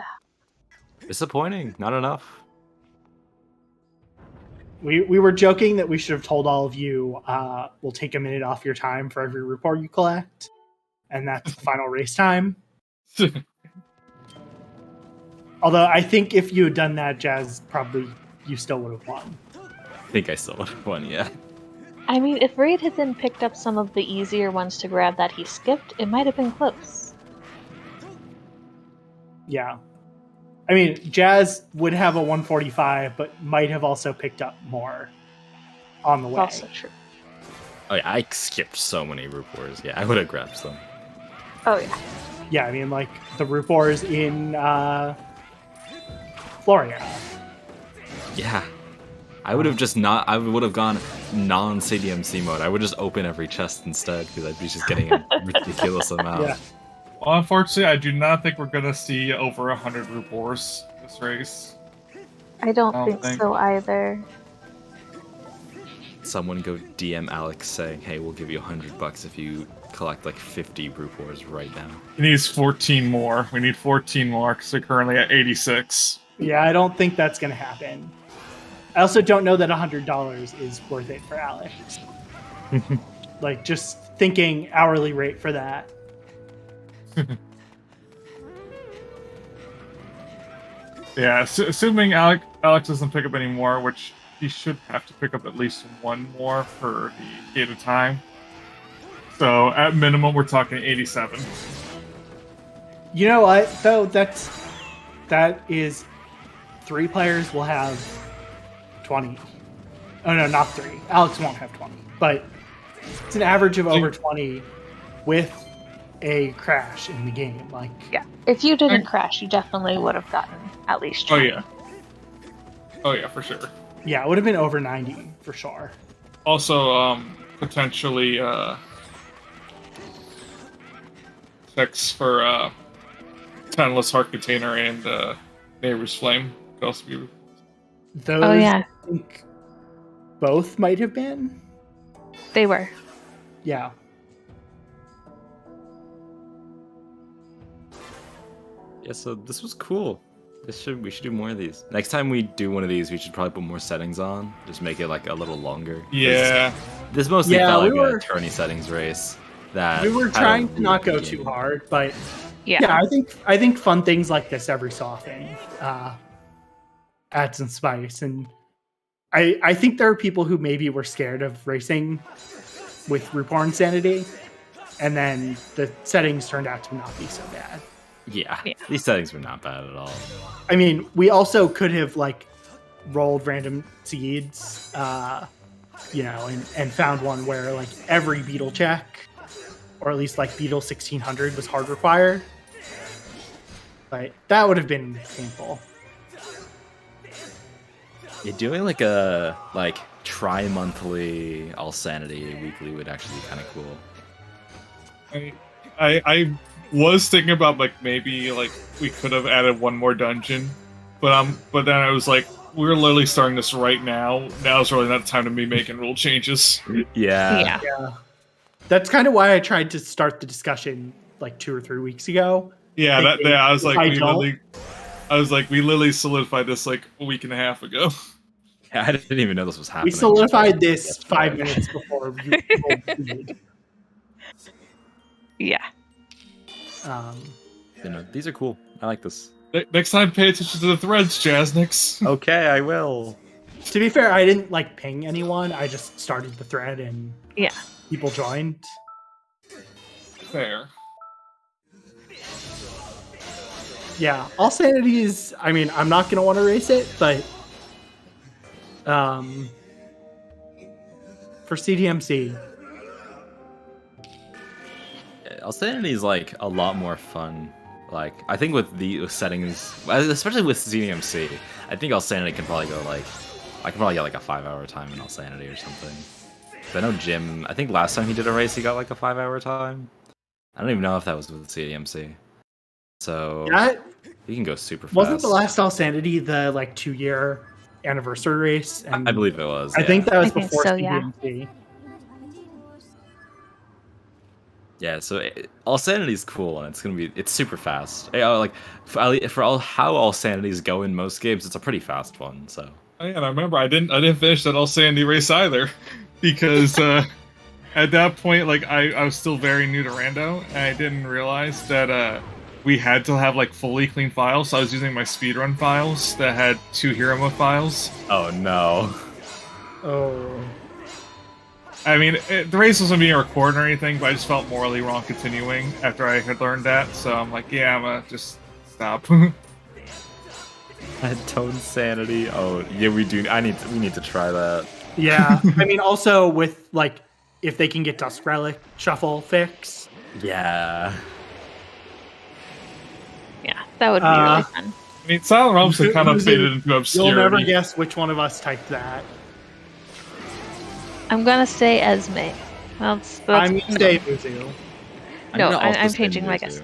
Disappointing. Not enough. We were joking that we should have told all of you, we'll take a minute off your time for every report you collect, and that's the final race time. Although I think if you had done that, Jazz, probably you still would have won. I think I still would have won, yeah. I mean, if Raid had then picked up some of the easier ones to grab that he skipped, it might have been close. Yeah. I mean, Jazz would have a 145, but might have also picked up more on the way. Also true. Oh yeah, I skipped so many reports. Yeah, I would have grabbed some. Oh yeah. Yeah, I mean, like the reports in Florida. Yeah. I would have just not. I would have gone non-CDMC mode. I would just open every chest instead because I'd be just getting a ridiculous amount. Yeah. Well, unfortunately, I do not think we're gonna see over 100 reports this race. I don't think so either. Someone go DM Alex saying, "Hey, we'll give you $100 if you collect like 50 reports right now." He needs 14 more. We need 14 more because we're currently at 86. Yeah, I don't think that's going to happen. I also don't know that $100 is worth it for Alex. Like, just thinking hourly rate for that. Yeah, assuming Alex doesn't pick up any more, which he should have to pick up at least one more per the gate of time. So at minimum, we're talking 87. You know what? Though that is 3 players will have 20. Oh no, not 3. Alex won't have 20, but it's an average of over 20 with a crash in the game. Like, yeah, if you didn't crash, you definitely would have gotten at least 20. Oh yeah, for sure. Yeah, it would have been over 90 for sure. Also, potentially checks for Tenless Heart Container and Neighbor's Flame could also be. Those, oh yeah, I think both might have been. They were. Yeah. Yeah, so this was cool. We should do more of these. Next time we do one of these, we should probably put more settings on. Just make it like a little longer. 'Cause Yeah. This mostly Yeah, felt we like were- a tourney settings race. That We were had a trying to really not go good too game. hard, but Yeah. yeah, I think fun things like this every so often add some spice. And I think there are people who maybe were scared of racing with RuPaul Insanity, and then the settings turned out to not be so bad. Yeah, Yeah. these settings were not bad at all. I mean, we also could have like rolled random seeds, and found one where like every beetle check, or at least like beetle 1600 was hard required. But that would have been painful. Yeah, doing like a tri-monthly all sanity weekly would actually be kind of cool. I was thinking about like maybe like we could have added one more dungeon, but then I was like, we're literally starting this right now. Now's really not the time to be making rule changes. Yeah. Yeah. That's kind of why I tried to start the discussion like 2 or 3 weeks ago. Yeah, I was like, we literally solidified this like a week and a half ago. I didn't even know this was happening. We solidified this Yesterday. 5 minutes before you rolled the seed. Yeah. These are cool. I like this. Next time, pay attention to the threads, Jasnix. Okay, I will. To be fair, I didn't like ping anyone. I just started the thread and Yeah. people joined. Fair. Yeah, all sanity is. I mean, I'm not gonna want to race it, but for CDMC, All sanity is like a lot more fun. Like I think with the settings, especially with CDMC, I think all sanity can probably go like I can probably get like a 5-hour time in all sanity or something. I know Jim. I think last time he did a race, he got like a 5-hour time. I don't even know if that was with CDMC. So that he can go super fast. wasn't the last all sanity the like 2-year anniversary race. And I believe it was. I yeah. think that was I think before so, yeah. CDMC. Yeah, so all sanity is cool and it's super fast. Like for how all sanities go in most games, it's a pretty fast one. So Oh, yeah, and I remember I didn't finish that all sandy race either, because at that point, like I was still very new to Rando, and I didn't realize that we had to have like fully clean files. So I was using my speedrun files that had 2 hero mode files. oh no. Oh, I mean, the race wasn't being recorded or anything, but I just felt morally wrong continuing after I had learned that. So I'm like, yeah, I'm gonna just stop. Tone sanity. Oh yeah, we do. We need to try that. yeah. I mean, also with like if they can get Dusk Relic shuffle fix. Yeah. Yeah. That would be really fun. I mean, Silent Realms had kind of Who's faded in- into You'll obscurity. never guess which one of us typed that. I'm gonna say Esme. Well, that's I'm no. gonna say Uzu. No, gonna also I'm say changing my Mizu. guess.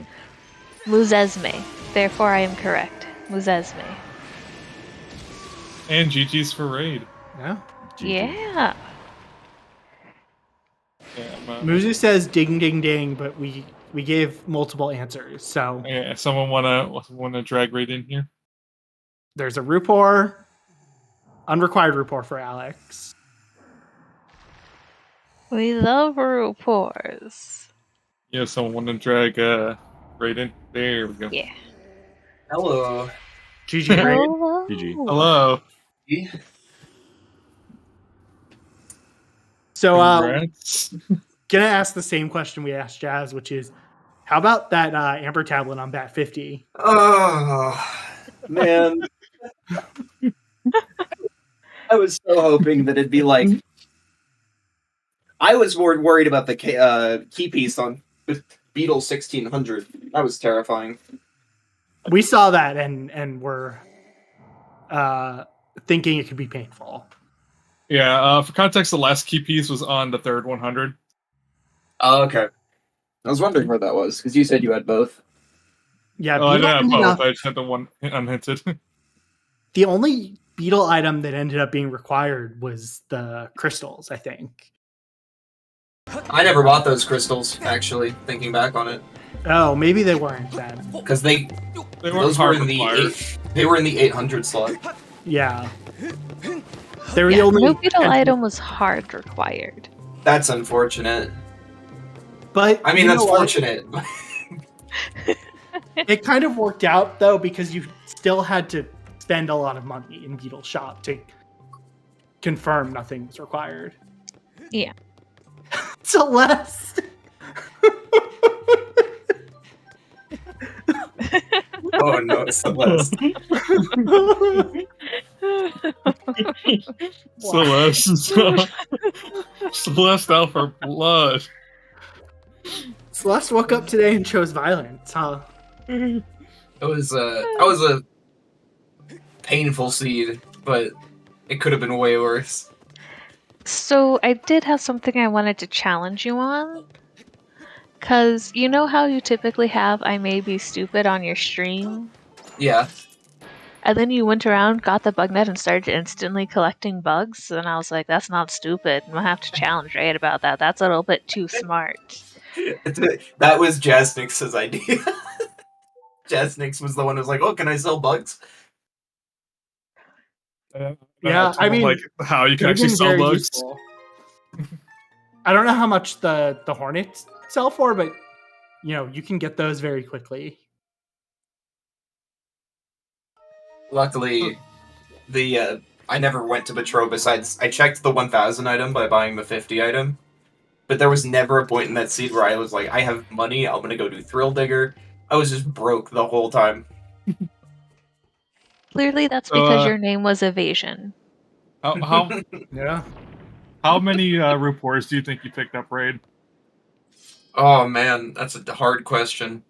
Muzesme. Therefore, I am correct. Muzesme. And GG's for raid. Yeah. GG. Yeah. Yeah, Muzu says ding ding ding, but we gave multiple answers. So yeah, someone wanna drag raid in here? there's a Rupor, unrequired Rupor for Alex. We love reports. Yeah, someone wanna drag raid in? There we go. Yeah. Hello. GG, right? Hello. GG. Hello. So Congrats. gonna ask the same question we asked Jazz, which is, how about that Amber tablet on Bat 50? Oh, man. I was so hoping that it'd be like. I was more worried about the key piece on Beetle 1600. That was terrifying. We saw that and were thinking it could be painful. Yeah, for context, the last key piece was on the third 100. Oh, okay. I was wondering where that was, because you said you had both. Yeah, Oh, I Beetle didn't have ended both. up- I just had the one unhinted. the only Beetle item that ended up being required was the crystals, I think. I never bought those crystals, actually, thinking back on it. Oh, maybe they weren't then. Because They weren't those were hard in the required. they were in the 800 slot. Yeah. They were the Yeah, only. no beetle item was hard required. That's unfortunate. But I mean, you that's know what? fortunate. It kind of worked out though because you still had to spend a lot of money in Beetle Shop to confirm nothing was required. Yeah. Celeste. Oh no, Celeste. Celeste out for blood. Celeste woke up today and chose violence, huh? It was a painful seed, but it could have been way worse. So I did have something I wanted to challenge you on. Cause you know how you typically have I may be stupid on your stream? Yeah. And then you went around, got the bug net, and started instantly collecting bugs, and I was like, that's not stupid. I'm gonna have to challenge Raid about that. That's a little bit too smart. That was Jasnix's idea. Jasnix was the one who was like, "Oh, can I sell bugs?" Yeah, I mean, like how you can They've actually been sell very bugs. useful. I don't know how much the Hornets sell for, but you can get those very quickly. Luckily, I never went to Betro. Besides, I checked the 1000 item by buying the 50 item, but there was never a point in that seed where I was like, "I have money. I'm gonna go do Thrill Digger." I was just broke the whole time. Clearly, that's because your name was Evasion. How Yeah. how many reports do you think you picked up, Raid? Oh man, that's a hard question.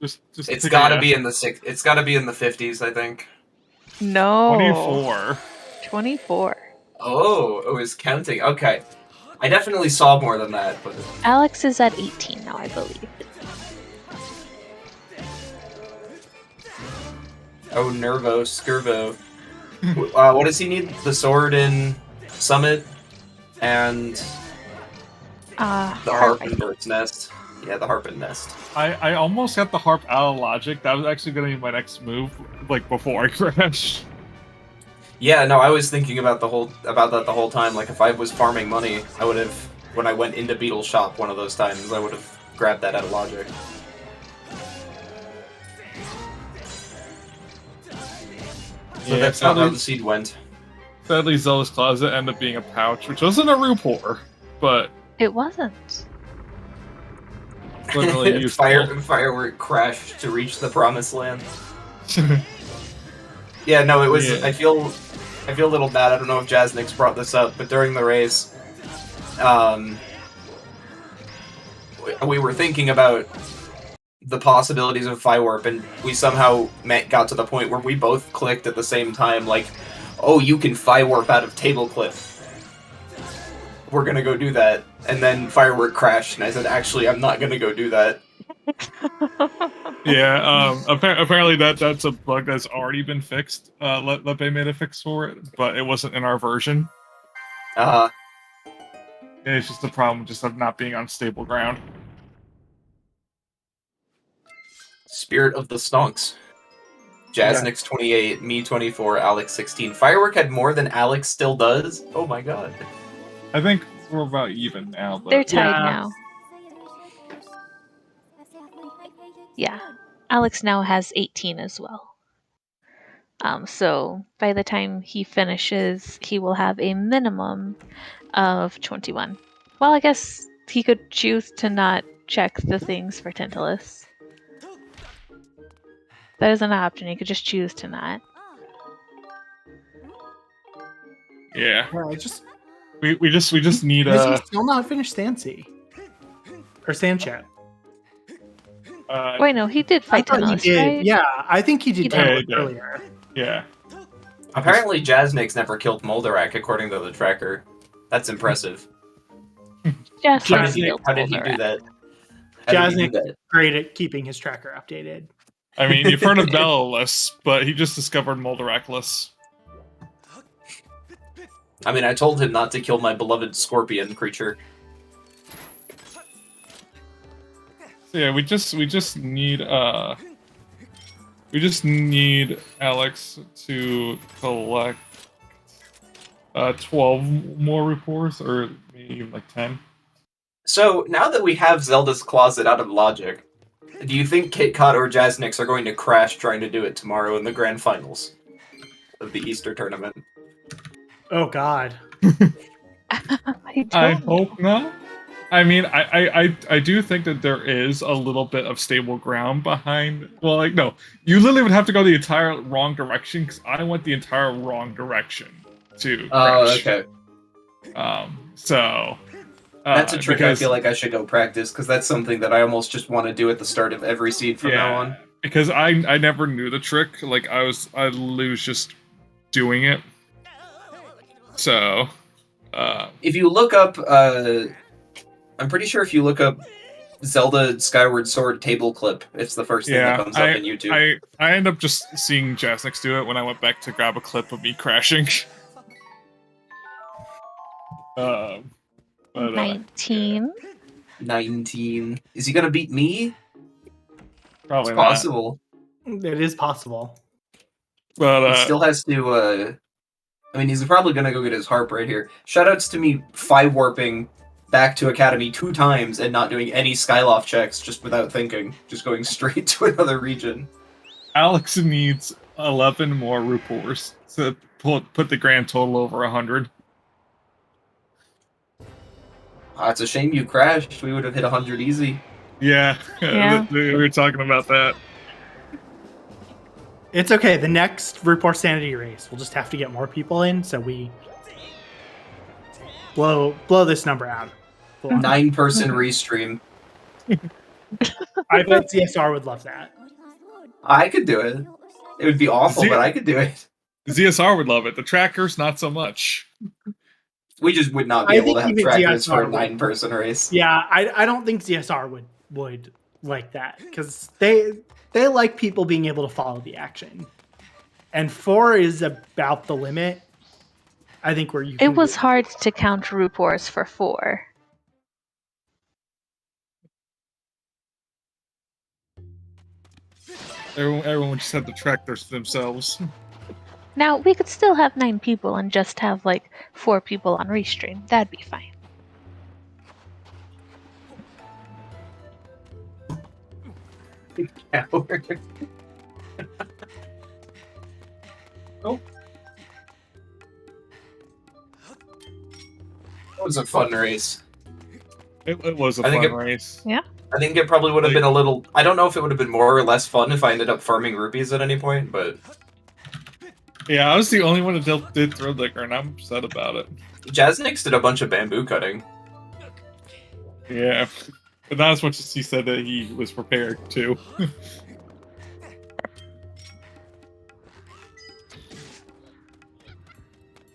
Just It's take a got to guess. be in the It's got to be in the 50s, I think. No. 24. 24. Oh, it was counting. Okay, I definitely saw more than that, but Alex is at 18 now, I believe. oh, Nervo, Skirvo. What does he need? The sword in Summit and the harp in Bird's Nest. Yeah, the harp and nest. I almost got the harp out of logic. That was actually going to be my next move, like before I crashed. Yeah, no, I was thinking about that the whole time. Like, if I was farming money, I would have, when I went into Beetle Shop one of those times, I would have grabbed that out of logic. But that's not how the seed went. Sadly, Zelda's closet ended up being a pouch, which wasn't a Rupor, but It wasn't. literally useful. Firework crashed to reach the promised land. Yeah, no, it was. Yeah. I feel a little bad. I don't know if Jasnix brought this up, but during the race, we were thinking about the possibilities of Firewarp, and we somehow got to the point where we both clicked at the same time, like, "Oh, you can Firewarp out of Table Cliff. We're gonna go do that." And then Firework crashed, and I said, "Actually, I'm not gonna go do that." Yeah, apparently that's a bug that's already been fixed. Lepe made a fix for it, but it wasn't in our version. It's just a problem just of not being on stable ground. Spirit of the Stonks. Jasnix 28, me 24, Alex 16. Firework had more than Alex still does? Oh my god. I think we're about even now. But They're tied Yeah. now. Yeah. Alex now has 18 as well. So by the time he finishes, he will have a minimum of 21. Well, I guess he could choose to not check the things for Tantalus. That is an option. He could just choose to not. yeah, I just we just need Does a. he still not finish Sansi? Or Sanchat? Wait, no, he did fight thought he Tantalus, did. right? Yeah, I think he did He did. Tantalus Yeah, he did. earlier. Yeah, Apparently Jasnix never killed Moldarak according to the tracker. That's impressive. Just How like did he do Boulder. that? How did he do Jasmine- that? Great at keeping his tracker updated. I mean you've heard of Belloless, but he just discovered Moldareckless. I mean, I told him not to kill my beloved scorpion creature. So yeah, we just need Alex to collect 12 more reports, or maybe even like 10. So now that we have Zelda's Closet out of logic, do you think KitKat or Jaznix are going to crash trying to do it tomorrow in the grand finals of the Easter tournament? Oh God. I hope not. I mean, I do think that there is a little bit of stable ground behind. Well, like, no, you literally would have to go the entire wrong direction, because I went the entire wrong direction to crash. Oh, okay. So That's a trick because, I feel like I should go practice, because that's something that I almost just want to do at the start of every seed from now on. Because I never knew the trick. Like, I'd lose just doing it. So if you look up I'm pretty sure if you look up Zelda Skyward Sword table clip, it's the first thing that comes up in YouTube. I end up just seeing Jaznix do it when I went back to grab a clip of me crashing. But, 19. 19. Is he gonna beat me? Probably It's not. possible. It is possible. But He still has to, I mean, he's probably gonna go get his harp right here. Shoutouts to me warping back to Academy 2 times and not doing any Skyloft checks just without thinking. Just going straight to another region. Alex needs 11 more Rupors to put the grand total over 100. It's a shame you crashed. We would have hit 100 easy. Yeah. We were talking about that. It's okay. The next Report Sanity race, we'll just have to get more people in, so we blow this number out. 9-person restream. I bet CSR would love that. I could do it. It would be awful, but I could do it. ZSR would love it. The trackers, not so much. We just would not be able to have trackers for a 9-person race. Yeah, I don't think ZSR would like that, because they like people being able to follow the action. And 4 is about the limit. I think where you It was hard to count Rupors for 4. Everyone would just have to track themselves. Now, we could still have 9 people and just have, like, 4 people on Restream. That'd be fine. Coward. Oh. That was a fun race. It was a fun race. Yeah. I think it probably would have been a little... I don't know if it would have been more or less fun if I ended up farming rupees at any point, but... Yeah, I was the only one that did Threadlicker, and I'm upset about it. Jaznix did a bunch of bamboo cutting. Yeah, but not as much as he said that he was prepared to.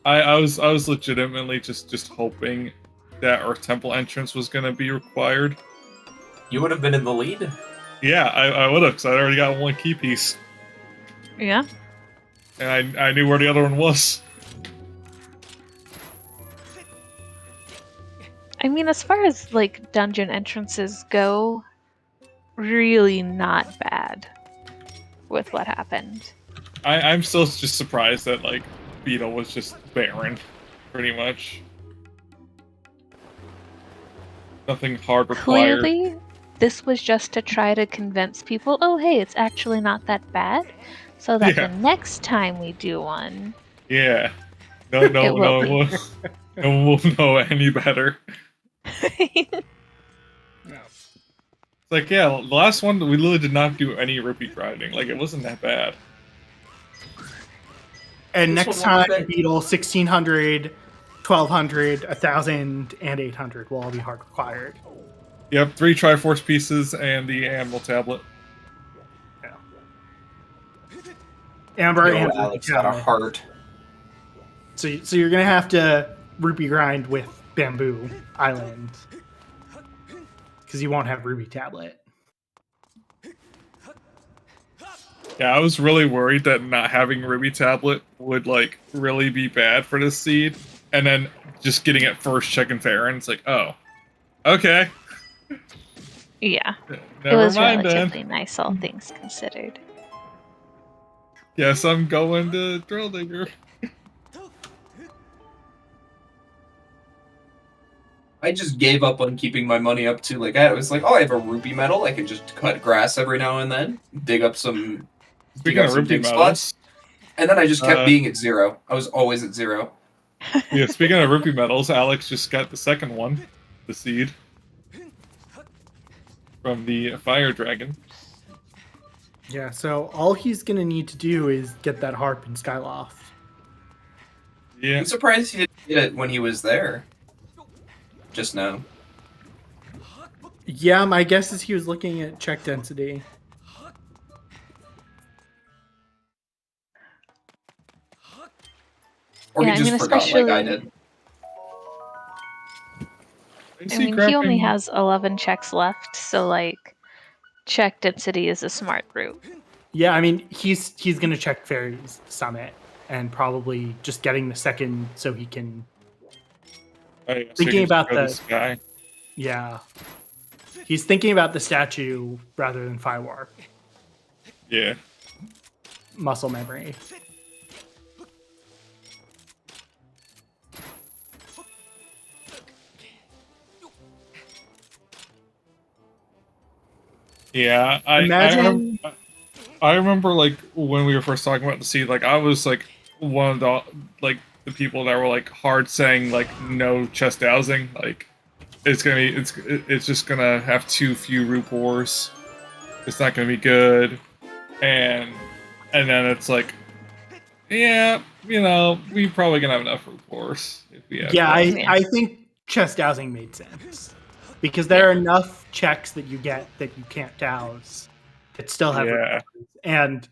I was legitimately just hoping that our temple entrance was going to be required. You would have been in the lead? Yeah, I would have, because I already got 1 key piece. Yeah. And I knew where the other one was. I mean, as far as, like, dungeon entrances go, really not bad with what happened. I'm still just surprised that, like, Beetle was just barren, pretty much. Nothing hard required. Clearly, this was just to try to convince people, oh, hey, it's actually not that bad, so that the next time we do one... Yeah. No one will know any better. It's like, yeah, the last one, we literally did not do any rupee grinding. Like, it wasn't that bad. And next time, Beetle, 1600, 1200, 1000, and 800 will all be hard required. Yep, 3 Triforce pieces and the Animal Tablet. Yeah. Amber and Alex got a heart. So you're going to have to rupee grind with Bamboo Island. Because you won't have Ruby Tablet. Yeah, I was really worried that not having Ruby Tablet would, like, really be bad for this seed. And then just getting it first check and fair, and it's like, oh. Okay. Yeah, it Never was mind relatively then. nice, all things considered. Guess I'm going to Drill Digger. I just gave up on keeping my money up to like I was like, oh, I have a rupee medal. I can just cut grass every now and then, dig up some Speaking of rupee dig medals, spots, and then I just kept being at 0. I was always at 0. yeah. Speaking of rupee medals, Alex just got the second one, the seed from the fire dragon. Yeah, so all he's gonna need to do is get that harp in Skyloft. Yeah. I'm surprised he didn't get it when he was there. Just now. Yeah, my guess is he was looking at check density. Or Yeah, he I just mean, forgot like I especially- did. I mean, he only has 11 checks left, so like, check density is a smart route. Yeah, I mean he's gonna check Fairy's Summit and probably just getting the second so he can. Thinking about the sky. Yeah, he's thinking about the statue rather than Fire Warp. Yeah. Muscle memory. Yeah, Imagine- I remember like when we were first talking about the seed, like I was like one of the people that were like hard saying like no chest dowsing, like it's just gonna have too few root pores, it's not gonna be good, and then it's like, yeah, you know, we probably gonna have enough root pores if we have. Yeah, I think chest dowsing made sense because there are enough checks that you get that you can't douse that still have root pores, and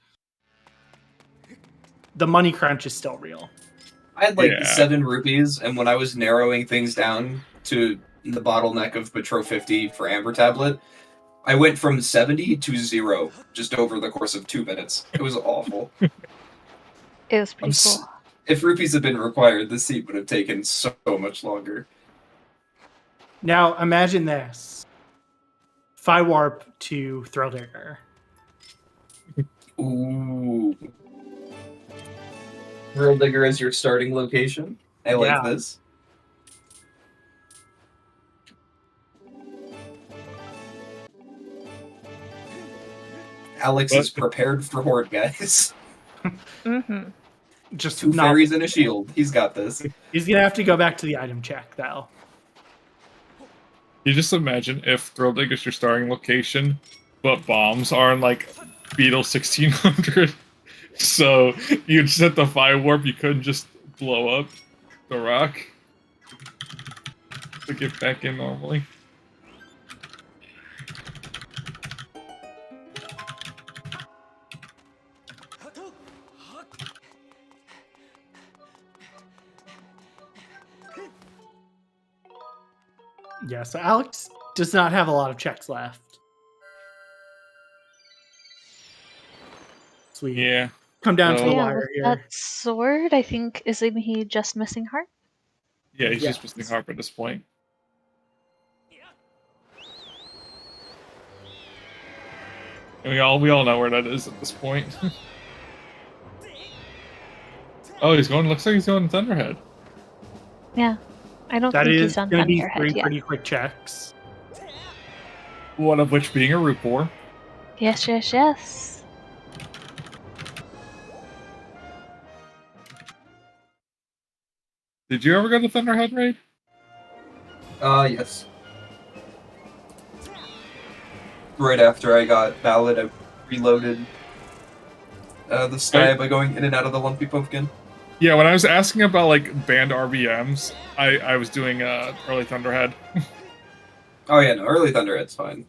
the money crunch is still real. I had like 7 rupees, and when I was narrowing things down to the bottleneck of Petro 50 for Amber Tablet, I went from 70 to 0 just over the course of 2 minutes. It was awful. It was pretty cool. If rupees had been required, this seat would have taken so much longer. Now imagine this: Fire Warp to Thrill Digger. Ooh. Thrill Digger as your starting location. I like this. Alex is prepared for Horde, guys. Mm-hmm. Just 2 fairies and a shield. He's got this. He's gonna have to go back to the item check, though. You just imagine if Thrill Digger's your starting location, but bombs are in like Beetle 1600. So you just hit the Fire Warp, you couldn't just blow up the rock to get back in normally. Yeah, so Alex does not have a lot of checks left. Sweet. Yeah. Come down to the Yeah, wire with here. that sword, I think, isn't he just missing heart? Yeah, he's just missing harp at this point. And we all know where that is at this point. Oh, looks like he's going Thunderhead. Yeah. I don't That think is he's on going to be Thunderhead 3 yet. pretty quick checks. One of which being a Rupor. Yes, yes, yes. Did you ever go to Thunderhead raid? Yes. Right after I got Valid, I reloaded the sky by going in and out of the Lumpy Pumpkin. Yeah, when I was asking about like banned RBMs, I was doing early Thunderhead. Oh yeah, no, early Thunderhead's fine.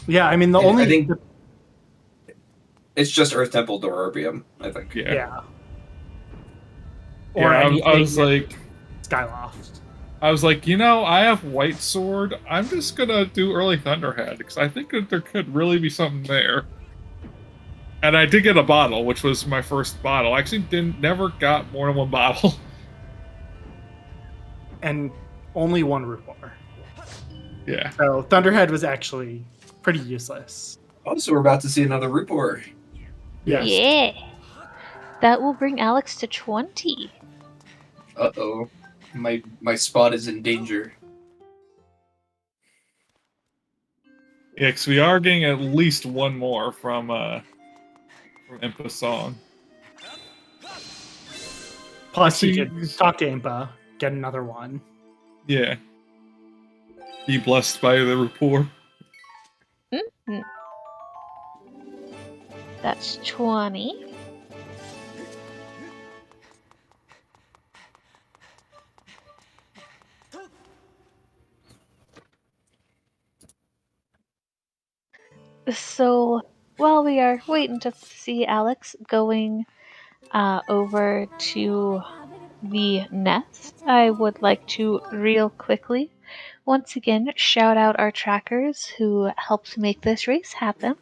Yeah, I mean I think it's just Earth Temple Door RBM, I think. Yeah. Or I was like Skyloft. I was like, you know, I have White Sword. I'm just gonna do early Thunderhead because I think that there could really be something there. And I did get a bottle, which was my first bottle. I actually never got more than one bottle. And only one Rupor. Yeah. So Thunderhead was actually pretty useless. Oh, so we're about to see another Rupor. Yes. Yeah. That will bring Alex to 20. Uh-oh. My spot is in danger. Yeah, because we are getting at least one more from Impa Song. Plus, you Actually, could talk to Impa, get another one. Yeah. Be blessed by the rapport. That's 20. So, while we are waiting to see Alex going over to the nest, I would like to real quickly once again shout out our trackers who helped make this race happen.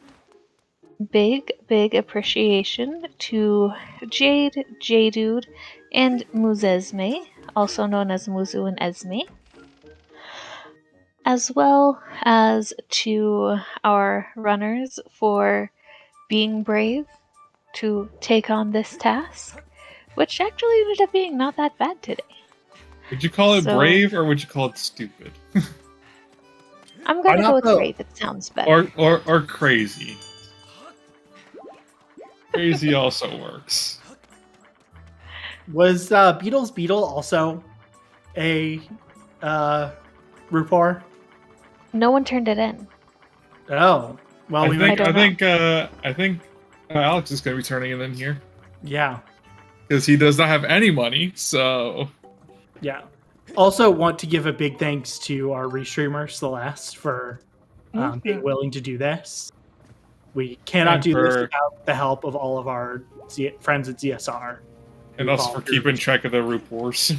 Big appreciation to Jade, J-Dude, and Muzesme, also known as Muzu and Esme, as well as to our runners for being brave to take on this task, which actually ended up being not that bad today. Would you call it So- brave or would you call it stupid? I'm gonna not go with though? brave, it sounds better. Or crazy. Crazy also works. Was Beetle's Beetle also a Rupor? No one turned it in. Oh, well, we might. don't I think Alex is going to be turning it in here Yeah, because he does not have any money. So yeah. Also, want to give a big thanks to our restreamer Celeste for being willing to do this. We cannot And do this for- without the help of all of our friends at ZSR. and who us for volunteered. keeping track of the reports.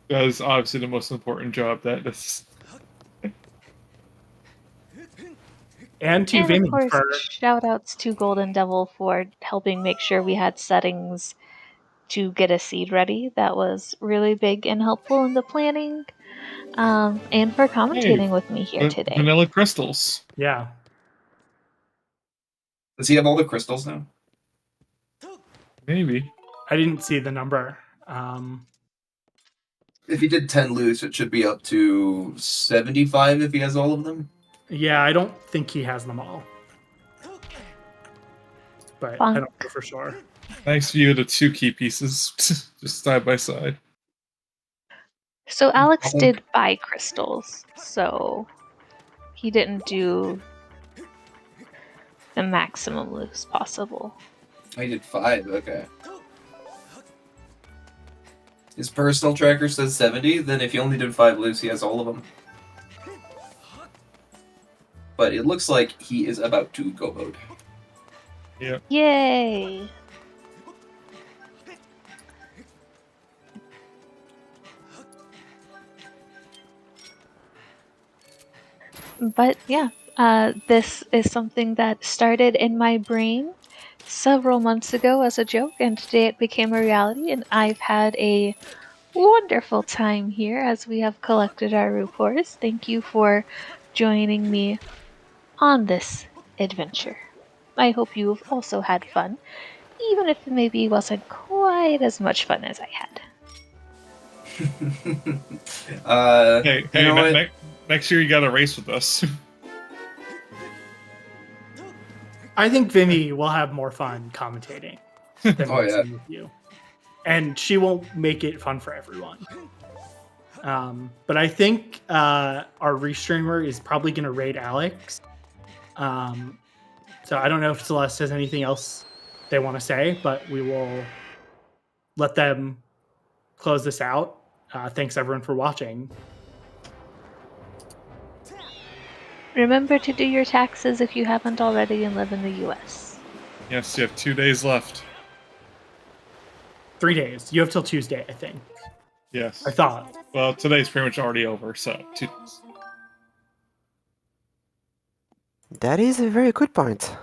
That is obviously the most important job that is. And to And Vimy of course, for shoutouts to Golden Devil for helping make sure we had settings to get a seed ready. That was really big and helpful in the planning. And for commentating with me here today. Vanilla crystals. yeah. Does he have all the crystals now? Maybe. I didn't see the number. If he did 10 loose, it should be up to 75 if he has all of them. Yeah, I don't think he has them all. But I don't know for sure. Nice view of the two key pieces, just side by side. So Alex did buy crystals, so he didn't do the maximum loose possible. I did 5, okay. His personal tracker says 70, then if he only did 5 loose, he has all of them. But it looks like he is about to go mode. Yeah. Yay! But yeah, this is something that started in my brain several months ago as a joke, and today it became a reality, and I've had a wonderful time here as we have collected our reports. Thank you for joining me on this adventure. I hope you've also had fun, even if it maybe wasn't quite as much fun as I had. Hey, you know what? next year you got to race with us. I think Vimy will have more fun commentating than Oh, racing yeah. with you. And she won't make it fun for everyone. But I think our restreamer is probably going to raid Alex. So I don't know if Celeste has anything else they want to say, but we will let them close this out. Thanks everyone for watching. Remember to do your taxes if you haven't already and live in the US. Yes, you have 2 days left. 3 days. You have till Tuesday, I think. Yes. I thought. Well, today's pretty much already over, so 2 days. That is a very good point.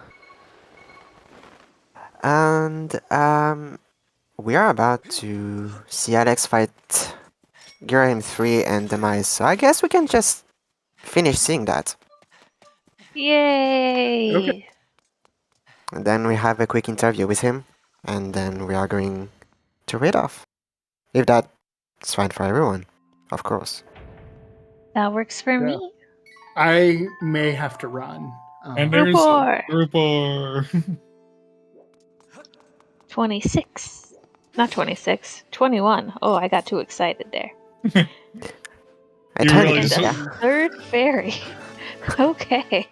And we are about to see Alex fight Giraim 3 and Demise, so I guess we can just finish seeing that. Yay! Okay. And then we have a quick interview with him, and then we are going to read off. If that's fine for everyone, of course. That works for Yeah. me. I may have to run. And there's Rupor. Rupor. 26. Not 26. 21. Oh, I got too excited there. A You tiny really bit, just- yeah. Third fairy. Okay.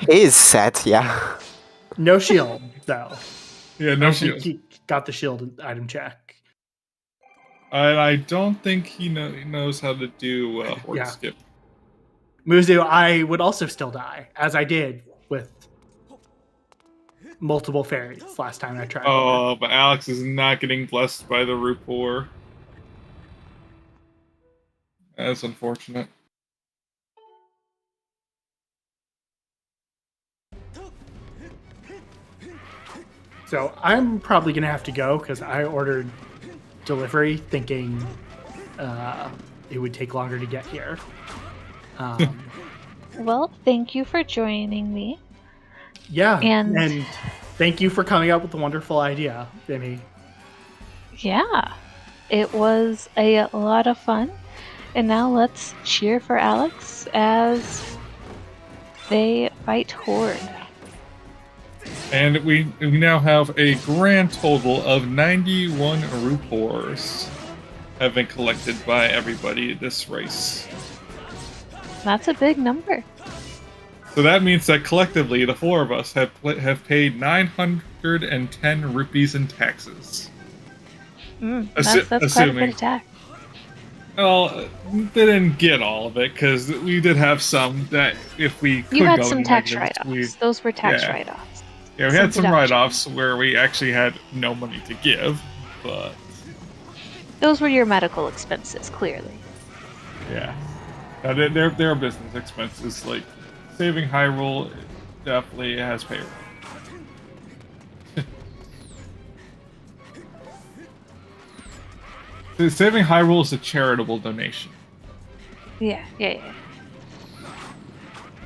He is set, yeah. No shield, though. Yeah, I no don't think shield. he got the shield item check. I don't think he knows how to do horde Yeah. skip. Muzu, I would also still die, as I did with multiple fairies last time I tried. Oh, but Alex is not getting blessed by the Rupor. That's unfortunate. So I'm probably going to have to go because I ordered delivery thinking it would take longer to get here. Well, thank you for joining me. Yeah, And- and thank you for coming up with a wonderful idea, Vinny. Yeah. It was a lot of fun. And now let's cheer for Alex as they fight Horde. And we now have a grand total of 91 Rupors have been collected by everybody this race. That's a big number. So that means that collectively, the four of us have paid 910 rupees in taxes. That's quite a assuming. bit of tax. Well, they didn't get all of it because we did have some that if we could You had go some into tax negatives, write-offs. Those were tax yeah. write-offs. Yeah, we some had some deductions. write-offs where we actually had no money to give, but Those were your medical expenses, clearly. yeah, they're business expenses. Like saving Hyrule definitely has payroll. Saving Hyrule is a charitable donation. Yeah.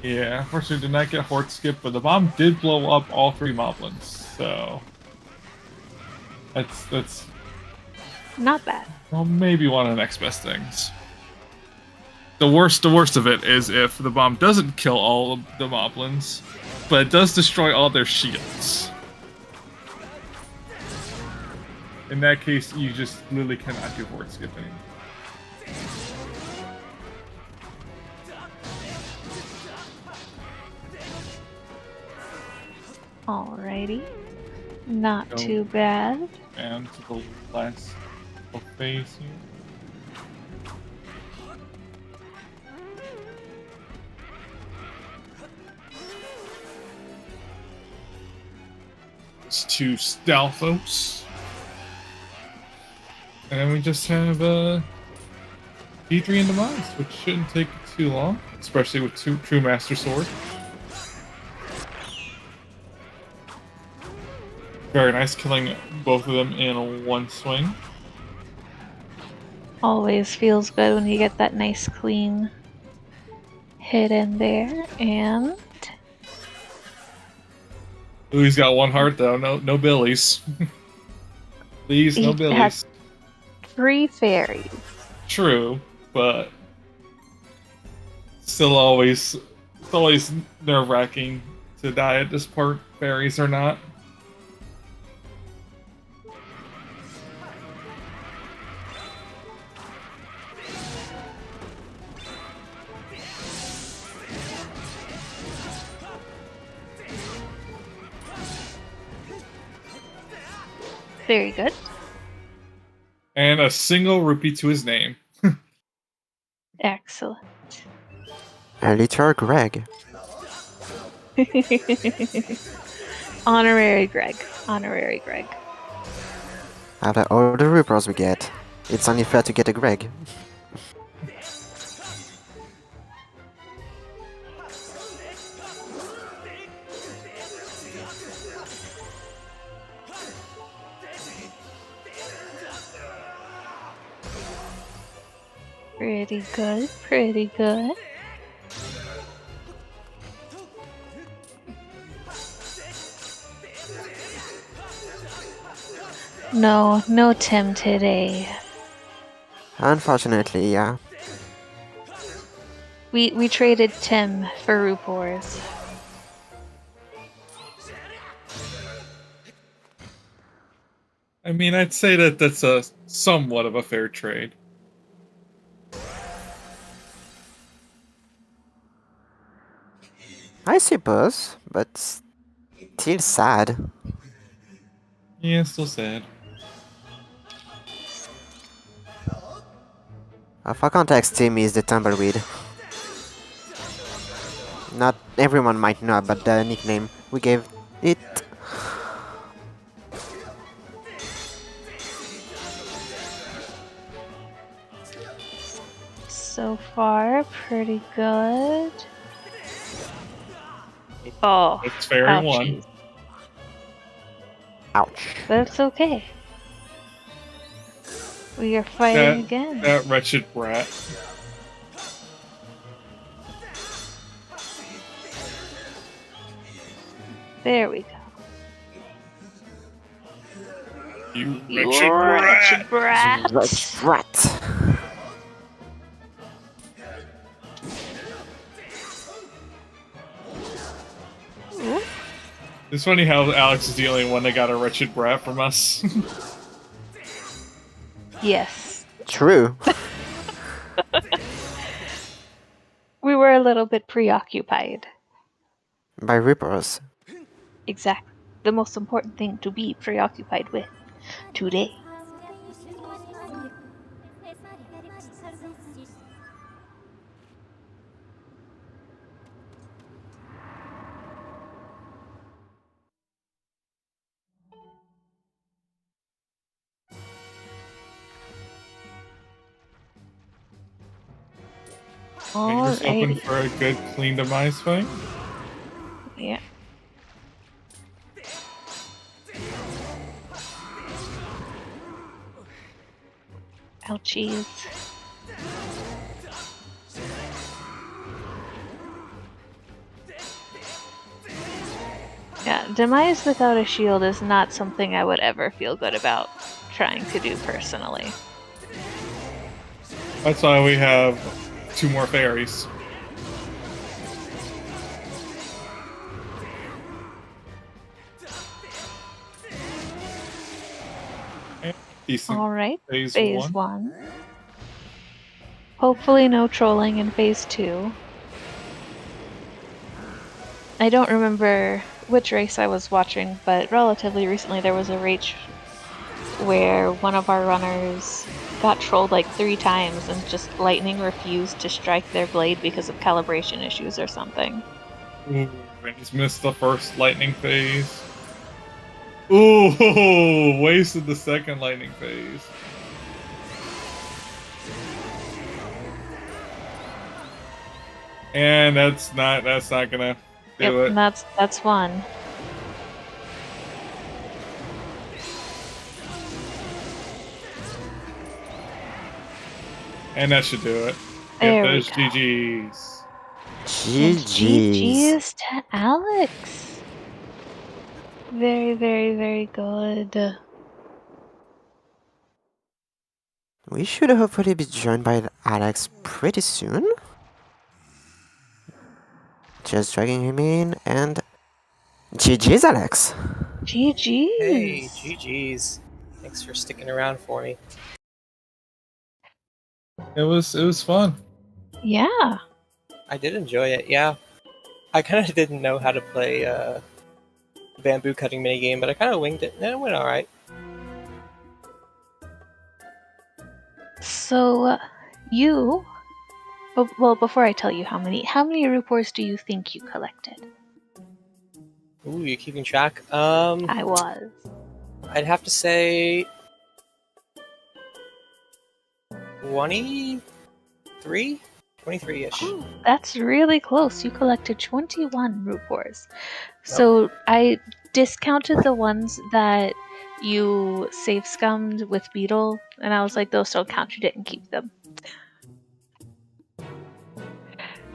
Yeah, unfortunately did not get Horde Skip, but the bomb did blow up all three moblins, so that's Not bad. well maybe one of the next best things. The worst of it is if the bomb doesn't kill all of the moblins, but it does destroy all their shields. In that case, you just literally cannot do Horde Skip anymore. Alrighty. Not Go. too bad. And to the last phase here. It's two Stalfos. And then we just have D3 and Demise, which shouldn't take too long, especially with True Master Sword. Very nice, killing both of them in one swing. Always feels good when you get that nice clean hit in there. And Ooh, he's got one heart though. No billies. Please, no He billies. has 3 fairies. True, but still always nerve-wracking to die at this part, fairies or not. Very good. And a single rupee to his name. Excellent. A little Greg. Honorary Greg. Honorary Greg. Out of all the Rupors we get, it's only fair to get a Greg. Pretty good, pretty good. No, no Tim today. Unfortunately, yeah. We traded Tim for Rupors. I mean, I'd say that that's a somewhat of a fair trade. I suppose, but still sad. Yeah, still sad. For context, Tim is the tumbleweed. Not everyone might know about the nickname we gave it. So far, pretty good. Oh, It's fair in one. ouchies. Ouch. But it's okay. We are fighting again. That wretched brat. There we go. You You wretched brat. wretched brat. Right, brat. Ooh. It's funny how Alex is the only one that got a wretched brat from us. Yes. True. We were a little bit preoccupied. By rippers. Exactly. The most important thing to be preoccupied with today. You're just hoping Alrighty. for a good, clean demise fight. Yeah. Ouchies. Yeah, demise without a shield is not something I would ever feel good about trying to do personally. That's why we have 2 more fairies. Decent. Alright, Phase phase 1. 1. Hopefully no trolling in phase 2. I don't remember which race I was watching, but relatively recently there was a race where one of our runners got trolled like 3 times and just lightning refused to strike their blade because of calibration issues or something. Ooh, and he's missed the first lightning phase. Ooh, wasted the second lightning phase. And that's not gonna do it. And that's one. And that should do it. There Get we those go. GGs. GG's. GG's to Alex. Very, very, very good. We should hopefully be joined by Alex pretty soon. Just dragging him in and GG's, Alex. GG's. Hey, GG's. Thanks for sticking around for me. It was fun. Yeah. I did enjoy it, yeah. I kind of didn't know how to play bamboo cutting minigame, but I kind of winged it, and it went alright. So, well, before I tell you how many Rupors do you think you collected? Ooh, you're keeping track? I was. I'd have to say 23? 23-ish. Oh, that's really close. You collected 21 Rupors. So I discounted the ones that you save scummed with Beetle, and I was like, those don't count, you didn't keep them.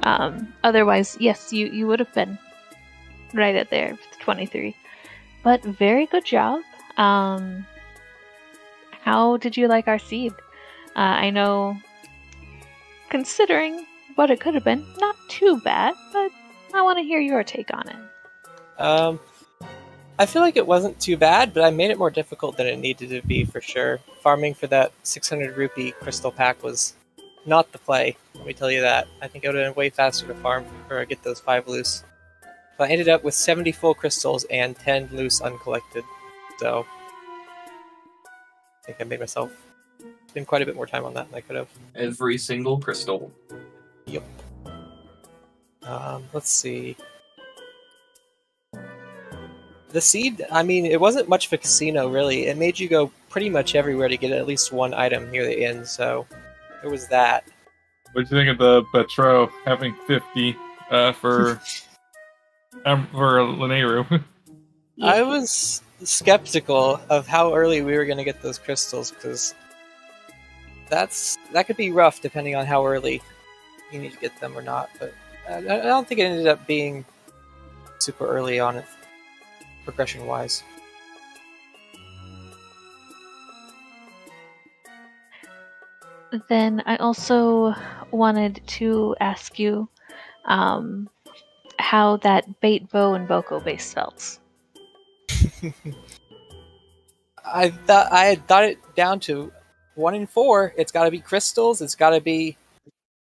Otherwise, yes, you would have been right at there with 23. But very good job. How did you like our seed? I know, considering what it could have been, not too bad, but I want to hear your take on it. I feel like it wasn't too bad, but I made it more difficult than it needed to be for sure. Farming for that 600 rupee crystal pack was not the play, let me tell you that. I think it would have been way faster to farm or get those 5 loose. But I ended up with 70 full crystals and 10 loose uncollected. So I think I made myself spend quite a bit more time on that than I could have. Every single crystal. Yep. Let's see. The seed, I mean, it wasn't much of a casino, really. It made you go pretty much everywhere to get at least one item near the end, so there was that. What do you think of the Betro having 50 for Lineru? I was skeptical of how early we were going to get those crystals, because that could be rough depending on how early you need to get them or not, but I don't think it ended up being super early on it, progression-wise. Then I also wanted to ask you how that bait bow and boko base felt. I had thought it down to 1 in 4. It's got to be crystals. It's got to be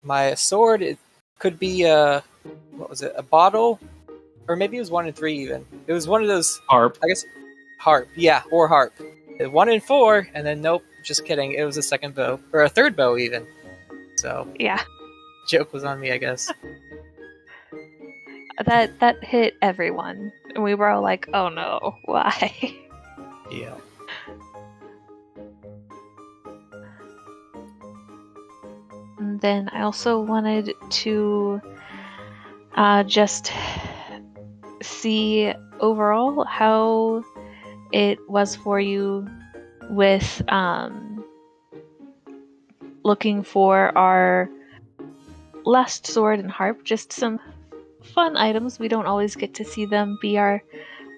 my sword. It could be what was it? A bottle, or maybe it was 1 in 3 even. It was one of those Harp. I guess harp. Yeah, or harp. 1 in 4, and then nope. Just kidding. It was a second bow, or a third bow even. So Yeah, joke was on me, I guess. that hit everyone, and we were all like, "Oh no, why?" Yeah. And then I also wanted to just see overall how it was for you with looking for our last sword and harp. Just some fun items. We don't always get to see them be our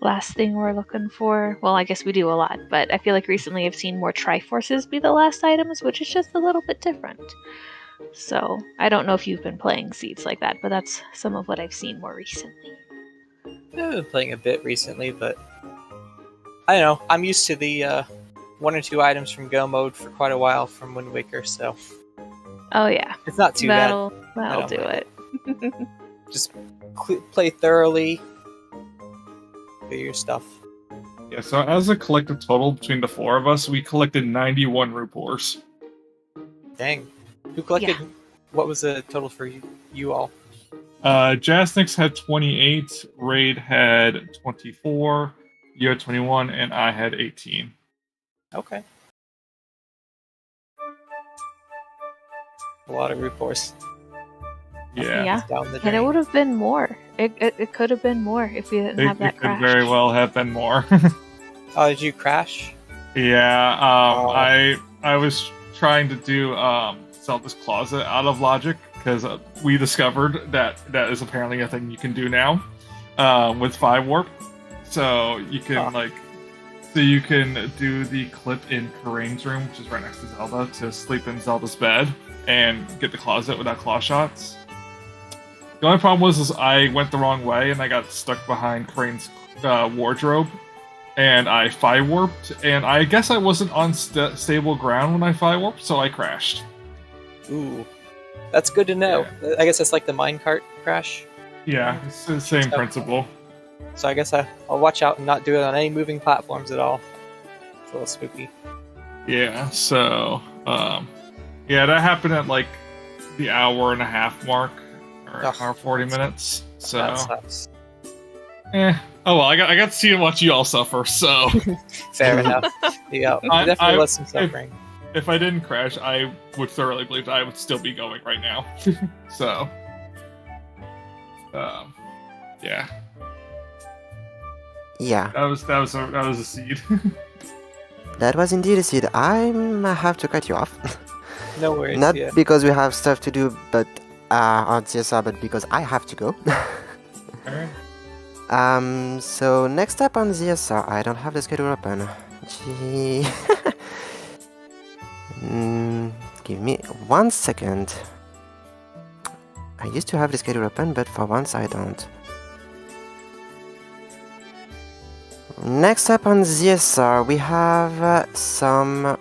last thing we're looking for. Well, I guess we do a lot, but I feel like recently I've seen more Triforces be the last items, which is just a little bit different. So I don't know if you've been playing seeds like that, but that's some of what I've seen more recently. I've been playing a bit recently, but I don't know. I'm used to the 1 or 2 items from Go mode for quite a while from Wind Waker, so Oh yeah, it's not too that'll don't do mind. it. Just play thoroughly, do your stuff. Yeah, so as a collective total between the 4 of us, we collected 91 rupees. Dang. Who collected? Yeah. What was the total for you all? Jasnix had 28, Raid had 24, you had 21, and I had 18. Okay. A lot of rupees. Yeah. Down the And drain. it would have been more. It could have been more if we didn't have that It could crash. very well have been more. Oh, did you crash? Yeah, I was trying to do Zelda's Closet out of logic, because we discovered that is apparently a thing you can do now with 5 warp. So you can you can do the clip in Karane's room, which is right next to Zelda, to sleep in Zelda's bed and get the closet without claw shots. The only problem was I went the wrong way and I got stuck behind Karane's wardrobe, and I 5 warped, and I guess I wasn't on stable ground when I 5 warped, so I crashed. Ooh. That's good to know. Yeah. I guess it's like the minecart crash. Yeah, it's the same principle. So I guess I'll watch out and not do it on any moving platforms at all. It's a little spooky. Yeah, so yeah, that happened at like the hour and a half mark, or Ugh. hour 40 minutes. So That sucks. oh well, I got to see and watch you all suffer. So Fair enough. Yeah, I- definitely I- was some suffering. if I didn't crash, I would thoroughly believe that I would still be going right now. So yeah, Yeah, that was a seed. that was indeed a seed. I have to cut you off. No worries. Not Yeah. because we have stuff to do, but on CSR, but because I have to go. Alright. So next up on ZSR, I don't have the schedule open. Gee. Give me 1 second. I used to have the schedule open, but for once I don't. Next up on ZSR, we have some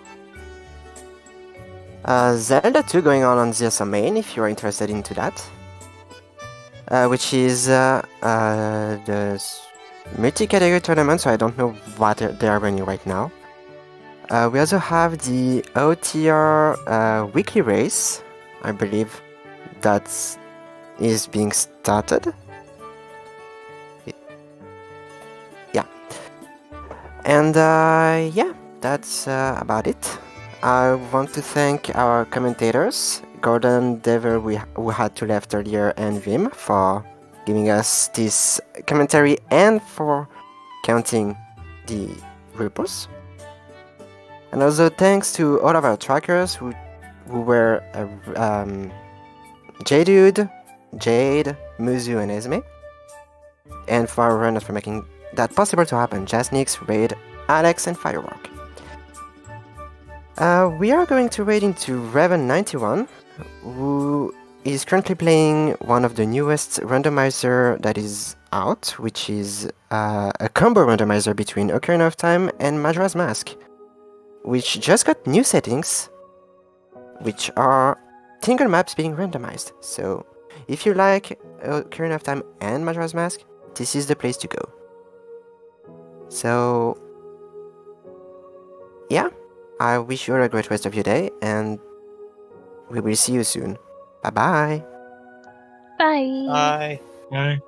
Zelda 2 going on ZSR main, if you are interested into that. Which is the multi-category tournament, so I don't know what they are running right now. We also have the OTR weekly race, I believe that is being started. Yeah. And yeah, that's about it. I want to thank our commentators, Gordon, Dever, who had to left earlier, and Vim for giving us this commentary and for counting the reports. And also thanks to all of our trackers who were J-Dude, Jade, Muzu, and Esme. And for our runners for making that possible to happen, Jasnix, Raid, Alex, and Firework. We are going to raid into Raven91, who is currently playing one of the newest randomizer that is out, which is a combo randomizer between Ocarina of Time and Majora's Mask, which just got new settings, which are single maps being randomized. So if you like Ocarina of Time and Majora's Mask, this is the place to go. So yeah, I wish you all a great rest of your day, and we will see you soon. Bye-bye. Bye. Bye. Bye.